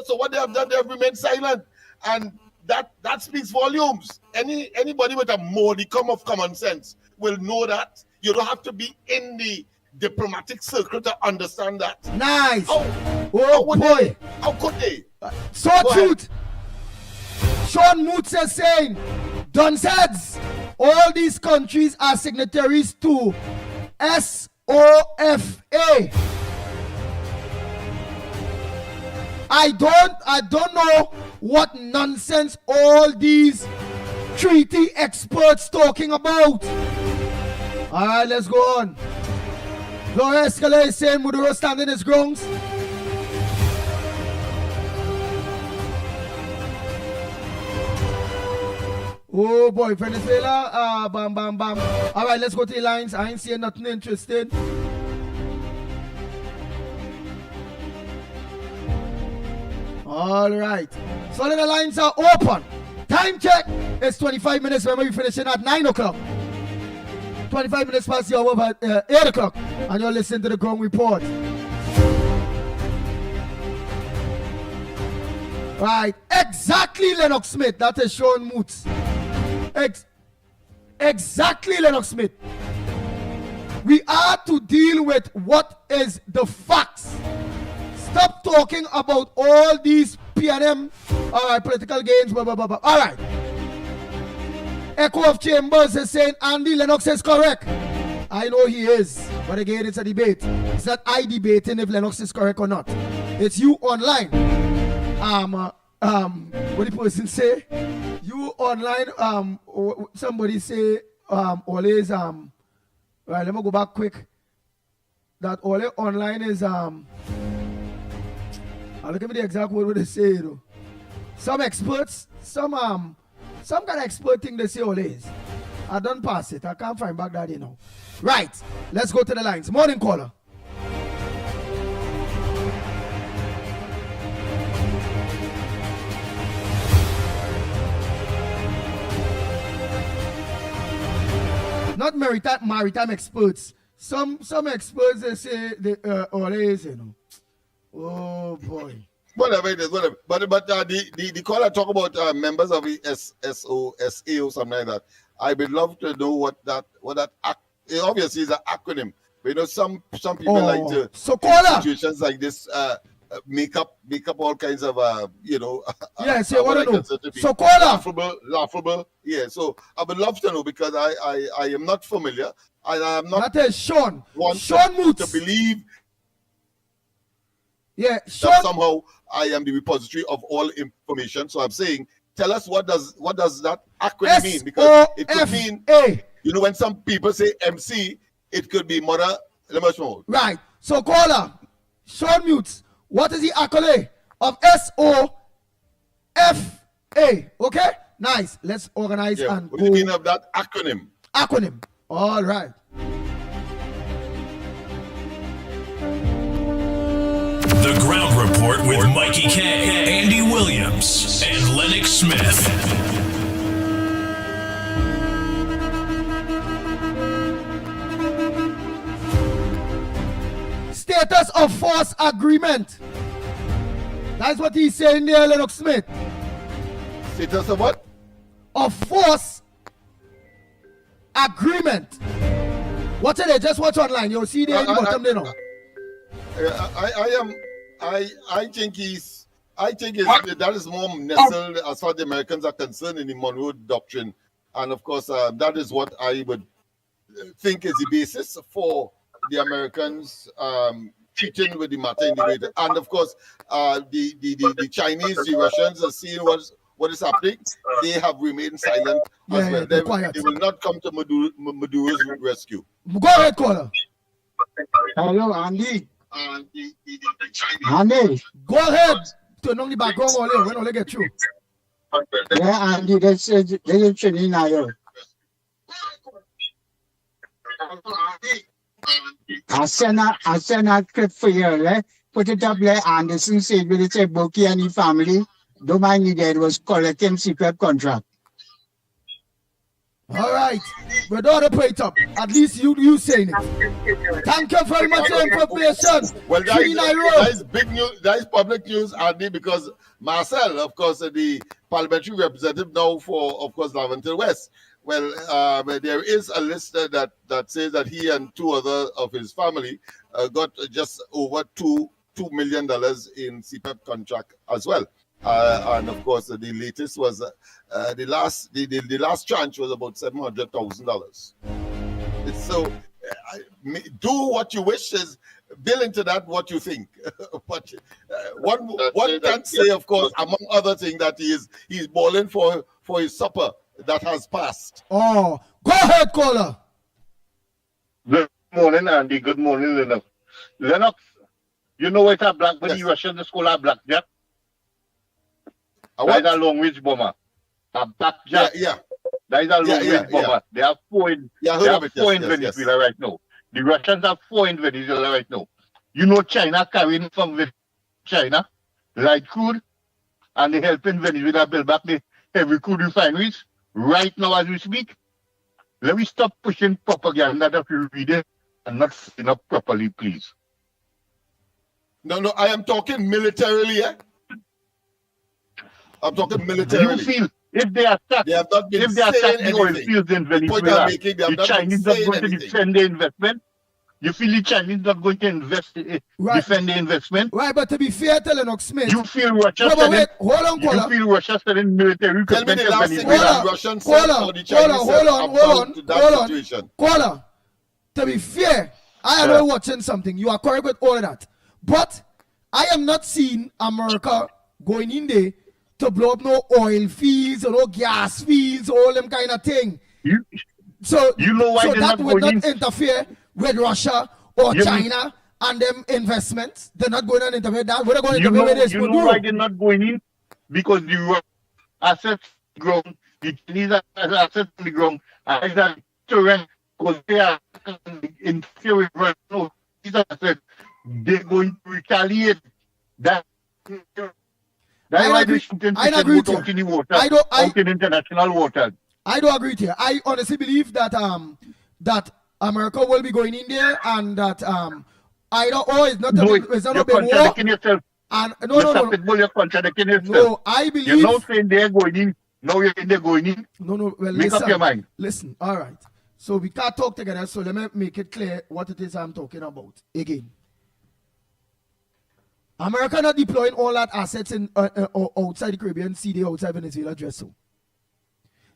So what they have done, they have remained silent, and that speaks volumes. Anybody with a modicum of common sense will know that. You don't have to be in the diplomatic circle to understand that. Nice. How could they? So truth. Sean Moots is saying, Dunsheads, all these countries are signatories to SOFA. I don't know what nonsense all these treaty experts talking about. All right, let's go on. Gloria Escalade is saying Maduro standing his grounds. Oh boy, Venezuela, bam, bam, bam. All right, let's go to the lines. I ain't seeing nothing interesting. All right, so the lines are open. Time check. It's 25 minutes. Remember, we finishing at 9 o'clock. 25 minutes past the hour of 8 o'clock. And you're listening to the Ground Report. Right, exactly Lennox Smith. That is Sean Moots. Exactly Lennox Smith. We are to deal with what is the facts. Stop talking about all these PNM, political gains, blah, blah, blah, blah. All right. Echo of Chambers is saying Andy Lennox is correct. I know he is, but again, it's a debate. It's not I debating if Lennox is correct or not. It's you online. What the person say? You online, somebody say, always, right, let me go back quick. That all online is, look at me the exact word what they say, though. Some experts, some kind of expert thing they say always. I don't pass it. I can't find back that, Right, let's go to the lines. Morning caller. Not maritime experts. Some experts they say they always, Oh boy. Whatever it is, whatever. But the caller talk about members of the SOSA or something like that. I would love to know what that obviously is an acronym. But some people like to so caller situations like this make up all kinds of Yes, I want to know. consider to be So caller, laughable. Yeah, so I would love to know because I am not familiar and I am not. That is Sean. Want Sean Moots. to believe. Yeah, Sean. That somehow I am the repository of all information. So I'm saying, tell us what does that acronym mean? Because it could mean, when some people say MC, it could be mother. Right. So caller, Sean Mutes. What is the accolade of SOFA? Okay? Nice. Let's organize and what do you mean of that acronym? Acronym. All right. The Ground Report with Mikey K, Andy Williams, and Lennox Smith. Status of force agreement. That's what he's saying there, Lennox Smith. Status of what? Of force agreement. What's it? Just watch online. You'll see there in the bottom there now. I think that is more nestled as far as the Americans are concerned in the Monroe Doctrine, and of course that is what I would think is the basis for the Americans treating with the matter in the way. And of course, the Chinese, the Russians are seeing what is happening. They have remained silent as well. They will not come to Maduro's rescue. Go ahead, caller. Hello, Andy. Andy. Go ahead. Turn on the background when I get through. Yeah, Andy, this is Trini Nayo. I send a clip for you, put it up there. Anderson said with it, Boki and the family, don't mind me there, was collecting CPEP contract. All right. We don't put it up. At least you saying it. Thank you very much for the information. Well, that is big news. That is public news, Andy, because Marcel, of course, the parliamentary representative now for, of course, Laventille West. Well, there is a list that says that he and two other of his family got just over $2 million in CPEP contract as well. And of course, the latest was the last tranche was about $700,000. So, do what you wish. Is bill into that what you think. But one can say, of course, among other things, that he's balling for his supper that has passed. Oh, go ahead, caller. Good morning, Andy. Good morning, Lennox. Lennox, you know what a blackberry Russian school are blackjack? That is a long range bomber. A blackjack. Yeah. That is a long range bomber. Yeah. They have four in Venezuela right now. The Russians have 4 in Venezuela right now. You know China carrying from China light crude, and they helping Venezuela build back the heavy crude refineries right now as we speak. Let me stop pushing propaganda that we read it and not setting up properly, please. No, I am talking militarily, yeah? I'm talking militarily. You feel if they attack, they have not been if they attack the oil fields in Venezuela, the Chinese are going to defend the investment. You feel the Chinese not going to defend the investment? Right, but to be fair to Lennox Smith, you feel Russia you feel Russia selling military equipment in Venezuela? Caller, to be fair, I am watching something. You are correct with all of that. But I am not seeing America going in there to blow up no oil fields or no gas fields, all them kind of thing. So you know why that would not interfere with Russia or China and them investments. They're not going to interfere with that. We're going to interfere with this. You know why they're not going in? Because the assets on the ground, the Chinese assets on the ground, are that because they are interfere with Russia. No, these assets, they're going to retaliate. That's why they shouldn't out in the water, out in international waters. I do agree with you. I honestly believe that that America will be going in there, and that it's not a big war. Yourself. And no. Pitbull, you're contradicting yourself. No, I believe you're not saying they're going in. No, you're saying they're going in. No. Well, make up your mind. Listen, all right. So we can't talk together. So let me make it clear what it is I'm talking about again. America not deploying all that assets in outside the Caribbean Sea, they outside Venezuela just so.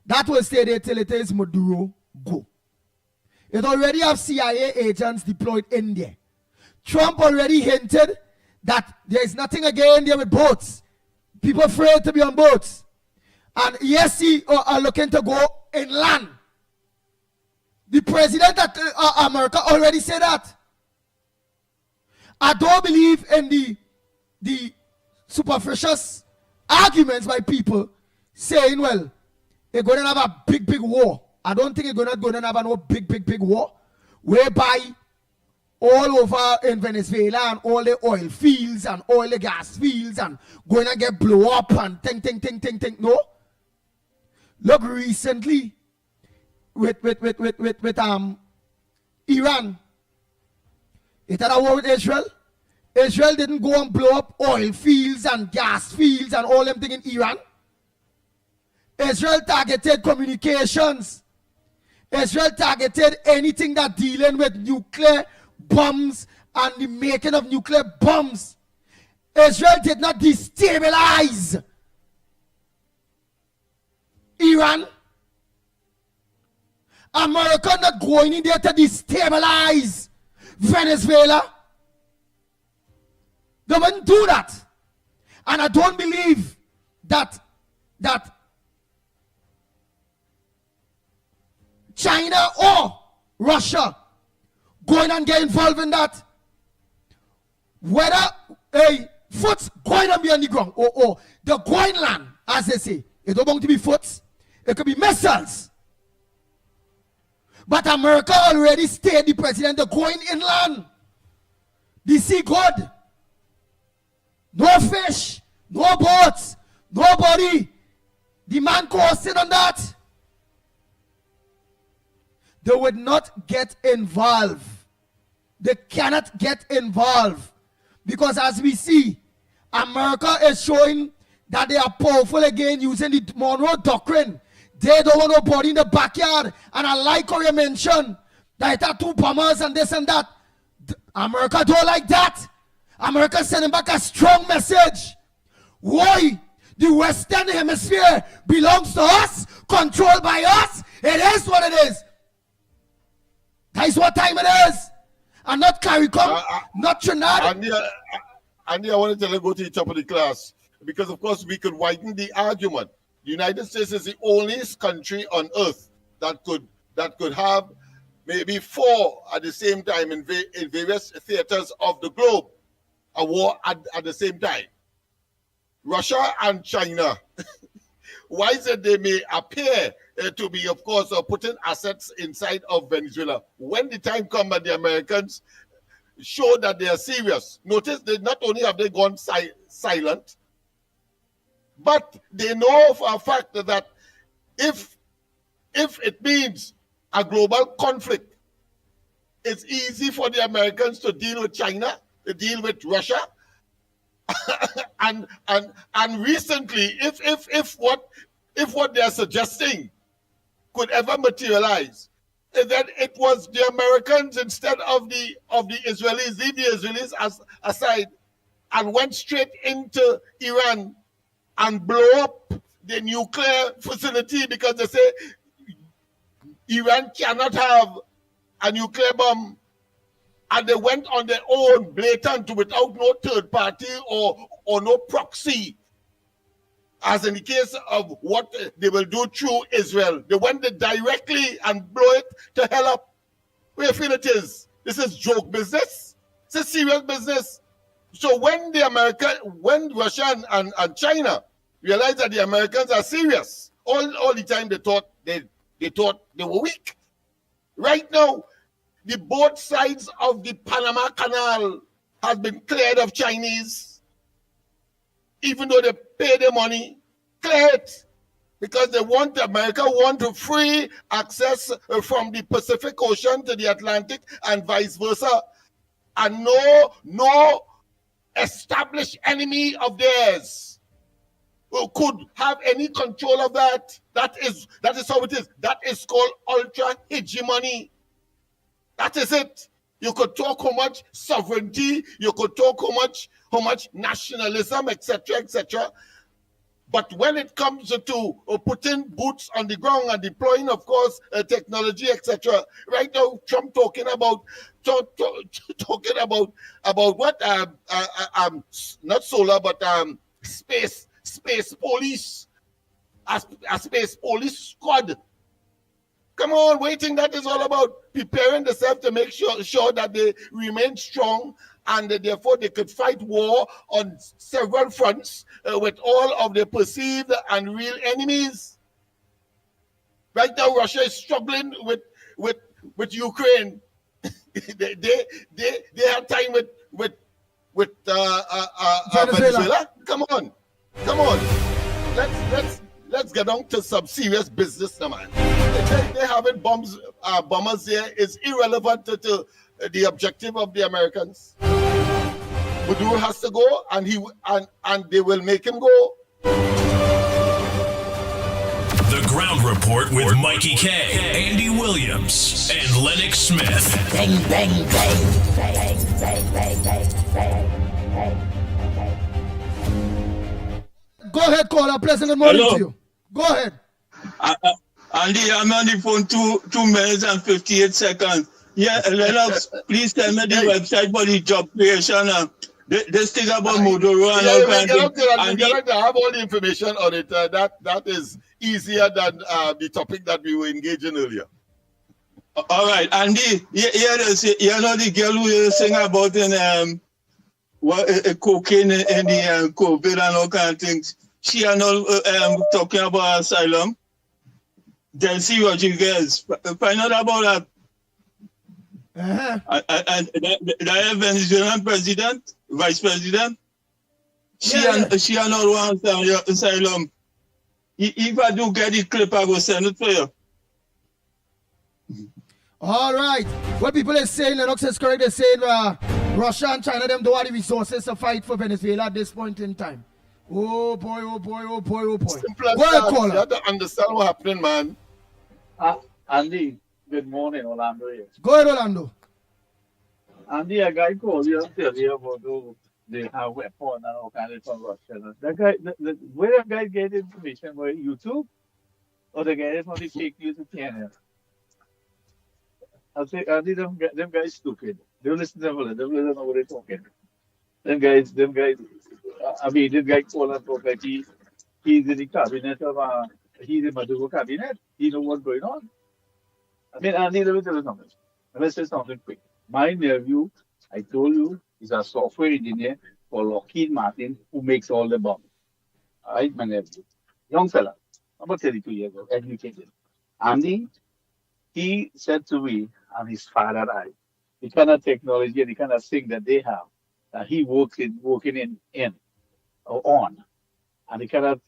That will stay there till it is Maduro go. It already have CIA agents deployed in there. Trump already hinted that there is nothing again there with boats. People afraid to be on boats. And yes, he are looking to go inland. The president of America already said that. I don't believe in the superficial arguments by people saying, well, they're going to have a big war. I don't think they're going to have no big war, whereby all over in Venezuela and all the oil fields and all the gas fields and going to get blow up and ting. No. Look, recently with Iran, it had a war with Israel. Israel didn't go and blow up oil fields and gas fields and all them things in Iran. Israel targeted communications. Israel targeted anything that dealing with nuclear bombs and the making of nuclear bombs. Israel did not destabilize Iran. America not going in there to destabilize Venezuela. They wouldn't do that. And I don't believe that China or Russia going and get involved in that. Whether a foot's going to be on the ground or the going land, as they say, it don't want to be foot, it could be missiles. But America already stayed the president, they're going inland. The sea good. No fish, no boats, nobody. The man costing on that. They would not get involved. They cannot get involved. Because as we see, America is showing that they are powerful again using the Monroe Doctrine. They don't want nobody in the backyard. And I like how you mentioned that it are two bombers and this and that. America don't like that. America sending back a strong message. Why? The Western Hemisphere belongs to us, controlled by us. It is what it is. That is what time it is. And not CARICOM, not Trinidad. Andy, I wanted to go to the top of the class because, of course, we could widen the argument. The United States is the only country on earth that could have maybe four at the same time in various theaters of the globe, a war at the same time. Russia and China. Why is it they may appear to be, of course, putting assets inside of Venezuela? When the time comes and the Americans show that they are serious, notice that not only have they gone silent, but they know for a fact that if it means a global conflict, it's easy for the Americans to deal with China, to deal with Russia. and recently, if what they are suggesting could ever materialize, that it was the Americans instead of the Israelis, leave the Israelis aside, and went straight into Iran and blow up the nuclear facility because they say Iran cannot have a nuclear bomb. And they went on their own, blatant, without no third party or no proxy, as in the case of what they will do through Israel. They went there directly and blow it to hell up. Where you feel it is? This is joke business. It's a serious business. So when Russia and China realized that the Americans are serious, all the time they thought they were weak. Right now, the both sides of the Panama Canal has been cleared of Chinese, even though they pay their money. Clear it, because America want to free access from the Pacific Ocean to the Atlantic and vice versa, and no established enemy of theirs who could have any control of that. That is how it is. That is called ultra hegemony. That is it. You could talk how much sovereignty, you could talk how much nationalism, etc. But when it comes to putting boots on the ground and deploying, of course, technology, etc. Right now, Trump talking about what not solar but space police, a space police squad. Come on, waiting. That is all about preparing themselves to make sure that they remain strong and therefore they could fight war on several fronts with all of the perceived and real enemies. Right now, Russia is struggling with Ukraine. they have time with Venezuela. Come on. Let's get on to some serious business now, man. They having bombers there is irrelevant to the objective of the Americans. Maduro has to go, and they will make him go. The Ground Report with Mikey K, Andy Williams, and Lennox Smith. Bang, bang, bang, bang, bang, bang, bang, bang. Go ahead, caller. Pleasant good morning to you. Go ahead. Andy, I'm on the phone 2 minutes and 58 seconds. Yeah, Lennox, please tell me the website for the job creation. This thing about Maduro and all kinds of things. I have all the information on it. That is easier than the topic that we were engaging earlier. All right, Andy, you know the girl who you sing about in cocaine in the COVID and all kinds of things. She and all talking about asylum. Delcy Rodriguez, find out about that. And the Venezuelan president, vice president, she and all want asylum. If I do get the clip, I will send it for you. All right. What people are saying, Lennox is correct. They're saying Russia and China, them don't have the resources to fight for Venezuela at this point in time. Oh boy. Simple as that. You have to understand what's happening, man. Andy, good morning, Orlando. Go ahead, Orlando. Andy, a guy called you and tell you about they have weapons and all kinds of from Russia. That guy, where that guy get information? Where YouTube? Or they get it from the fake news channel? I'll say, Andy, them guys stupid. They don't listen to them, they don't know what they're talking. Them guys, I mean, this guy called and talk like he's in the cabinet of, he's in Maduro cabinet. He knows what's going on. I mean, Andy, let me tell you something. Let me say something quick. My nephew, I told you, is a software engineer for Lockheed Martin who makes all the bombs. All right, my nephew. Young fella, about 32 years old, educated. Andy, he said to me and his father and I, the kind of technology and the kind of thing that they have, that he working in or on, and the kind of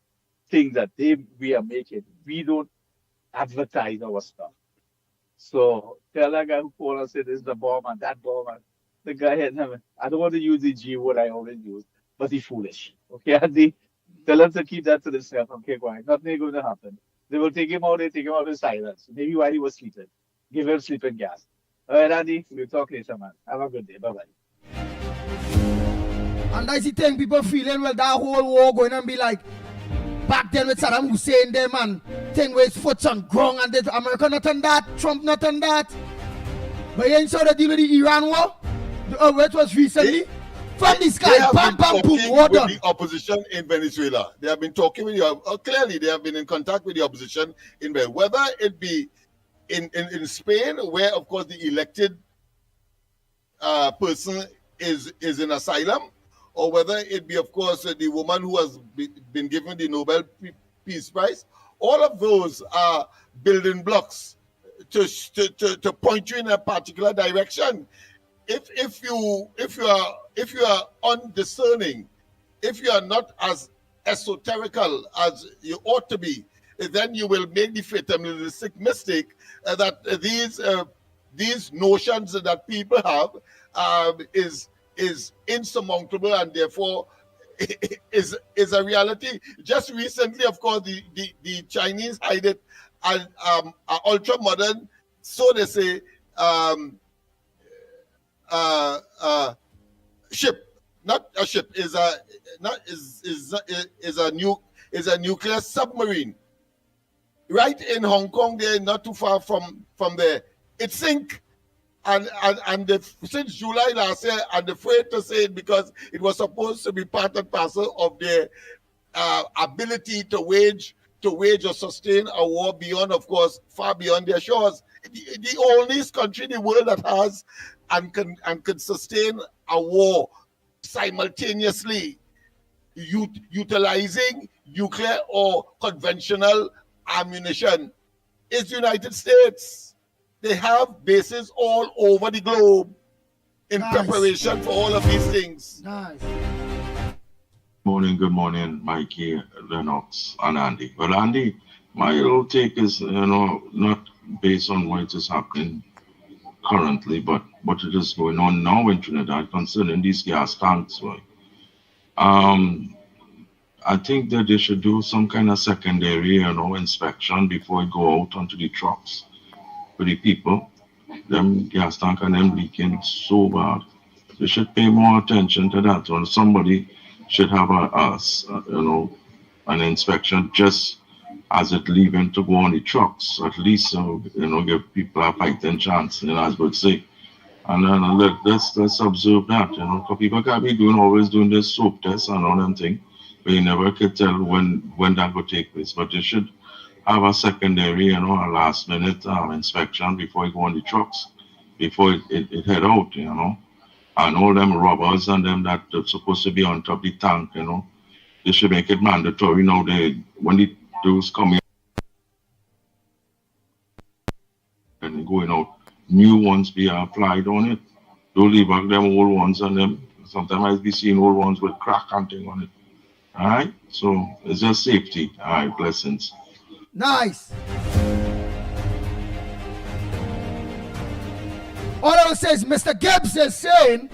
things that we are making, we don't advertise our stuff. So tell that guy who called and said this is the bomb and that bomb, and the guy had I don't want to use the G word I always use, but he's foolish. Okay, Andy, tell him to keep that to himself. Okay, quiet. Nothing is going to happen. They will take him out in silence. Maybe while he was sleeping. Give him sleeping gas. All right, Andy, we'll talk later, man. Have a good day. Bye-bye. And that's the thing, people feeling, well, that whole war going and be like, back then with Saddam Hussein there, man, thing where his foot's on ground and the America not on that, Trump not on that. But you ain't saw the deal with the Iran war? Where it was recently? From this guy, bam, bam, boom, war done. The opposition in Venezuela. They have been talking with you. Clearly, they have been in contact with the opposition in Venezuela. Whether it be in Spain, where, of course, the elected person is in asylum, or whether it be, of course, the woman who has been given the Nobel Peace Prize. All of those are building blocks to point you in a particular direction. If you are undiscerning, if you are not as esoterical as you ought to be, then you will make the fatalistic mistake that these notions that people have is insurmountable and therefore is a reality. Just recently, of course, the Chinese hide it as ultra modern, so they say, ship, not a ship, is a nuclear submarine. Right in Hong Kong, they're not too far from there. It sank, and since July last year, I'm afraid to say it because it was supposed to be part and parcel of their ability to wage or sustain a war beyond, of course, far beyond their shores. The only country in the world that has and can sustain a war simultaneously utilizing nuclear or conventional ammunition is the United States. They have bases all over the globe in preparation for all of these things. Nice. Good morning, Mikey, Lennox, and Andy. Well, Andy, my little take is, not based on what is happening currently, but what it is going on now in Trinidad concerning these gas tanks. Right? I think that they should do some kind of secondary, inspection before it go out onto the trucks for the people. Them gas tank and them leaking so bad. They should pay more attention to that. Or somebody should have an inspection just as it leaving to go on the trucks. At least, give people a fighting chance, as would say. And then let's observe that, because people can't be always doing this soap test and all them thing. But you never could tell when that will take place. But you should have a secondary, a last minute inspection before you go on the trucks, before it head out, And all them robbers and them that are supposed to be on top of the tank, they should make it mandatory now. When those come in and going out, new ones be applied on it. Don't leave back them old ones and them. Sometimes I be seeing old ones with crack and thing on it. All right, so it's just safety. All right, blessings. Nice. All I will say is Mr. Gibbs is saying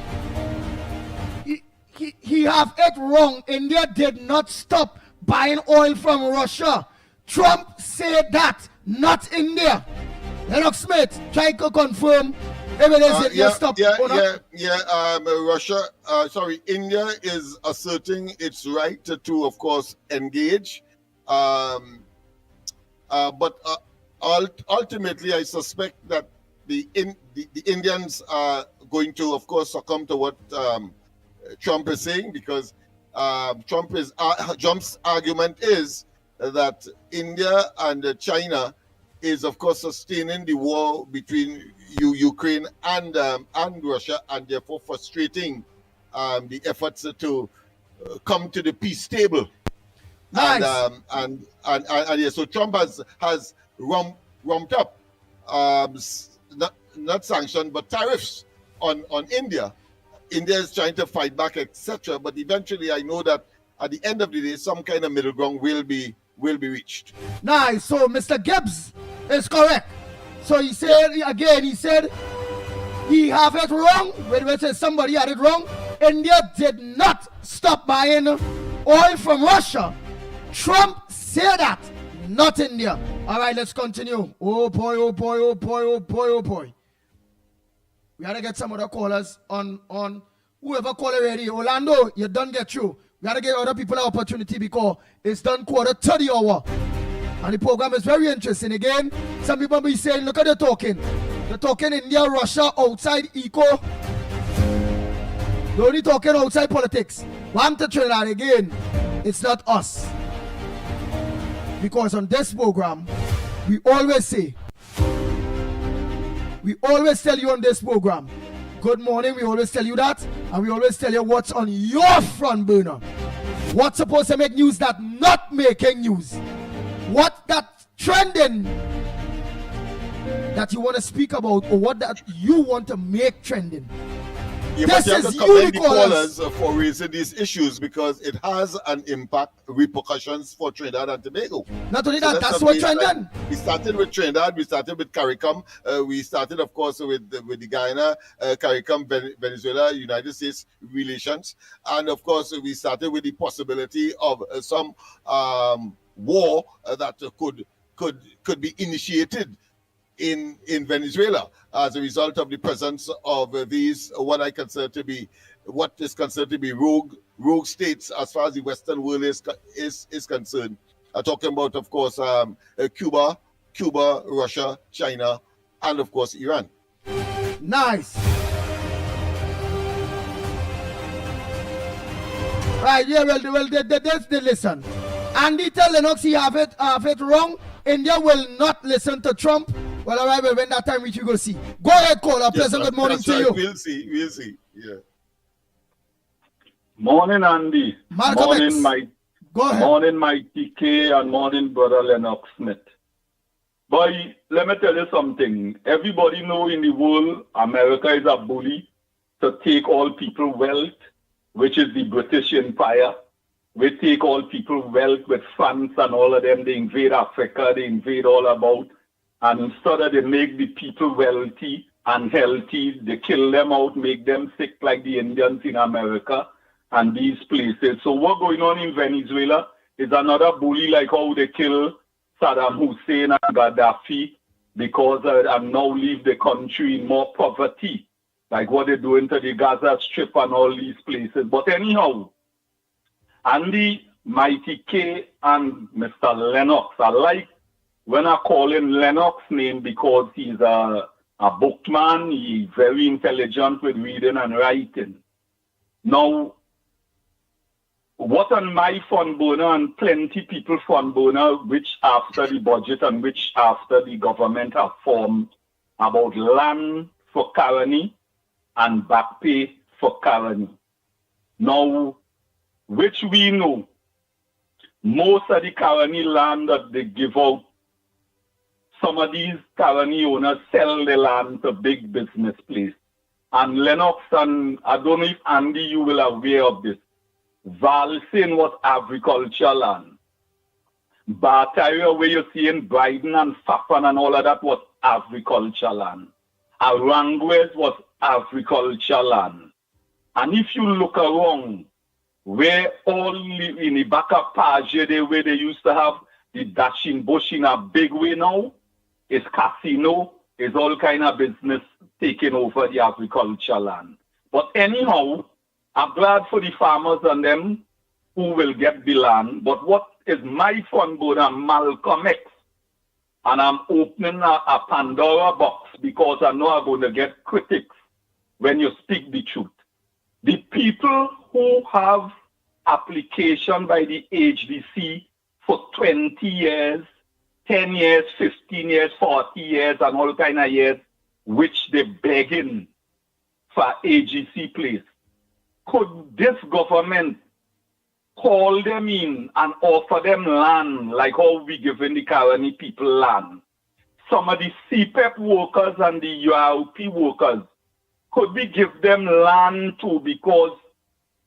he have it wrong. India did not stop buying oil from Russia. Trump said that, not India. Lennox Smith, try to confirm if it is India stop. Russia, India is asserting its right to of course, engage. But ultimately, I suspect that the Indians are going to, of course, succumb to what Trump is saying, because Trump's argument is that India and China is, of course, sustaining the war between Ukraine and Russia, and therefore frustrating the efforts to come to the peace table. Nice. And so Trump has ramped up not sanctions but tariffs on India. India is trying to fight back, etc. But eventually, I know that at the end of the day, some kind of middle ground will be reached. Nice. So Mr. Gibbs is correct. So he said again. He said he have it wrong. When somebody had it wrong, India did not stop buying oil from Russia. Trump said that, not India. All right, let's continue. Oh boy, oh boy, oh boy, oh boy, oh boy. We gotta get some other callers on whoever call already. Orlando, you done get through. We gotta get other people an opportunity because it's done 1:30. And the program is very interesting. Again, some people be saying, look at the talking. They're talking India, Russia, outside eco. They're only talking outside politics. One to Trinidad again, it's not us. Because on this program, we always say, we always tell you on this program, good morning, we always tell you that, and we always tell you what's on your front burner. What's supposed to make news that not making news. What that trending that you want to speak about, or what that you want to make trending. Yeah, but you have to commend the callers for raising these issues, because it has an impact, repercussions for Trinidad and Tobago. Not only that, that's what trending. We started with Trinidad, we started with CARICOM, we started, of course, with the Guyana, CARICOM, Venezuela, United States relations, and of course, we started with the possibility of some war that could be initiated in Venezuela as a result of the presence of these what is considered to be rogue states as far as the Western world is concerned. I'm talking about, of course, Cuba, Russia, China, and of course Iran. Nice. Right, yeah, well, they listen. Andy tell Lennox he have it wrong. India will not listen to Trump. Well, all right, well, when that time reach, you go see. Go ahead, caller. Pleasant good morning to you. We'll see. Yeah. Morning, Andy. Malcolm morning, X. Mike. Go ahead. Morning, Mickie K, and morning, brother Lennox Smith. Boy, let me tell you something. Everybody know in the world, America is a bully to take all people wealth, which is the British Empire. We take all people wealth with France and all of them. They invade Africa. They invade all about. And instead of they make the people wealthy and healthy, they kill them out, make them sick like the Indians in America and these places. So what's going on in Venezuela is another bully like how they kill Saddam Hussein and Gaddafi because and now leave the country in more poverty, like what they're doing to the Gaza Strip and all these places. But anyhow, Andy, Mickie K, and Mr. Lennox, I like when I call him Lennox name because he's a bookman, he's very intelligent with reading and writing. Now, what on my fund burner and plenty people fund burner, which after the budget and which after the government have formed about land for Caroni and back pay for Caroni. Now, which we know, most of the Caroni land that they give out, some of these Caroni owners sell the land to big business place. And Lennox, and I don't know if Andy, you will aware of this, Valsin was agriculture land. Bartaria, where you see in Bryden and Fafan and all of that was agriculture land. Aranguez was agriculture land. And if you look around, where all in the back of Page, where they used to have the dashing bush in a big way now, is casino, is all kind of business taking over the agriculture land. But anyhow, I'm glad for the farmers and them who will get the land. But what is my fun board and Malcolm X? And I'm opening a Pandora box because I know I'm going to get critics when you speak the truth. The people who have application by the HDC for 20 years, 10 years, 15 years, 40 years, and all kind of years, which they're begging for AGC place. Could this government call them in and offer them land like how we giving the Caroni people land? Some of the CPEP workers and the URP workers, could we give them land too? Because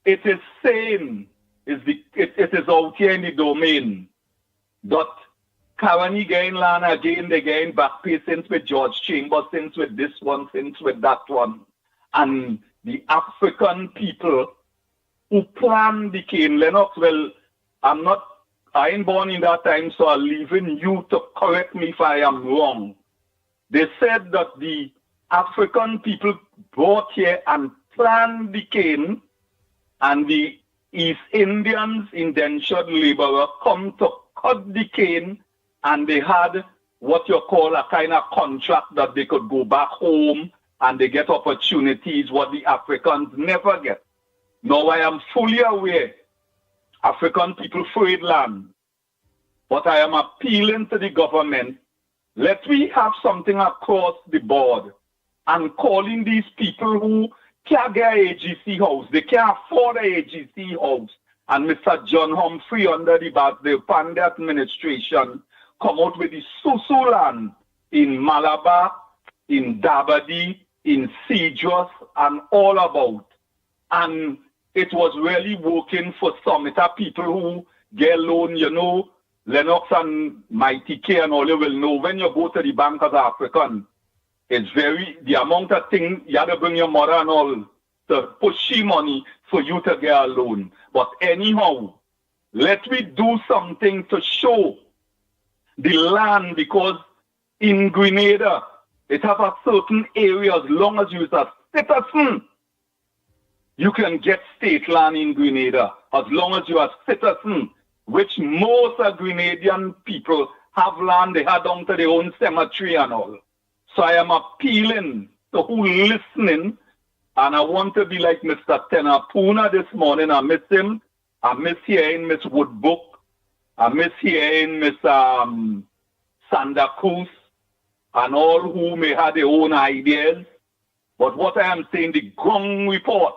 it is saying, it is out here in the domain that Caroni gain land again, they gain back pay since with George Chambers, since with this one, since with that one. And the African people who plan the cane, Lennox, well, I ain't born in that time, so I'm leaving you to correct me if I am wrong. They said that the African people brought here and planned the cane, and the East Indians, indentured laborer, come to cut the cane, and they had what you call a kind of contract that they could go back home and they get opportunities what the Africans never get. Now I am fully aware African people free land, but I am appealing to the government, let we have something across the board and calling these people who can't get an AGC house, they can't afford an AGC house, and Mr. John Humphrey under the Pandey administration come out with the Susu land in Malabar, in Dabadi, in Cedros, and all about. And it was really working for some. It are people who get loan, you know, Lennox and Mickie K and all you will know. When you go to the bank as African, it's the amount of things, you have to bring your mother and all to push money for you to get a loan. But anyhow, let me do something to show the land, because in Grenada, it have a certain area, as long as you is a citizen, you can get state land in Grenada, as long as you are a citizen, which most of Grenadian people have land, they have down to their own cemetery and all. So I am appealing to who listening, and I want to be like Mr. Tenapuna this morning. I miss him. I miss hearing Miss Woodbook. I miss hearing Miss Sanda Cruz and all who may have their own ideas. But what I am saying, the Grung Report,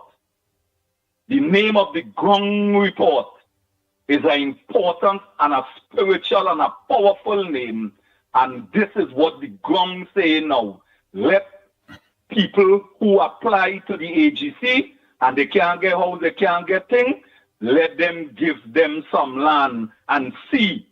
the name of the Grung Report is an important and a spiritual and a powerful name. And this is what the Grung say now. Let people who apply to the AGC and they can't get house, they can't get things, let them give them some land and see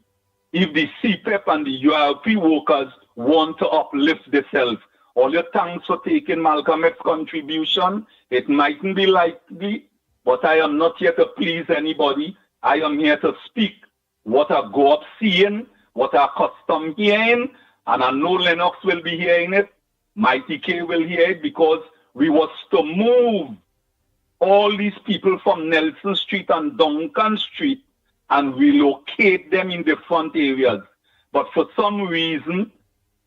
if the CPEP and the URP workers want to uplift themselves. All your thanks for taking Malcolm X's contribution. It mightn't be likely, but I am not here to please anybody. I am here to speak what I go up seeing, what I custom hearing, and I know Lennox will be hearing it. Mickie K will hear it, because we was to move all these people from Nelson Street and Duncan Street and relocate them in different areas. But for some reason,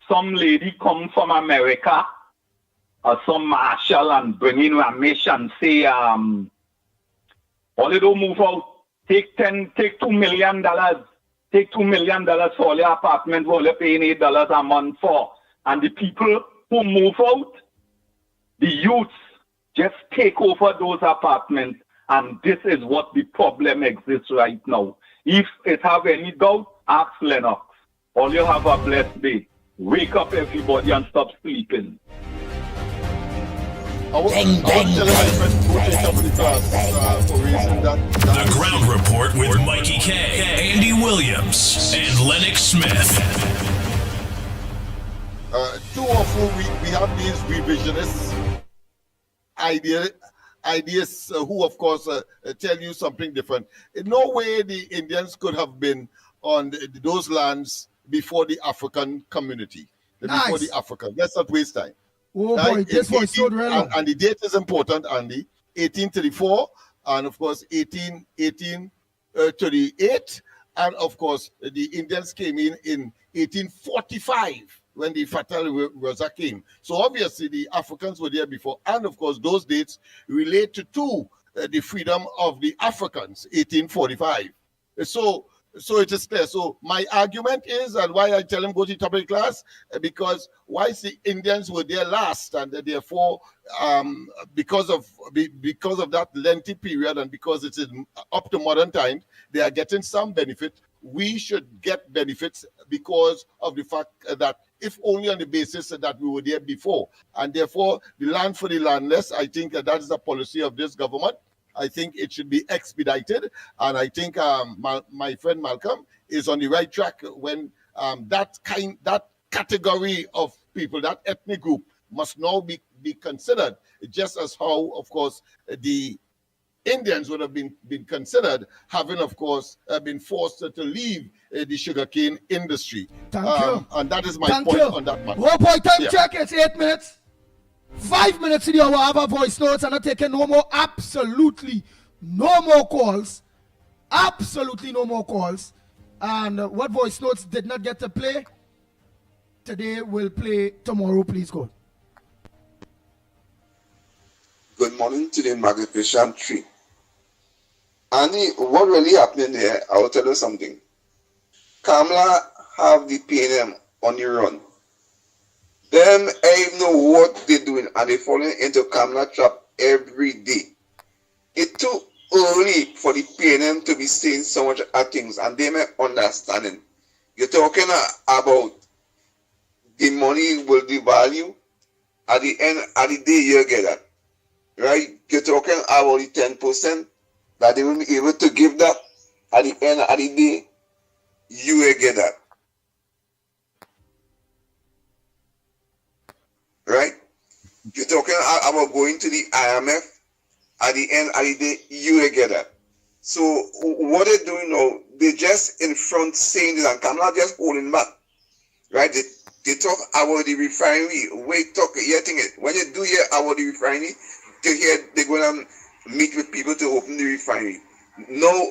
some lady come from America or some marshal and bring in Ramesh and say, all you don't move out, take $2 million. Take $2 million for all your apartment, all you're paying $8 a month for. And the people who move out, the youths, just take over those apartments. And this is what the problem exists right now. If it have any doubt, ask Lennox. All you have a blessed day. Wake up, everybody, and stop sleeping. Bang, bang, The Ground Report with Mickie K, Andy Williams, and Lennox Smith. 2 or 4 weeks, we have these revisionists, ideas who, of course, tell you something different. In no way the Indians could have been on those lands before the African community, before the African. Let's not waste time. Oh boy, this was so relevant. And the date is important, Andy. 1834, and of course 1838, and of course the Indians came in 1845 when the Fatal Rosa came. So obviously the Africans were there before, and of course those dates relate to the freedom of the Africans, 1845. So it is clear. So my argument is, and why I tell him go to topic class, because whilst the Indians were there last, and therefore because of that lengthy period, and because it is up to modern times, they are getting some benefit. We should get benefits because of the fact that if only on the basis that we were there before, and therefore the land for the landless, I think that is a policy of this government. I think it should be expedited, and I think my friend Malcolm is on the right track when that category of people, that ethnic group, must now be considered, just as how, of course, the Indians would have been considered, having, of course, been forced to leave the sugarcane industry. Thank you. And that is my point on that matter. Oh boy, time check. It's 8 minutes. 5 minutes in the hour. I have a voice notes. I'm not taking absolutely no more calls. Absolutely no more calls. And what voice notes did not get to play today will play tomorrow. Please go. Good morning to the Magnificent Tree. Andy, what really happening there, I will tell you something. Kamala have the PNM on the run. Them, I know what they're doing, and they're falling into Kamala trap every day. It's too early for the PNM to be saying so much of things, and they may understanding. You're talking about the money will devalue. At the end of the day, you get that. Right? You're talking about the 10% that they will be able to give that. At the end of the day, you will get that. Right? You're talking about going to the IMF. At the end of the day, you will get that. So what they're doing now, they're just in front saying this, and Kamala just holding back. Right? They're They talk about the refinery. Wait, talk, you think it. When you do hear about the refinery, they're going to meet with people to open the refinery. No,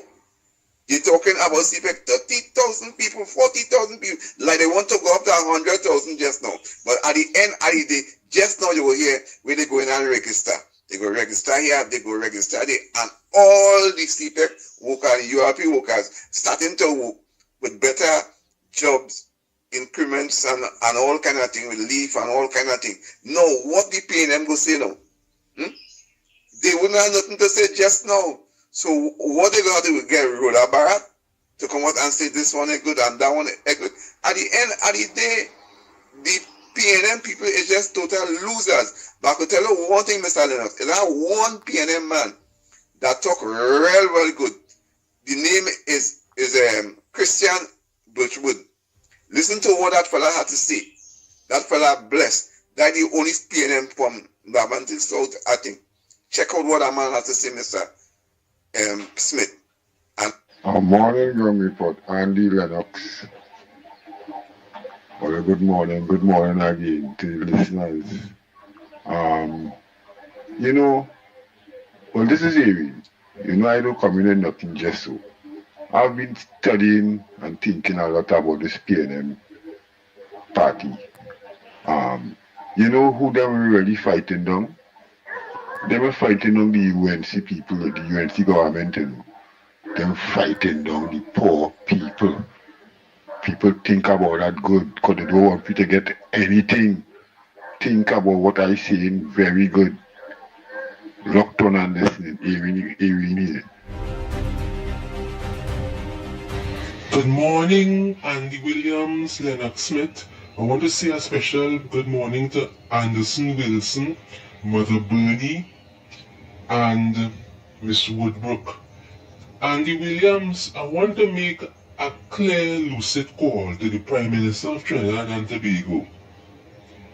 you're talking about CPEC, 30,000 people, 40,000 people, like they want to go up to 100,000 just now. But at the end of the day, just now you will hear where they go in and register. They go register here, they go register there, and all the CPEC workers, URP workers, starting to work with better jobs, increments, and all kind of thing, with leave and all kind of thing. No, what the paying them go say now? They wouldn't have nothing to say just now. So what they gonna do is get Rhoda Barrett to come out and say this one is good and that one is good. At the end of the day, the PNM people is just total losers. But I could tell you one thing, Mr. Lennox, is that one PNM man that talk real good. The name is Christian Birchwood. Listen to what that fella had to say. That fella blessed. That the only PNM from Brabanti South, I think. Check out what that man has to say, Mr. Smith. Morning, Ground Report. Andy Lennox. Well, good morning again to the listeners. You know, well, this is Aaron. You know, I don't come in and nothing just so. I've been studying and thinking a lot about this PNM party. You know who they were really fighting down? They were fighting on the UNC people, the UNC government, you know. They were fighting down the poor people. People think about that good because they don't want you to get anything. Think about what I saying very good. Locked on and listening. Aaron. Good morning, Andy Williams, Lennox Smith. I want to say a special good morning to Anderson Wilson, Mother Bernie, and Miss Woodbrook. Andy Williams, I want to make a clear, lucid call to the Prime Minister of Trinidad and Tobago,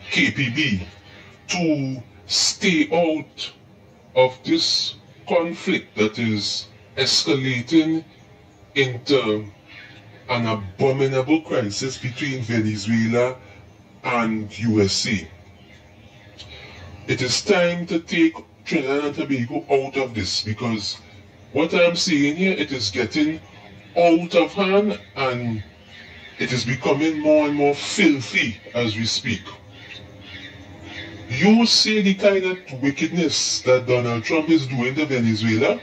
KPB, to stay out of this conflict that is escalating into an abominable crisis between Venezuela and USA. It is time to take Trinidad and Tobago out of this, because what I'm seeing here, it is getting out of hand and it is becoming more and more filthy as we speak. You see the kind of wickedness that Donald Trump is doing to Venezuela.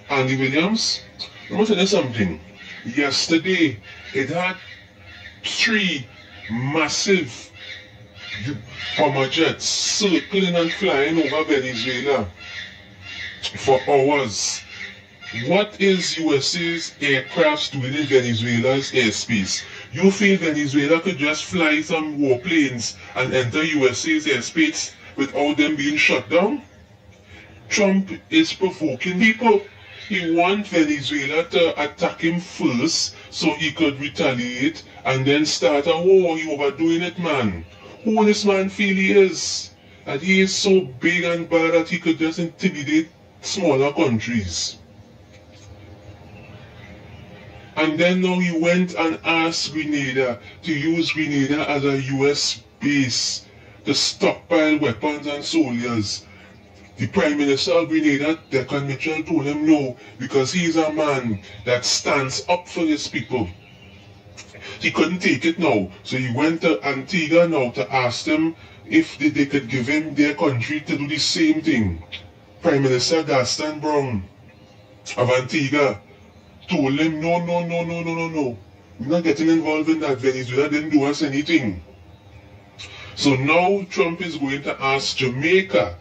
Andy Williams, I want to tell you something. Yesterday, it had 3 massive bomber jets circling and flying over Venezuela for hours. What is USA's aircraft doing in Venezuela's airspace? You feel Venezuela could just fly some warplanes and enter USA's airspace without them being shut down? Trump is provoking people. He wants Venezuela to attack him first so he could retaliate and then start a war. He overdoing it, man. Who this man feel he is? That he is so big and bad that he could just intimidate smaller countries. And then now he went and asked Grenada to use Grenada as a US base to stockpile weapons and soldiers. The Prime Minister of Grenada, Declan Mitchell, told him no, because he's a man that stands up for his people. He couldn't take it now, so he went to Antigua now to ask them if they could give him their country to do the same thing. Prime Minister Gaston Brown of Antigua told him, no. We're not getting involved in that. Venezuela didn't do us anything. So now Trump is going to ask Jamaica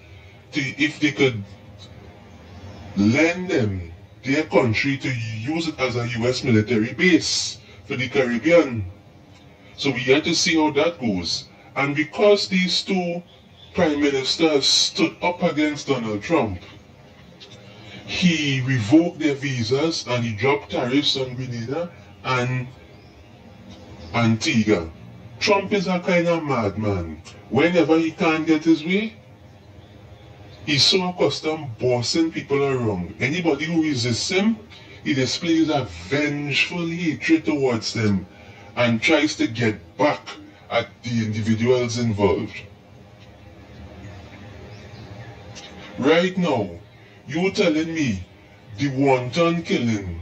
if they could lend them their country to use it as a US military base for the Caribbean. So we have to see how that goes. And because these 2 prime ministers stood up against Donald Trump, he revoked their visas and he dropped tariffs on Grenada and Antigua. Trump is a kind of madman. Whenever he can't get his way, he's so accustomed bossing people around. Anybody who resists him, he displays a vengeful hatred towards them and tries to get back at the individuals involved. Right now, you telling me the wanton killing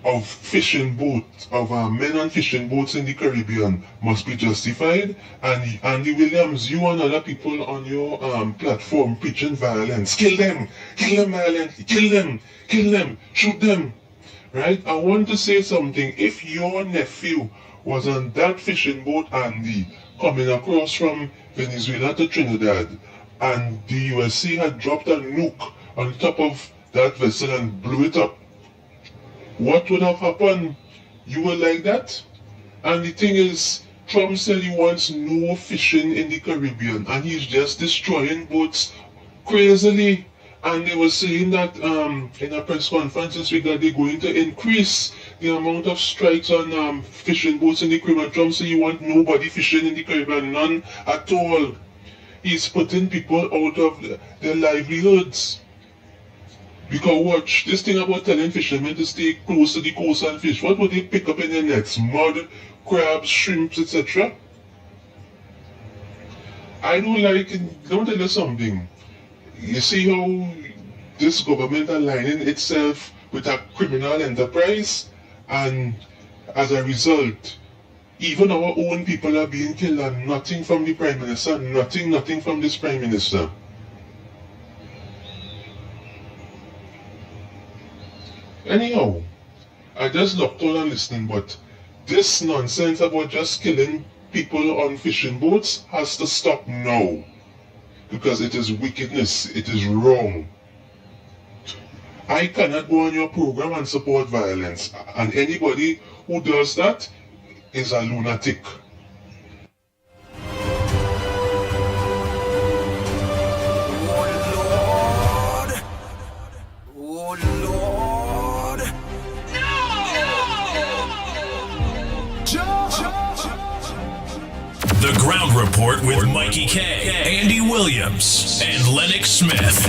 of fishing boats, of men on fishing boats in the Caribbean must be justified, and Andy Williams, you and other people on your platform preaching violence. Kill them violently, kill them, shoot them. Right? I want to say something. If your nephew was on that fishing boat, Andy, coming across from Venezuela to Trinidad, and the USA had dropped a nuke on top of that vessel and blew it up, what would have happened? You were like that? And the thing is, Trump said he wants no fishing in the Caribbean, and he's just destroying boats crazily. And they were saying that in a press conference this week that they're going to increase the amount of strikes on fishing boats in the Caribbean. Trump said he wants nobody fishing in the Caribbean, none at all. He's putting people out of their livelihoods. Because watch, this thing about telling fishermen to stay close to the coast and fish, what would they pick up in their nets? Mud, crabs, shrimps, etc. I don't tell you something. You see how this government aligning itself with a criminal enterprise, and as a result, even our own people are being killed, and nothing from the Prime Minister, nothing from this Prime Minister. Anyhow, I just looked on and listening, but this nonsense about just killing people on fishing boats has to stop now. Because it is wickedness, it is wrong. I cannot go on your program and support violence, and anybody who does that is a lunatic. The Ground Report with Mikey K, Andy Williams, and Lennox Smith.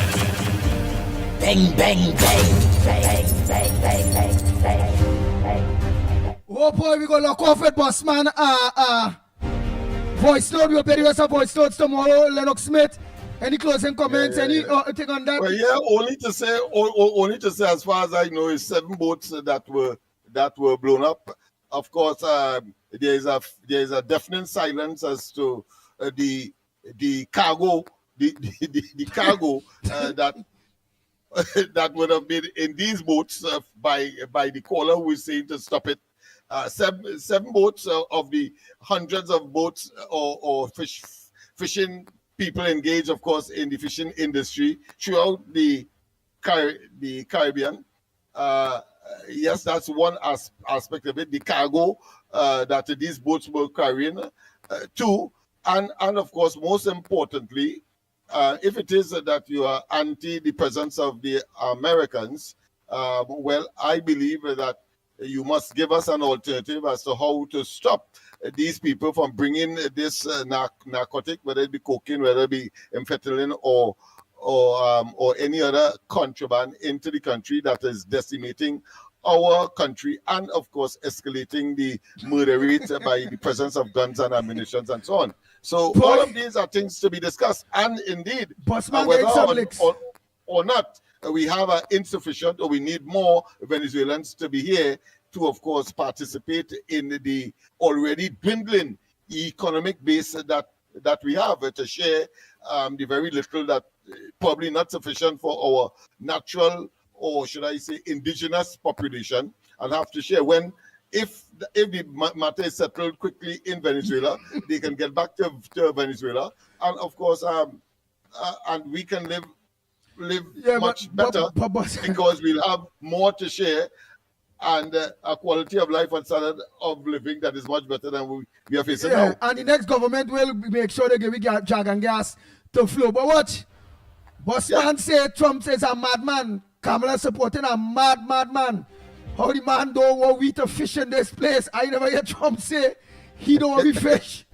Bang, bang, bang, bang, bang, bang, bang, bang. Oh boy, we gonna lock off it, boss man. Voice note, we'll pay the rest of voice notes tomorrow. Lennox Smith, any closing comments, any thing on that? Well, yeah, only to say, as far as I know, is 7 boats that were blown up. Of course, there is a deafening silence as to the cargo, the cargo that would have been in these boats by the caller who is saying to stop it. 7 boats of the hundreds of boats or fishing people engaged, of course, in the fishing industry throughout the Caribbean. Yes, that's one aspect of it, the cargo that these boats were carrying. 2, and of course, most importantly, if it is that you are anti the presence of the Americans, well, I believe that you must give us an alternative as to how to stop these people from bringing this narcotic, whether it be cocaine, whether it be amphetamine or any other contraband into the country that is decimating our country and, of course, escalating the murder rate by the presence of guns and ammunition and so on. So all of these are things to be discussed. And indeed, whether or not we have insufficient or we need more Venezuelans to be here to, of course, participate in the already dwindling economic base that we have to share the very little that probably not sufficient for our natural, or should I say indigenous population, and have to share if the matter is settled quickly in Venezuela, they can get back to Venezuela, and of course and we can live much better because we'll have more to share and a quality of life and standard of living that is much better than we are facing now. And the next government will make sure they give jag and gas to flow. But watch, man say Trump says a madman. Kamala supporting a madman. How the man don't want we to fish in this place? I never hear Trump say he don't want we fish.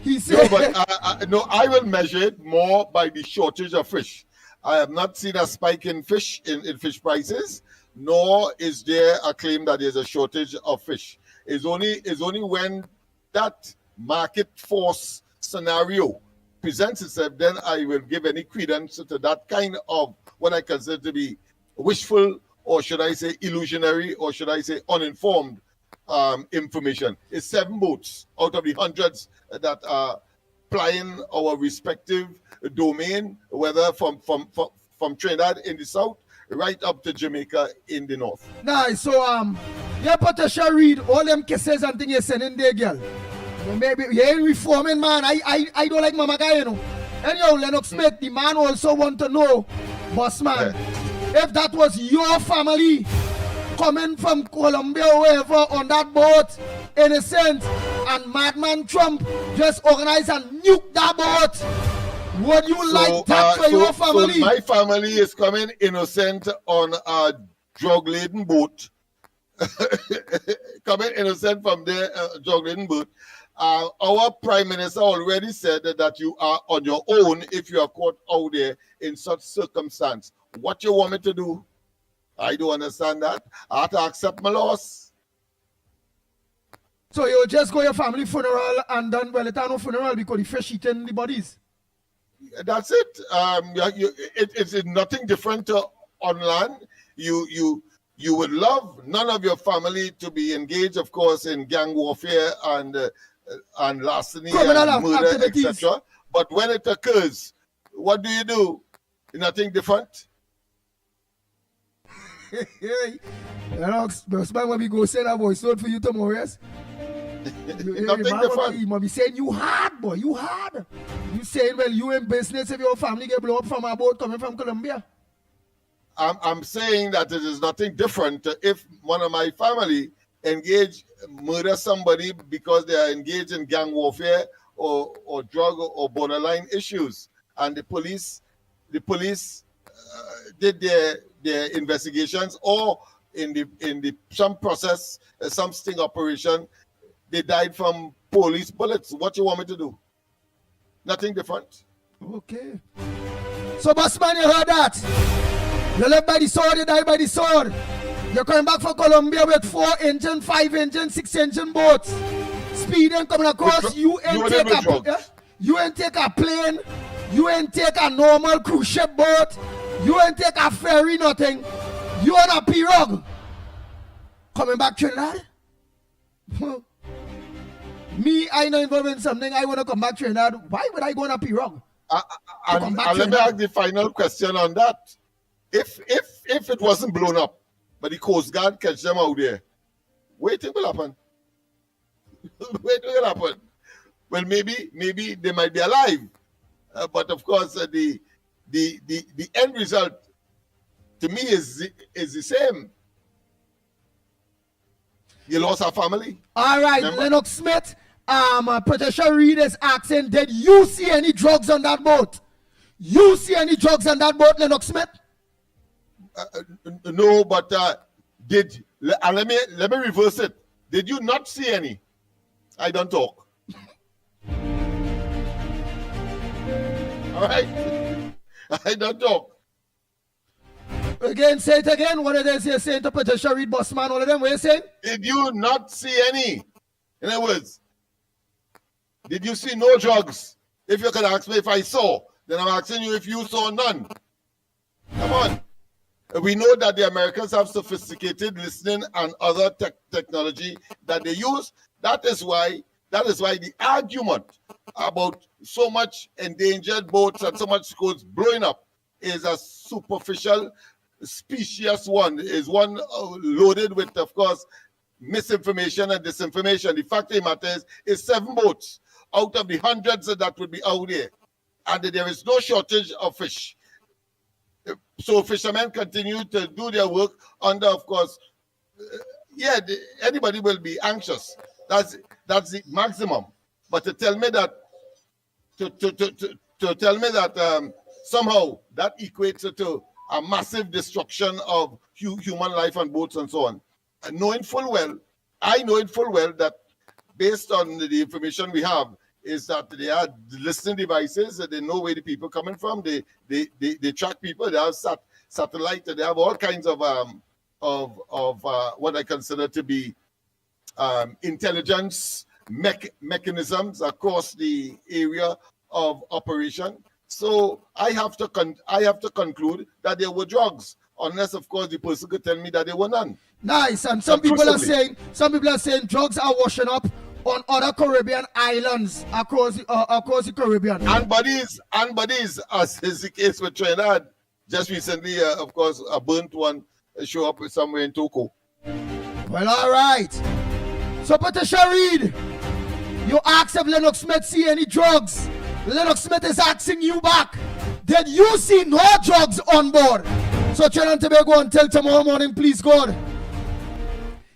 He said I will measure it more by the shortage of fish. I have not seen a spike in fish in fish prices, nor is there a claim that there's a shortage of fish. It's only when that market force scenario presents itself, then I will give any credence to that kind of what I consider to be wishful, or should I say illusionary, or should I say uninformed information. It's 7 boats out of the hundreds that are plying our respective domain, whether from Trinidad in the south right up to Jamaica in the north. Nice. So yeah, Patricia read all them cases and things you're sending there, girl. Maybe you ain't reforming, man. I don't like Mama Guy, you know. Anyhow, Lennox Smith, the man also want to know, boss man, if that was your family coming from Colombia or wherever on that boat, in a sense, and Madman Trump just organize and nuke that boat, would you like that for your family? So my family is coming innocent on a drug-laden boat. Coming innocent from their drug-laden boat. Our Prime Minister already said that you are on your own if you are caught out there in such circumstance. What you want me to do? I don't understand that. I have to accept my loss. So you just go your family funeral and then, well, it's not no funeral because the fish eating the bodies. That's it. It's nothing different on land. You would love none of your family to be engaged, of course, in gang warfare and larceny and murder, etc. But when it occurs, what do? Nothing different. Lennox, when we go send that voice note for you tomorrow, yes? Nothing different. He might be saying you hard, boy, you hard. You saying, well, you in business if your family get blown up from a boat coming from Colombia. I'm saying that it is nothing different if one of my family murder somebody because they are engaged in gang warfare or drug or borderline issues, and the police did their investigations, or in the some process, some sting operation, they died from police bullets. What you want me to do? Nothing different. Okay. So, bossman, you heard that? You live by the sword, you die by the sword. You're coming back from Colombia with 4-engine, 5-engine, 6-engine boats. Speeding coming across, you ain't take a plane, you ain't take a normal cruise ship boat, you ain't take a ferry, nothing. You on a pirogue. Coming back Trinidad? Me, I know involved in something, I want to come back Trinidad. Why would I go on a pirogue? And let me ask the final question on that. If it wasn't blown up, but the Coast Guard catch them out there, what do you think will happen? What do you think will happen? Well, maybe they might be alive, but of course the end result to me is the same. You lost our family. All right, remember? Lennox Smith. Patricia Reed is asking, did you see any drugs on that boat? You see any drugs on that boat, Lennox Smith? No, but let me reverse it. Did you not see any? I don't talk. All right, I don't talk. Again, say it again. What it is you're saying to Patricia Reed, bossman? All of them, what are you saying? Did you not see any? In other words, did you see no drugs? If you could ask me if I saw, then I'm asking you if you saw none. Come on. We know that the Americans have sophisticated listening and other technology that they use. That is why the argument about so much endangered boats and so much coast blowing up is a superficial, specious one, is one loaded with, of course, misinformation and disinformation. The fact of the matter is 7 boats out of the hundreds that would be out there, and there is no shortage of fish. So fishermen continue to do their work under, of course, anybody will be anxious. That's the maximum. But to tell me that somehow that equates to a massive destruction of human life and boats and so on, I know it full well that based on the information we have, is that they are listening devices, they know where the people are coming from, they track people, they have satellite, they have all kinds of what I consider to be intelligence mechanisms across the area of operation. So I have to conclude that there were drugs, unless of course the person could tell me that there were none. Nice. And some people are saying drugs are washing up on other Caribbean islands across the Caribbean. And bodies, as is the case with Trinidad. Just recently, of course, a burnt one show up somewhere in Toco. Well, all right. So, Patricia Reed, you asked if Lennox Smith see any drugs. Lennox Smith is asking you back. Did you see no drugs on board? So, Trinidad and Tobago until tomorrow morning, please, God.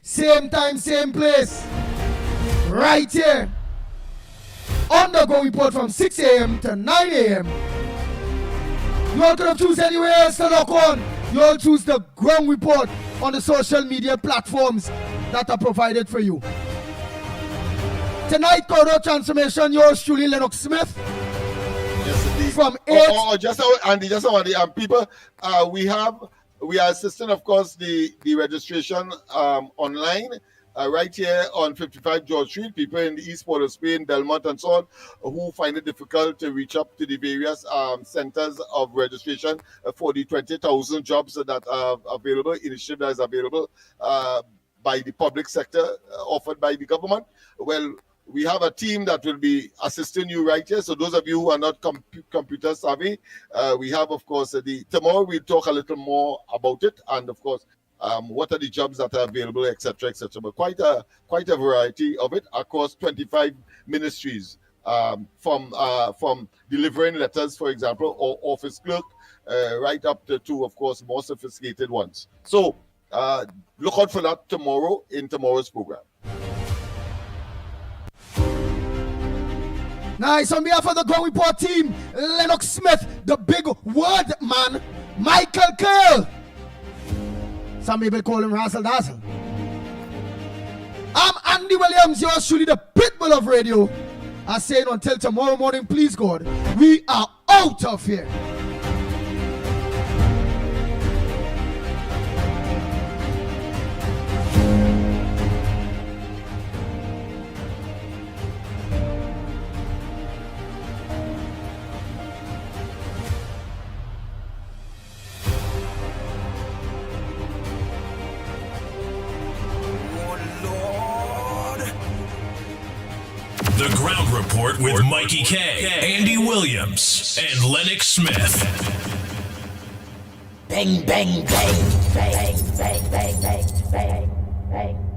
Same time, same place. Right here. On the Go Report from 6 a.m. to 9 a.m. You all could have choose anywhere else to lock on. You all choose the Ground Report on the social media platforms that are provided for you. Tonight, Corridor Transformation, yours truly, Lennox Smith. Yes, indeed. From 8. And people, we are assisting, of course, the registration online. Right here on 55 George Street, people in the East Port of Spain, Belmont, and so on, who find it difficult to reach up to the various centers of registration for the 20,000 jobs that are available, initiative that is available by the public sector, offered by the government. Well, we have a team that will be assisting you right here. So those of you who are not computer savvy, we have, of course, tomorrow we'll talk a little more about it, and of course, what are the jobs that are available, etc., etc. But quite a variety of it across 25 ministries, from delivering letters, for example, or office clerk, right up to, of course, more sophisticated ones. So look out for that tomorrow in tomorrow's program. Nice. On behalf of the Ground Report team, Lennox Smith, the big word man, Michael Kerr. Some people call him Razzle Dazzle. I'm Andy Williams, yours truly, the Pitbull of radio. I'm saying until tomorrow morning, please God, we are out of here. The Ground Report with Mikey K, Andy Williams, and Lennox Smith. Bang, bang, bang, bang, bang, bang, bang, bang, bang.